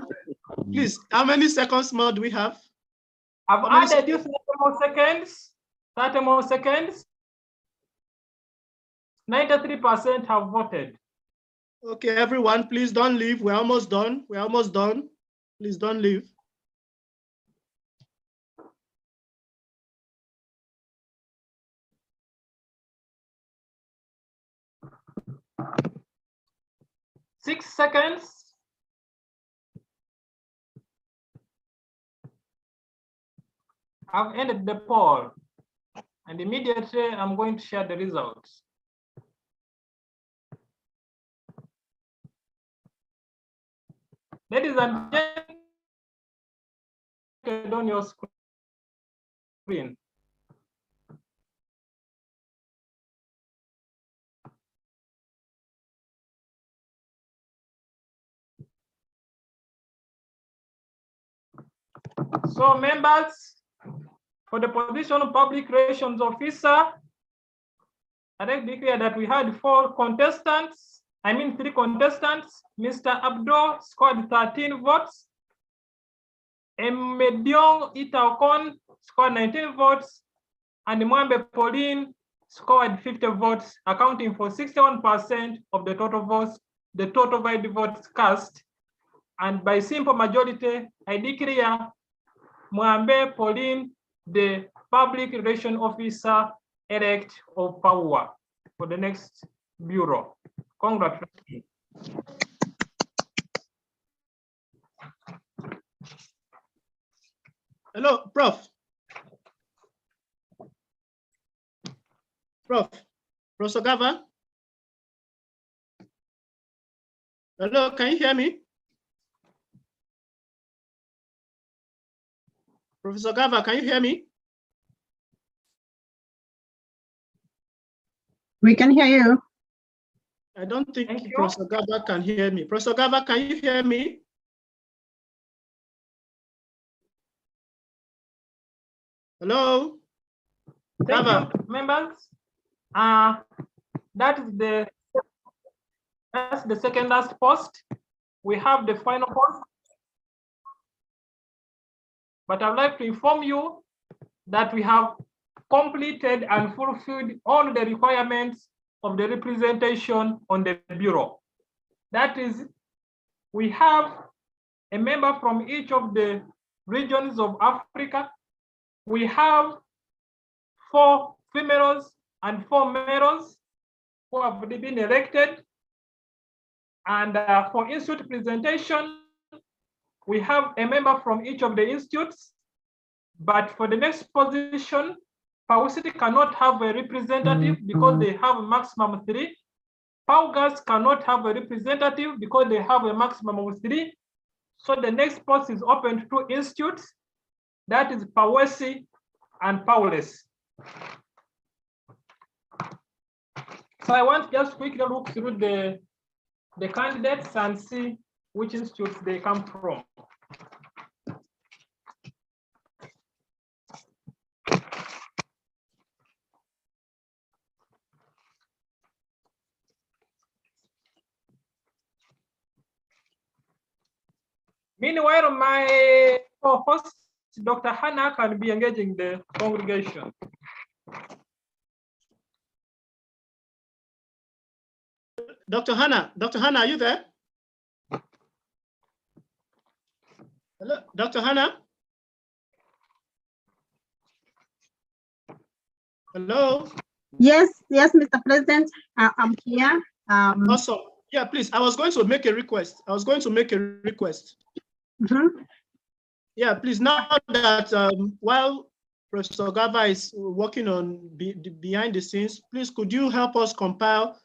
Please, how many seconds more do we have? I've added you 30 more seconds. 30 more seconds. 93% have voted. Okay, everyone, please don't leave. We're almost done. We're almost done. Please don't leave. Six seconds. I've ended the poll, and immediately I'm going to share the results. Ladies and gentlemen, on your screen. So members, for the position of public relations officer, I declare that we had 3 contestants. Mr. Abdo scored 13 votes. Emedion Itaokon scored 19 votes. And Mwambe Pauline scored 50 votes, accounting for 61% of the total votes, the total valid votes cast. And by simple majority, I declare Mwambe Pauline the public relation officer elect of Pauaa for the next bureau. Congratulations. Hello, Prof. Professor Gava? Hello, can you hear me? Professor Gava, can you hear me? We can hear you. I don't think Professor Gava can hear me. Professor Gava, can you hear me? Hello? Thank Gava. you, members. That's the second last post. We have the final post. But I'd like to inform you that we have completed and fulfilled all the requirements of the representation on the Bureau. That is, we have a member from each of the regions of Africa. We have 4 females and 4 males who have been elected. And for institute presentation, we have a member from each of the institutes. But for the next position, Pauaa City cannot have a representative because they have a maximum of 3. Pauaa cannot have a representative because they have a maximum of 3. So the next post is open to 2 institutes. That is Pauaa and Pauaa. So I want just quickly look through the candidates and see which institutes they come from. Meanwhile, my co-host, Dr. Hannah, can be engaging the congregation. Dr. Hannah, are you there? Hello, Dr. Hannah? Hello? Yes, Mr. President, I'm here. Awesome. Yeah, please, I was going to make a request. Mm-hmm. Yeah, please, now that while Professor Gava is working on behind the scenes, please, could you help us compile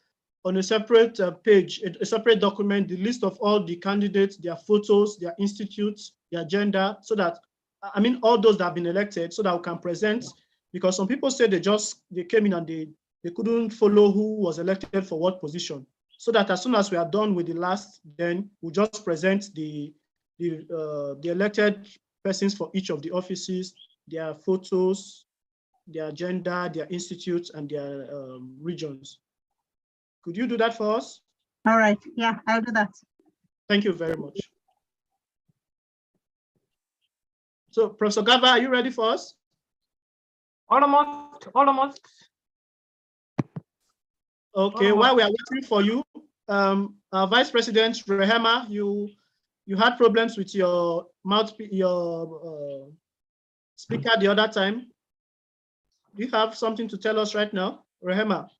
on a separate page, a separate document, the list of all the candidates, their photos, their institutes, their agenda, so that, I mean, all those that have been elected, so that we can present, because some people say they came in and they couldn't follow who was elected for what position. So that as soon as we are done with the last, then we'll just present the elected persons for each of the offices, their photos, their agenda, their institutes, and their regions. Could you do that for us? All right, yeah, I'll do that. Thank you very much. So, Professor Gava, are you ready for us? Almost. Okay, while we are waiting for you, our Vice President Rehema, you had problems with your speaker the other time. Do you have something to tell us right now, Rehema?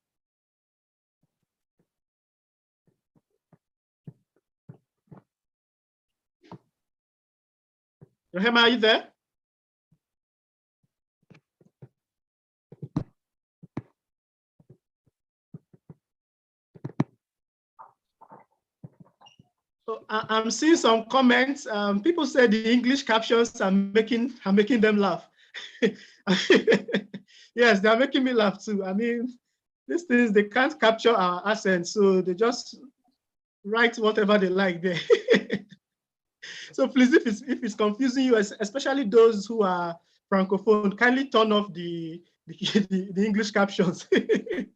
Rehema, are you there? So I'm seeing some comments. People say the English captions are making them laugh. Yes, they're making me laugh too. I mean, these things, they can't capture our accent, so they just write whatever they like there. So please, if it's confusing you, especially those who are Francophone, kindly turn off the English captions. Thank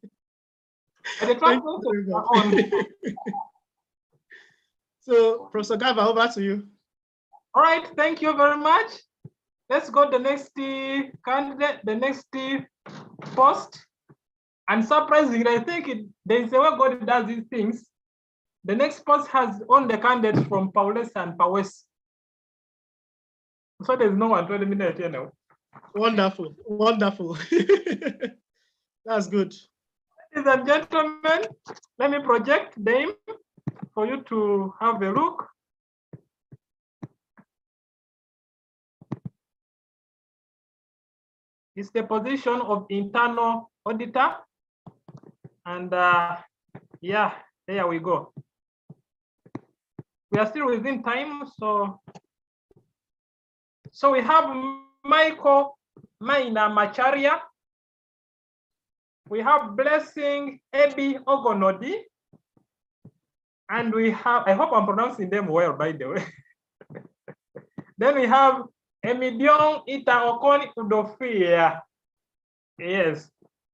you very much. So, Professor Gava, over to you. All right, thank you very much. Let's go to the next candidate, the next post. And surprisingly, I think there's a way God does these things. The next post has all the candidates from Pauaa and Pauaa. So there's no one to eliminate, you know. Wonderful, wonderful. That's good. Ladies and gentlemen, let me project them for you to have a look. It's the position of internal auditor. And yeah, there we go. We are still within time, so we have Michael Maina Macharia. We have Blessing Ebi Ogonodi. And we have, I hope I'm pronouncing them well, by the way. Then we have Emidion Itaokoni Udofia. Yes.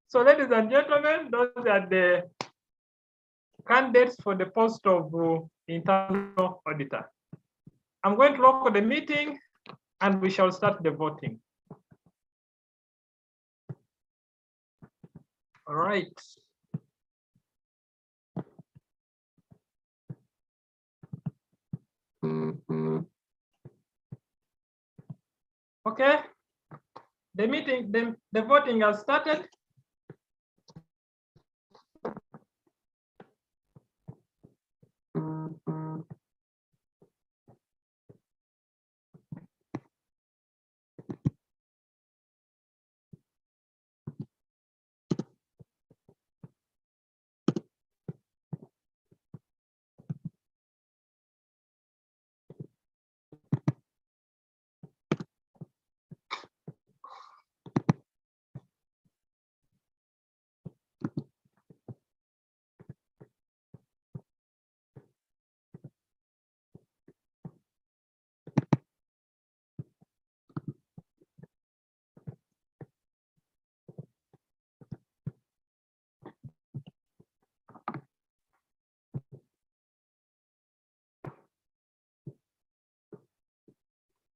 So ladies and gentlemen, those are the candidates for the post of internal auditor. I'm going to lock the meeting and we shall start the voting. All right. Okay. The meeting, the voting has started.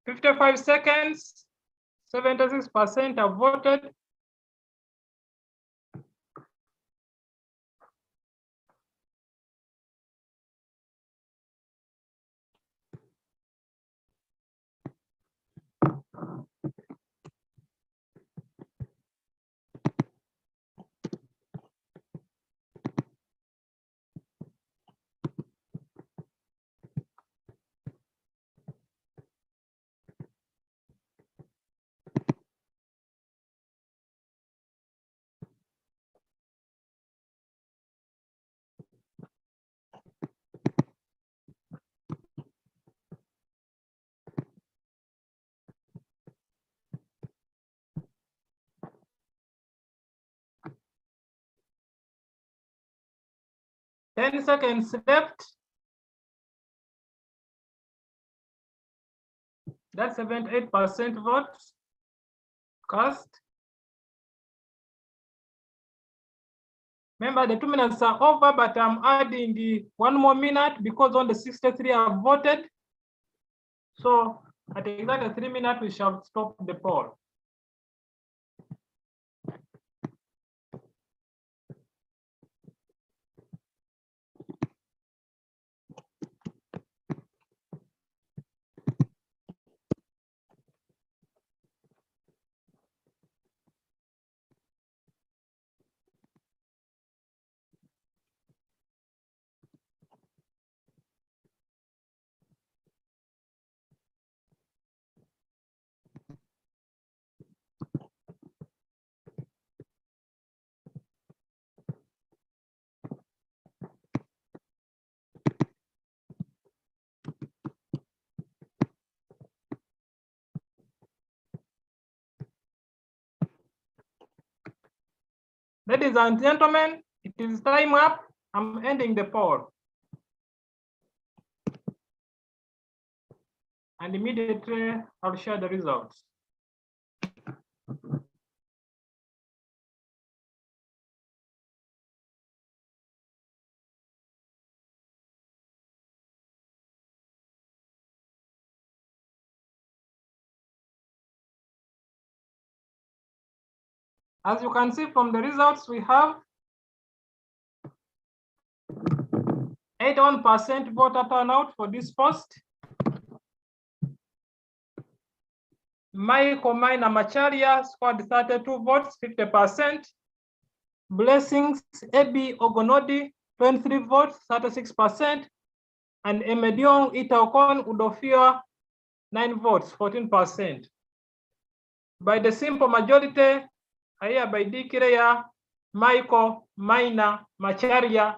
"55 seconds, 76% have voted. Ten seconds left. That's 78% votes cast. Remember, the 2 minutes are over, but I'm adding the 1 more minute because on the 63 have voted. So at exactly 3 minutes, we shall stop the poll. Ladies and gentlemen, it is time up. I'm ending the poll. And immediately I'll share the results. As you can see from the results, we have 81% voter turnout for this post. Michael Maina Macharia scored 32 votes, 50%. Blessings Ebi Ogonodi, 23 votes, 36%. And Emediong Itaokon Udofia, 9 votes, 14%. By the simple majority, I hereby declare Michael Maina Macharia,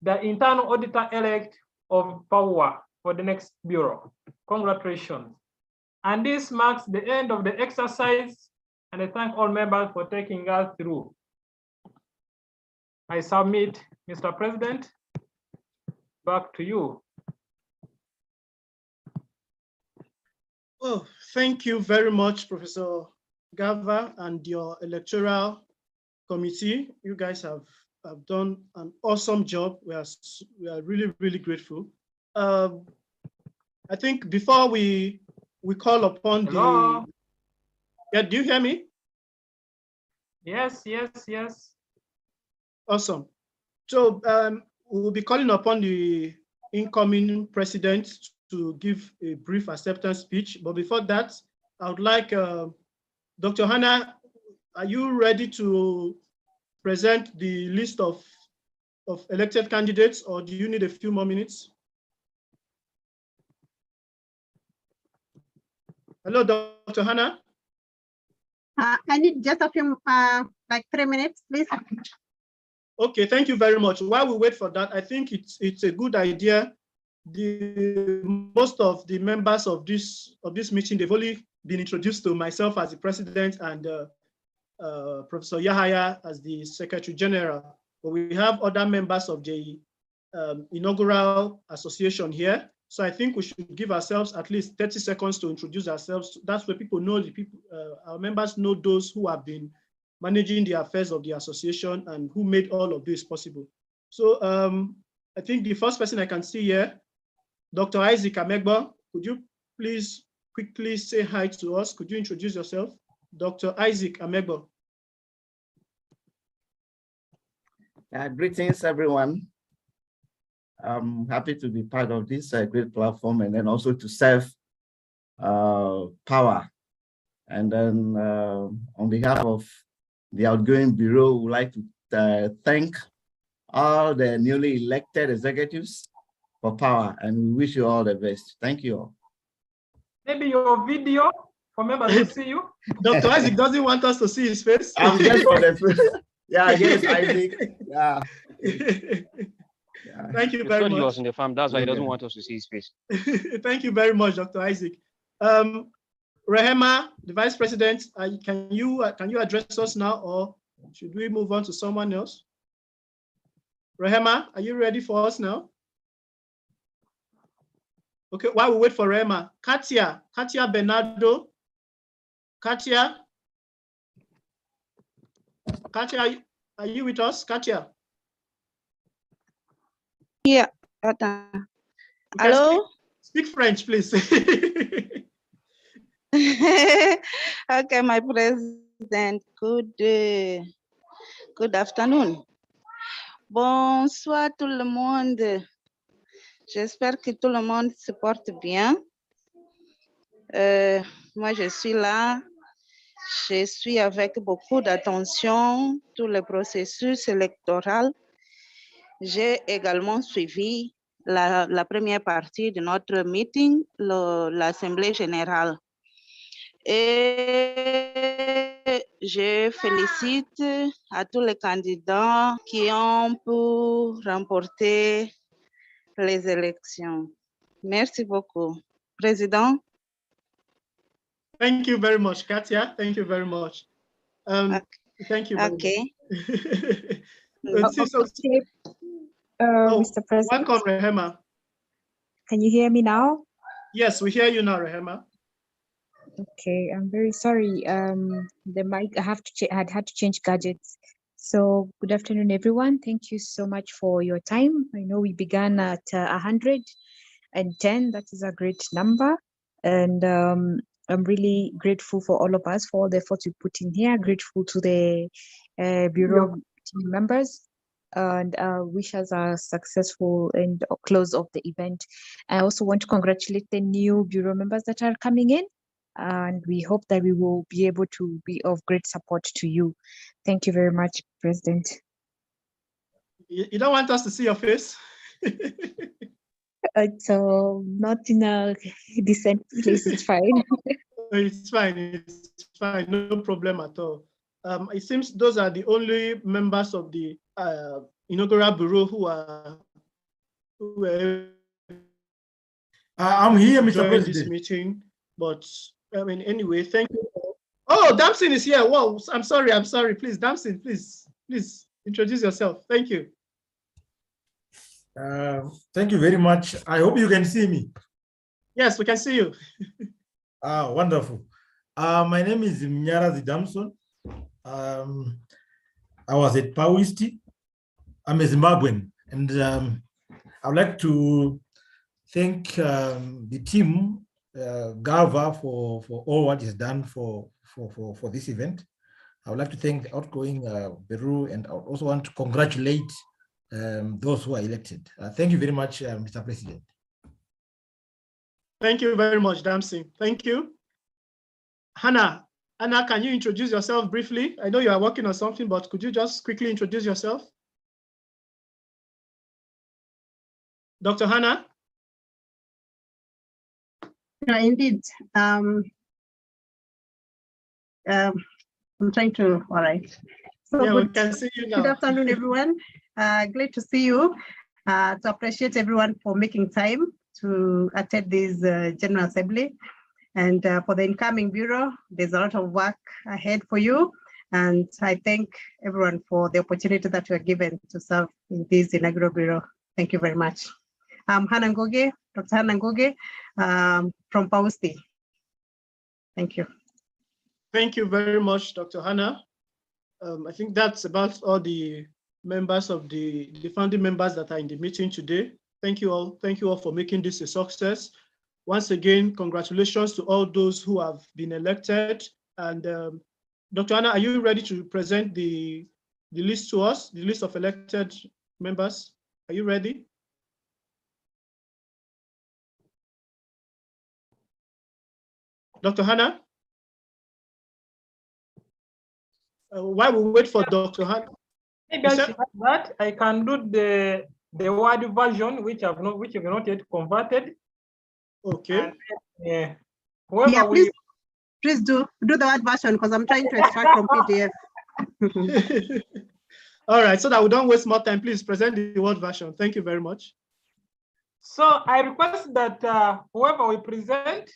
the internal auditor-elect of Pauaa for the next bureau. Congratulations. And this marks the end of the exercise, and I thank all members for taking us through. I submit, Mr. President, back to you. Oh, thank you very much, Professor Gava and your electoral committee. You guys have done an awesome job. We are really, really grateful. I think before we call upon Hello? Yeah, do you hear me? Yes, yes, yes. Awesome. So we'll be calling upon the incoming president to give a brief acceptance speech. But before that, I would like Dr. Hannah, are you ready to present the list of elected candidates, or do you need a few more minutes? Hello, Dr. Hannah. I need just a few, like 3 minutes, please. Okay, thank you very much. While we wait for that, I think it's a good idea. Most of the members of this meeting, they've only been introduced to myself as the president and Professor Yahaya as the Secretary General. But we have other members of the inaugural association here. So I think we should give ourselves at least 30 seconds to introduce ourselves. That's where people know the people, our members know those who have been managing the affairs of the association and who made all of this possible. So I think the first person I can see here, Dr. Isaac Amegba, could you please quickly say hi to us? Could you introduce yourself? Dr. Isaac Amegba. Greetings, everyone. I'm happy to be part of this great platform and then also to serve Pauaa. And then on behalf of the outgoing bureau, we would like to thank all the newly elected executives for Pauaa, and we wish you all the best. Thank you all. Maybe your video for members to see you. Dr. Isaac doesn't want us to see his face. I'm just for the yeah, yes, Isaac. Yeah. Thank you very much. He was in the farm. That's why he doesn't want us to see his face. Thank you very much, Dr. Isaac. Rehema, the Vice President, can you address us now, or should we move on to someone else? Rehema, are you ready for us now? Okay, while we wait for Rehema, Katia Bernardo. Katia, are you with us, Katia? Yeah. Hello? Speak French, please. Okay, my president. Good afternoon. Bonsoir tout le monde. J'espère que tout le monde se porte bien. Moi, je suis là. Je suis avec beaucoup d'attention tout le processus électoral. J'ai également suivi la première partie de notre meeting, l'Assemblée générale. Et je félicite à tous les candidats qui ont pu remporter les élections. Merci beaucoup. Président. Thank you very much, Katia. Thank you very much. Thank you very much. Mr. President. Welcome, Rehema. Can you hear me now? Yes, we hear you now, Rehema. Okay, I'm very sorry. The mic, I had to change gadgets. So good afternoon, everyone. Thank you so much for your time. I know we began at 110. That is a great number. And I'm really grateful for all of us for all the efforts we put in here. Grateful to the Bureau team members, and wish us a successful and close of the event. I also want to congratulate the new Bureau members that are coming in, and we hope that we will be able to be of great support to you. Thank you very much, President. You don't want us to see your face? So not in a decent place, it's fine. It's fine, no problem at all. It seems those are the only members of the inaugural bureau who are I'm here, Mr. President. This meeting, but I mean, anyway, thank you. Oh, Damson is here. Wow, I'm sorry. Please, Damson, please introduce yourself. Thank you. Thank you very much. I hope you can see me. Yes, we can see you. Wonderful. My name is Mnyara Damson. I was at Ph.D. I'm a Zimbabwean, and I would like to thank the team, Gava, for all what is done for this event. I would like to thank the outgoing Bureau, and I also want to congratulate those who are elected. Thank you very much, Mr. President. Thank you very much, Damson. Thank you. Hannah, can you introduce yourself briefly? I know you are working on something, but could you just quickly introduce yourself? Dr. Hannah? No, indeed. I'm trying to, all right. So yeah, we can see you now. Good afternoon, everyone. Glad to see you. To appreciate everyone for making time to attend this General Assembly. And for the incoming Bureau, there's a lot of work ahead for you. And I thank everyone for the opportunity that we are given to serve in this inaugural Bureau. Thank you very much. I'm Hannah Ngoge, Dr. Hannah Ngoge from Ph.D. Thank you. Thank you very much, Dr. Hannah. I think that's about all the members of the founding members that are in the meeting today. Thank you all. Thank you all for making this a success. Once again, congratulations to all those who have been elected. And Dr. Hannah, are you ready to present the list to us, the list of elected members? Are you ready? Dr. Hannah? While we wait for Dr. Hannah. Maybe that I can do the word version, which have not yet converted. Okay. And, yeah, please do the word version because I'm trying to extract from PDF. All right, so that we don't waste more time, please present the word version. Thank you very much. So I request that whoever we present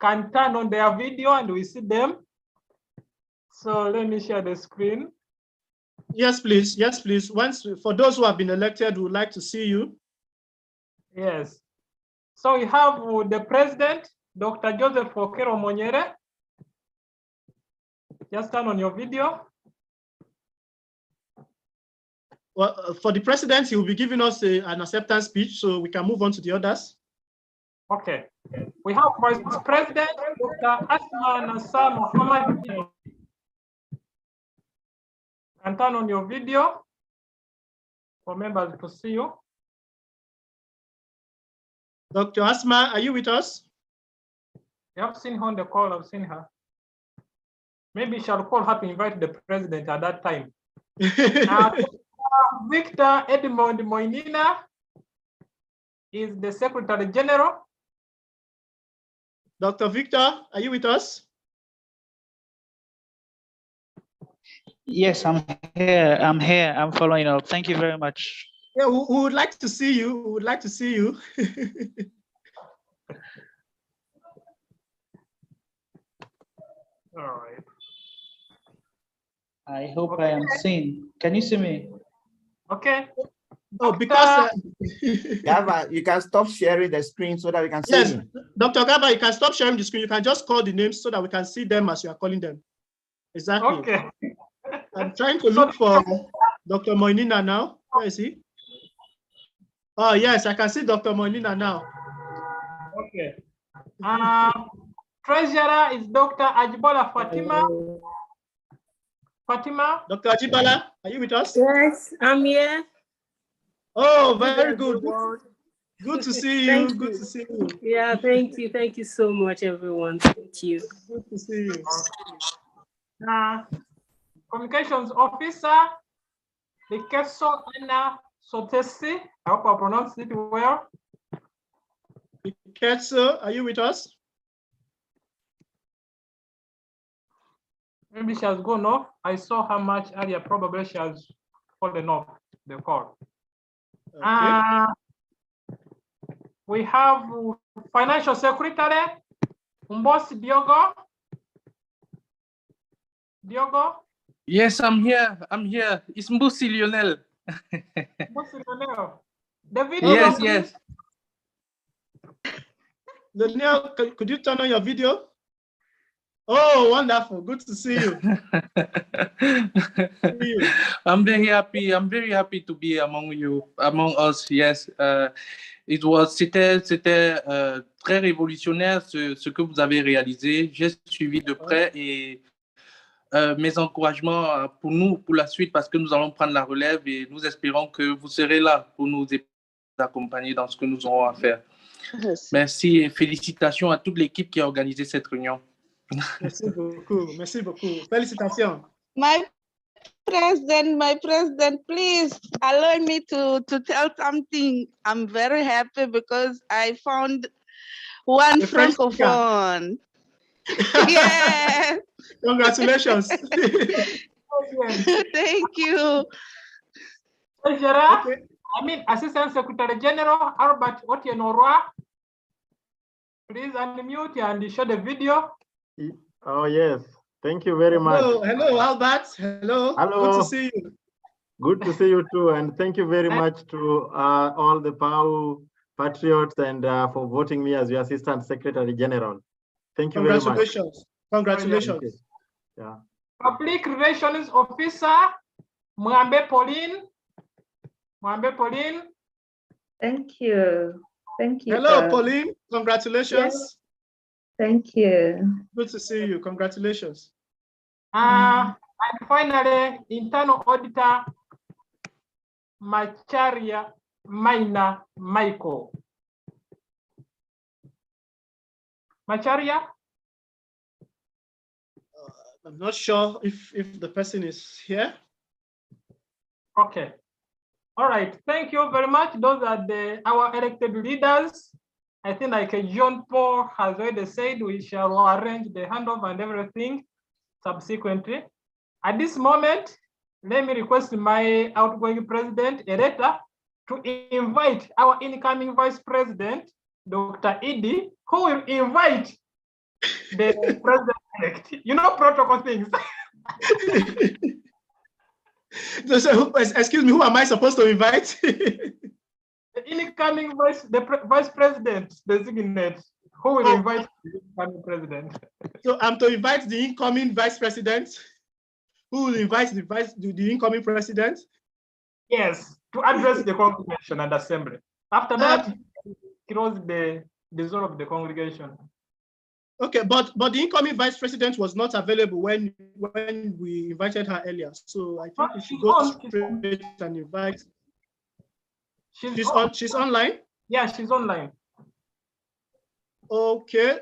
can turn on their video and we see them. So let me share the screen. Yes, please. Yes, please. Once, for those who have been elected, we would like to see you. Yes. So we have the president, Dr. Joseph Okero Monyere. Just turn on your video. Well, for the president, he will be giving us an acceptance speech, so we can move on to the others. Okay. We have Vice President, Dr. Asma Nassar Mohammed. And turn on your video for members to see you. Dr. Asma, are you with us? You have seen her on the call, I've seen her. Maybe shall call her to invite the president at that time. Victor Edmond Moinina is the Secretary General. Dr. Victor, are you with us? Yes, I'm here. I'm following up. Thank you very much. Yeah, we would like to see you. We would like to see you. All right. I hope I am seen. Can you see me? Okay. Oh, because Gava, you can stop sharing the screen so that we can see yes, him. Dr. Gaba, you can stop sharing the screen. You can just call the names so that we can see them as you are calling them. Exactly. Okay. I'm trying to look for Dr. Moinina now. Where is he? Oh, yes, I can see Dr. Moinina now. Okay. Treasurer is Dr. Ajibola Fatima. Fatima? Dr. Ajibala, are you with us? Yes, I'm here. Oh, very good. Good to see you. Thank Good you. to see you. Yeah, thank you. Thank you so much, everyone. Thank you. Good to see you. Communications Officer, Likeso Anna Sotesi. I hope I pronounced it well. Likeso, are you with us? Maybe she has gone off. I saw her much earlier. Probably she has fallen off the call. Okay. We have Financial Secretary, Mbosi Diogo. Diogo? Yes, I'm here. I'm here. It's Mbusi Lionel. Mbosi Lionel. The video, Yes, please. yes. Daniel, could you turn on your video? Oh, wonderful. Good to see you. I'm very happy. I'm very happy to be among you, among us. Yes. C'était très révolutionnaire ce que vous avez réalisé. J'ai suivi de près et mes encouragements pour nous, pour la suite, parce que nous allons prendre la relève et nous espérons que vous serez là pour nous accompagner dans ce que nous aurons à faire. Merci et félicitations à toute l'équipe qui a organisé cette réunion. Merci beaucoup. Merci beaucoup. Félicitations. My president, please allow me to tell something. I'm very happy because I found one francophone. Yes. Congratulations. Thank you. Okay. I mean, Assistant Secretary General Albert Otieno-Roy. Please unmute and show the video. Oh, yes. Thank you very much. Hello, Albert. Hello. Hello. Good to see you. Good to see you too. And thank you very much to all the Pauaa patriots and for voting me as your Assistant Secretary General. Thank you very much. Congratulations. Congratulations. Yeah. Public Relations Officer, Mwambe Pauline. Mwambe Pauline. Thank you. Thank you. Hello, Pauline. Congratulations. Yes. Thank you. Good to see you. Congratulations. And finally, Internal Auditor, Macharia Maina Michael. Macharia? I'm not sure if the person is here. Okay. All right. Thank you very much. Those are our elected leaders. I think like John Paul has already said, we shall arrange the handover and everything subsequently. At this moment, let me request my outgoing president, Ereta, to invite our incoming vice president, Dr. Idi, who will invite the president-elect. You know protocol things. Excuse me, who am I supposed to invite? The incoming vice president designate, who will invite the incoming president. So I'm to invite the incoming vice president, who will invite the incoming president? Yes, to address the congregation and assembly. After that, close the dissolve the congregation. Okay, but the incoming vice president was not available when we invited her earlier. So I think we should go straight and invite. She's online? Yeah, she's online. Okay.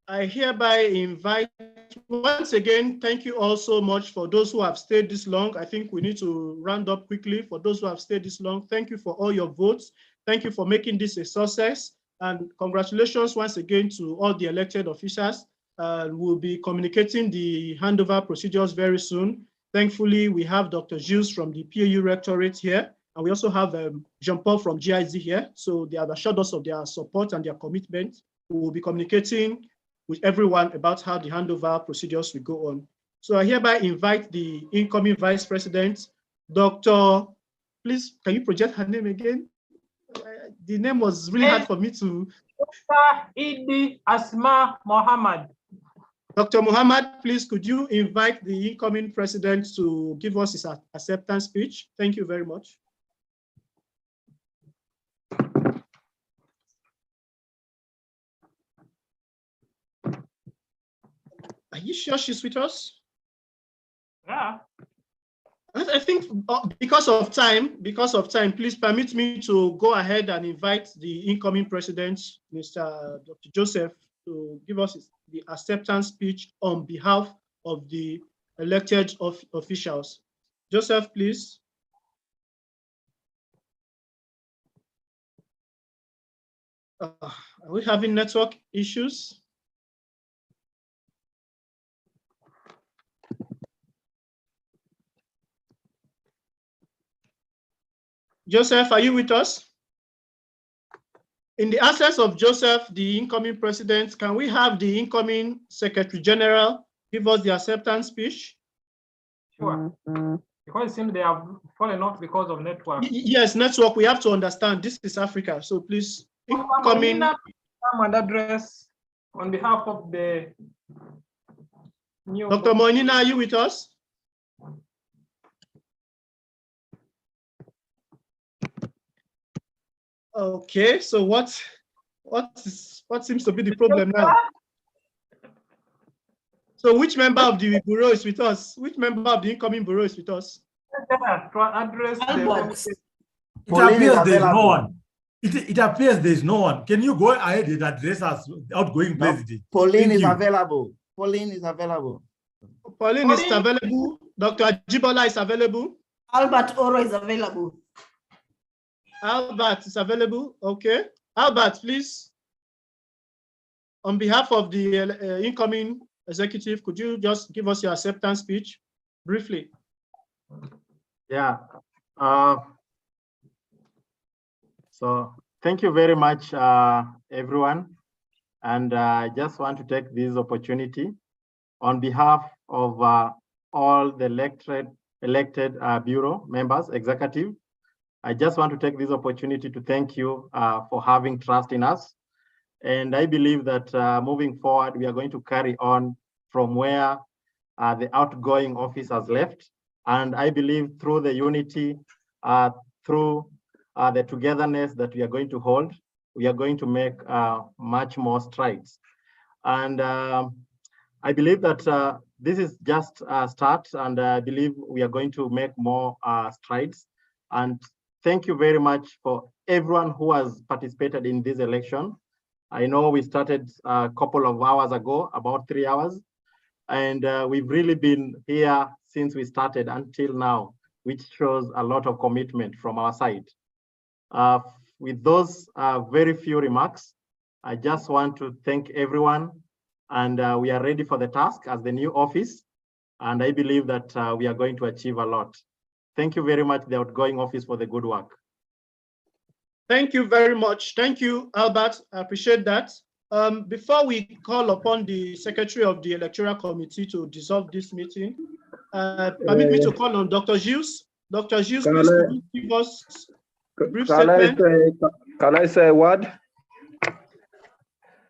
I hereby invite, once again, thank you all so much for those who have stayed this long. I think we need to round up quickly. For those who have stayed this long, thank you for all your votes. Thank you for making this a success. And congratulations once again to all the elected officials. We'll be communicating the handover procedures very soon. Thankfully, we have Dr. Gilles from the PAU Rectorate here. And we also have Jean-Paul from GIZ here. So they have assured us of their support and their commitment. We will be communicating with everyone about how the handover procedures will go on. So I hereby invite the incoming Vice President, Dr. Please, can you project her name again? The name was really hard for me to. Dr. Idi Asma Mohammed. Dr. Mohammed, please, could you invite the incoming president to give us his acceptance speech? Thank you very much. Are you sure she's with us? Yeah. I think because of time, please permit me to go ahead and invite the incoming president, Mr. Dr. Joseph, to give us the acceptance speech on behalf of the elected officials. Joseph, please. Are we having network issues? Joseph, are you with us? In the absence of Joseph, the incoming president, can we have the incoming Secretary General give us the acceptance speech? Sure. Because it seems they have fallen off because of network. Yes, network. We have to understand this is Africa. So please, incoming. Come and address on behalf of the new. Dr. Moinina, are you with us? Okay, so what seems to be the problem now? So which member of the bureau is with us? Which member of the incoming bureau is with us? Address it appears there's no one. It appears there's no one. Can you go ahead and address us, outgoing president? Pauline is available. Pauline is available. Pauline is available. Dr. Ajibola is available. Albert Oro is available. Albert is available. Okay. Albert, please, on behalf of the incoming executive, could you just give us your acceptance speech briefly? Yeah. So thank you very much, everyone. And I just want to take this opportunity on behalf of all the elected bureau members, executive. I just want to take this opportunity to thank you for having trust in us. And I believe that moving forward, we are going to carry on from where the outgoing office has left. And I believe through the unity, through the togetherness that we are going to hold, we are going to make much more strides. And I believe that this is just a start, and I believe we are going to make more strides. And thank you very much for everyone who has participated in this election. I know we started a couple of hours ago, about 3 hours, and we've really been here since we started until now, which shows a lot of commitment from our side. With those very few remarks, I just want to thank everyone, and we are ready for the task as the new office, and I believe that we are going to achieve a lot. Thank you very much, the outgoing office, for the good work. Thank you very much. Thank you, Albert. I appreciate that. Before we call upon the Secretary of the Electoral Committee to dissolve this meeting, permit me to call on Dr. Gilles. Dr. Gilles, please could you give us a brief statement? Can I say a word?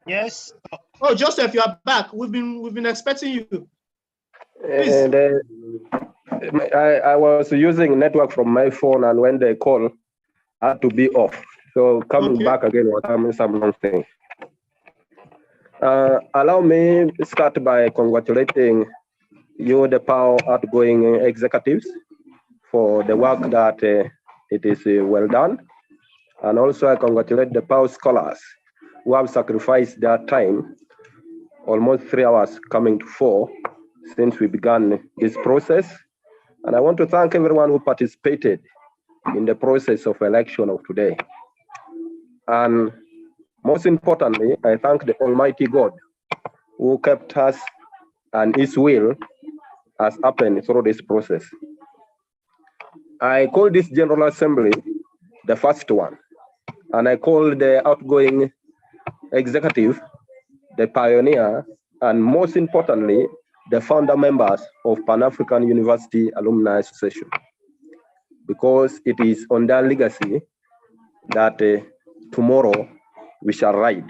Yes. Oh, Joseph, you are back. We've been expecting you. And I was using network from my phone, and when they call, I had to be off. So coming back again was some long thing. Allow me to start by congratulating you, the Pauaa outgoing executives, for the work that it is well done. And also I congratulate the Pauaa scholars who have sacrificed their time, almost 3 hours coming to 4, since we began this process. And I want to thank everyone who participated in the process of election of today. And most importantly, I thank the Almighty God who kept us, and His will has happened through this process. I call this General Assembly the first one, and I call the outgoing executive the pioneer, and most importantly, the founder members of Pan-African University Alumni Association, because it is on their legacy that tomorrow we shall ride.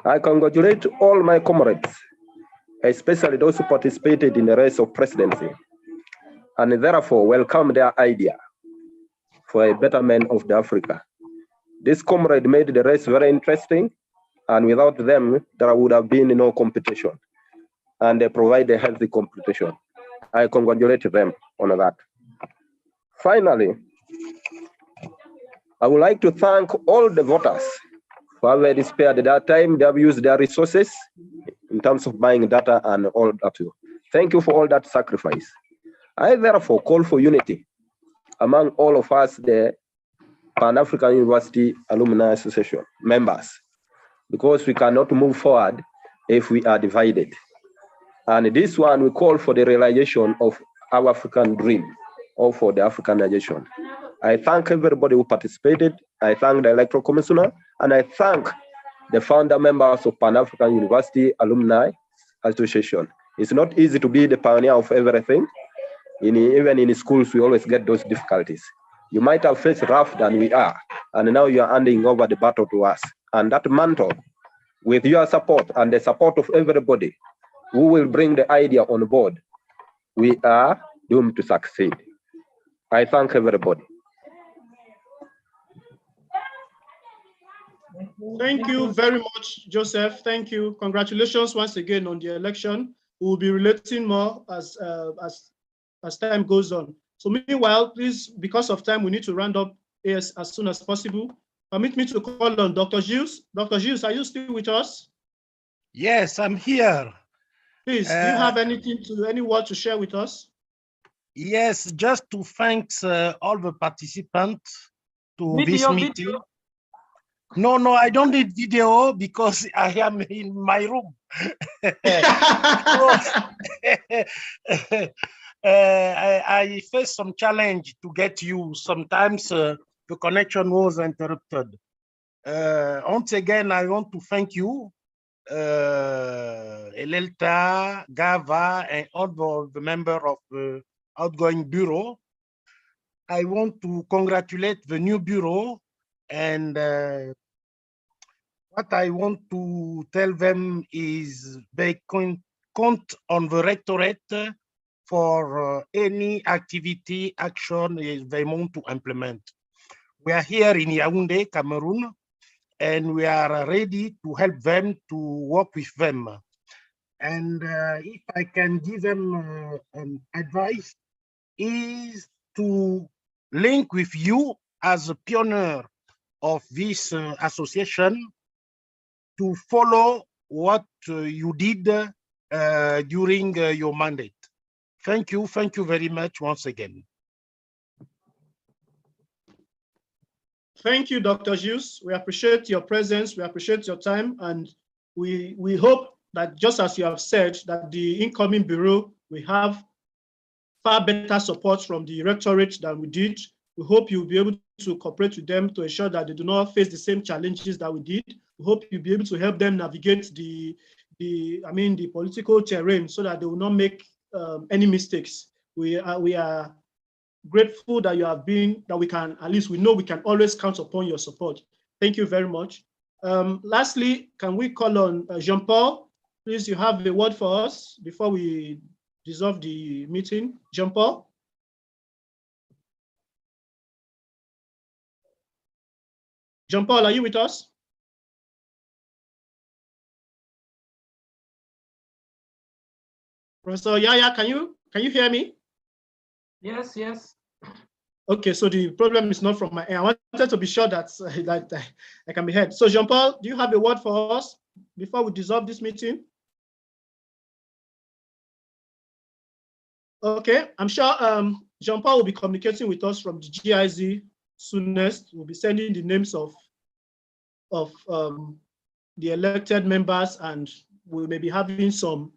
I congratulate all my comrades, especially those who participated in the race of presidency, and therefore welcome their idea for a betterment of the Africa. This comrade made the race very interesting, and without them, there would have been no competition, and they provide a healthy competition. I congratulate them on that. Finally, I would like to thank all the voters who have already spared their time. They have used their resources in terms of buying data and all that. Thank you for all that sacrifice. I therefore call for unity among all of us, the Pan-African University Alumni Association members, because we cannot move forward if we are divided. And this one, we call for the realization of our African dream, or for the Africanization. I thank everybody who participated. I thank the electoral commissioner, and I thank the founder members of Pan-African University Alumni Association. It's not easy to be the pioneer of everything. Even in schools, we always get those difficulties. You might have faced rough than we are, and now you are handing over the battle to us. And that mantle, with your support and the support of everybody who will bring the idea on board, we are doomed to succeed. I thank everybody. Thank you very much, Joseph. Thank you. Congratulations once again on the election. We will be relating more as time goes on. So meanwhile, please, because of time, we need to round up as soon as possible. Permit me to call on Dr. Gilles. Dr. Gilles, are you still with us? Yes, I'm here. Please, do you have any word to share with us? Yes, just to thank all the participants to this meeting. No, I don't need video because I am in my room. I faced some challenge to get you. Sometimes the connection was interrupted. Once again, I want to thank you, Elelta, Gava, and all the members of the outgoing bureau. I want to congratulate the new bureau, and what I want to tell them is they count on the rectorate for any activity, action they want to implement. We are here in Yaoundé, Cameroon, and we are ready to help them, to work with them. And if I can give them advice, is to link with you as a pioneer of this association, to follow what you did during your mandate. Thank you very much once again. Thank you, Dr. Gilles. We appreciate your presence, we appreciate your time, and we hope that, just as you have said, that the incoming bureau will have far better support from the rectorate than we did. We hope you'll be able to cooperate with them to ensure that they do not face the same challenges that we did. We hope you'll be able to help them navigate the political terrain so that they will not make any mistakes. We are grateful that you have been, that we can, at least we know we can always count upon your support. Thank you very much. Lastly, can we call on Jean-Paul? Please, you have a word for us before we dissolve the meeting. Jean-Paul? Jean-Paul, are you with us? Professor Yaya, can you hear me? Yes. Okay, so the problem is not from my end. I wanted to be sure that I can be heard. So Jean-Paul, do you have a word for us before we dissolve this meeting? Okay, I'm sure Jean-Paul will be communicating with us from the GIZ soonest. We'll be sending the names of the elected members, and we may be having some.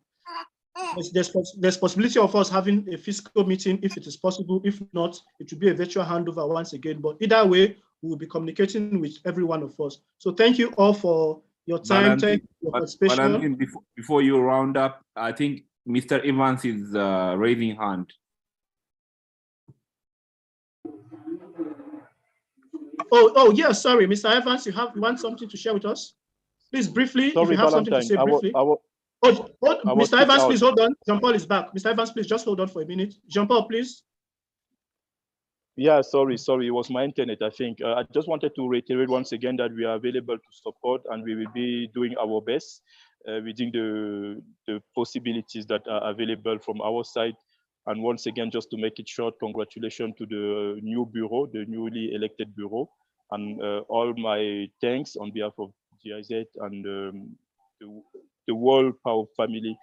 There's possibility of us having a physical meeting if it is possible. If not, it will be a virtual handover once again. But either way, we will be communicating with every one of us. So thank you all for your time. Thank you for your participation. Valentin, before you round up, I think Mr. Evans is raising hand. Oh, yeah, sorry, Mr. Evans, you want something to share with us? Please, briefly, sorry, if you have Valentine, something to say briefly. Mr. Evans, please hold on. Jean-Paul is back. Mr. Evans, please just hold on for a minute. Jean-Paul, please. Yeah, sorry, it was my internet, I think. I just wanted to reiterate once again that we are available to support, and we will be doing our best within the possibilities that are available from our side. And once again, just to make it short, congratulations to the new bureau, the newly elected bureau, and all my thanks on behalf of GIZ and the whole Pauaa family,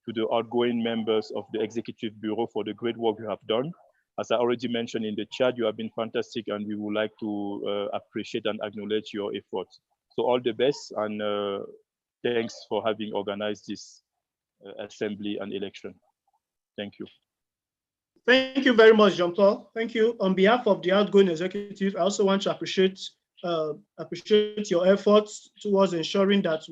to the outgoing members of the executive bureau for the great work you have done. As I already mentioned in the chat, you have been fantastic, and we would like to appreciate and acknowledge your efforts. So all the best, and thanks for having organized this assembly and election. Thank you. Thank you very much, Jean-Paul. Thank you. On behalf of the outgoing executive, I also want to appreciate your efforts towards ensuring that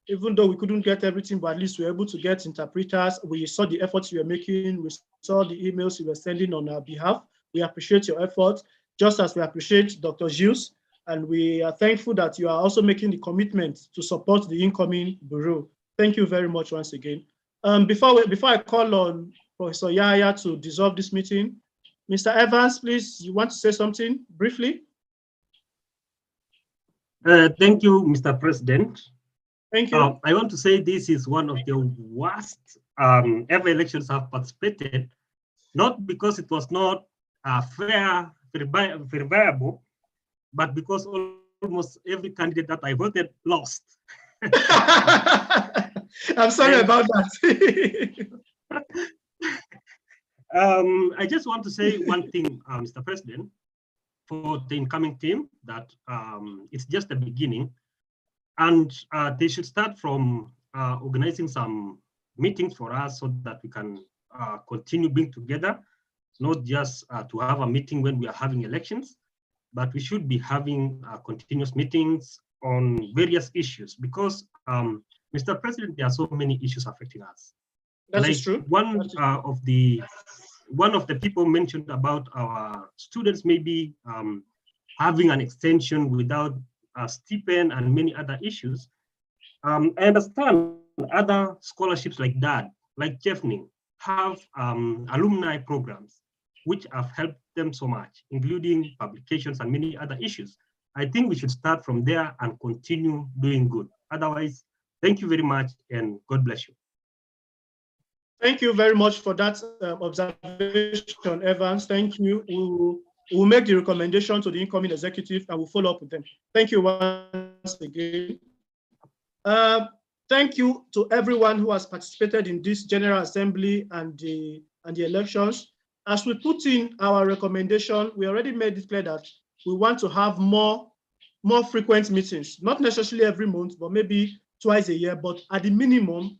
even though we couldn't get everything, but at least we were able to get interpreters. We saw the efforts you were making. We saw the emails you were sending on our behalf. We appreciate your efforts, just as we appreciate Dr. Gilles. And we are thankful that you are also making the commitment to support the incoming bureau. Thank you very much once again. Before I call on Professor Yahya to dissolve this meeting, Mr. Evans, please, you want to say something briefly? Thank you, Mr. President. Thank you. I want to say this is one of the worst ever elections I've participated, not because it was not fair, verifiable, but because almost every candidate that I voted lost. I'm sorry about that. I just want to say one thing, Mr. President, for the incoming team, that it's just the beginning. And they should start from organizing some meetings for us so that we can continue being together, not just to have a meeting when we are having elections, but we should be having continuous meetings on various issues because, Mr. President, there are so many issues affecting us. That is true. One of the people mentioned about our students maybe having an extension without a stipend and many other issues. I understand other scholarships like that, like Jeffning, have alumni programs which have helped them so much, including publications and many other issues. I think we should start from there and continue doing good. Otherwise, thank you very much and God bless you. Thank you very much for that observation, Evans. Thank you. We'll make the recommendation to the incoming executive and we'll follow up with them. Thank you once again. Thank you to everyone who has participated in this General Assembly and the elections. As we put in our recommendation, we already made it clear that we want to have more frequent meetings, not necessarily every month, but maybe twice a year. But at the minimum,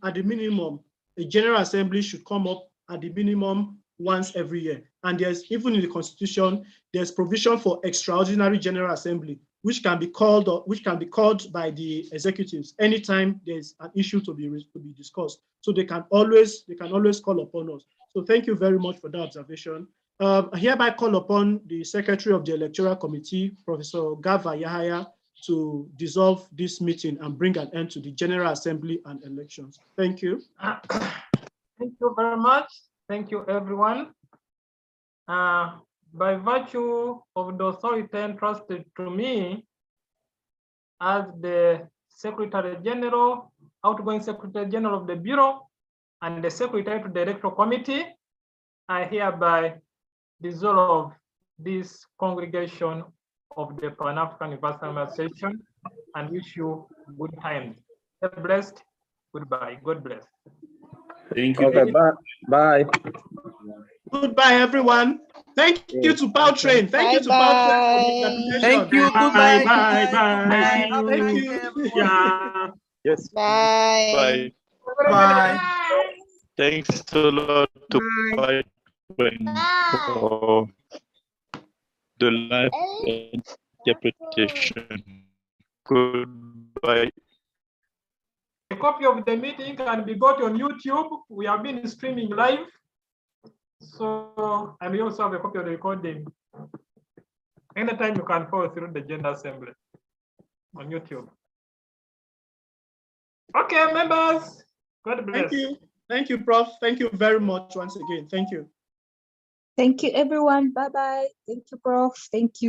a General Assembly should come up at the minimum once every year. And there's, even in the Constitution, there's provision for extraordinary General Assembly, which can be called by the executives anytime there's an issue to be discussed. So they can always call upon us. So thank you very much for that observation. I hereby call upon the Secretary of the Electoral Committee, Professor Gava Yahaya, to dissolve this meeting and bring an end to the General Assembly and elections. Thank you. Thank you very much. Thank you, everyone. By virtue of the authority entrusted to me as the Secretary General, outgoing Secretary General of the Bureau, and the Secretary to the Electoral Committee, I hereby dissolve this congregation of the Pan-African Universal Session and wish you good times. Stay blessed. Goodbye. God bless. Thank you. Okay, bye. Goodbye, everyone. Thank you to Powertrain. Thank you to Powertrain. Thank you. Goodbye. Bye. Thank you. Yeah. Yes. Bye. Bye. Thanks a lot to Powertrain for the live interpretation. Goodbye. A copy of the meeting can be got on YouTube. We have been streaming live. So, and we also have a copy of the recording. Anytime you can follow through the General Assembly on YouTube. Okay, members. God bless. Thank you. Thank you, Prof. Thank you very much once again. Thank you. Thank you, everyone. Bye-bye. Thank you, Prof. Thank you.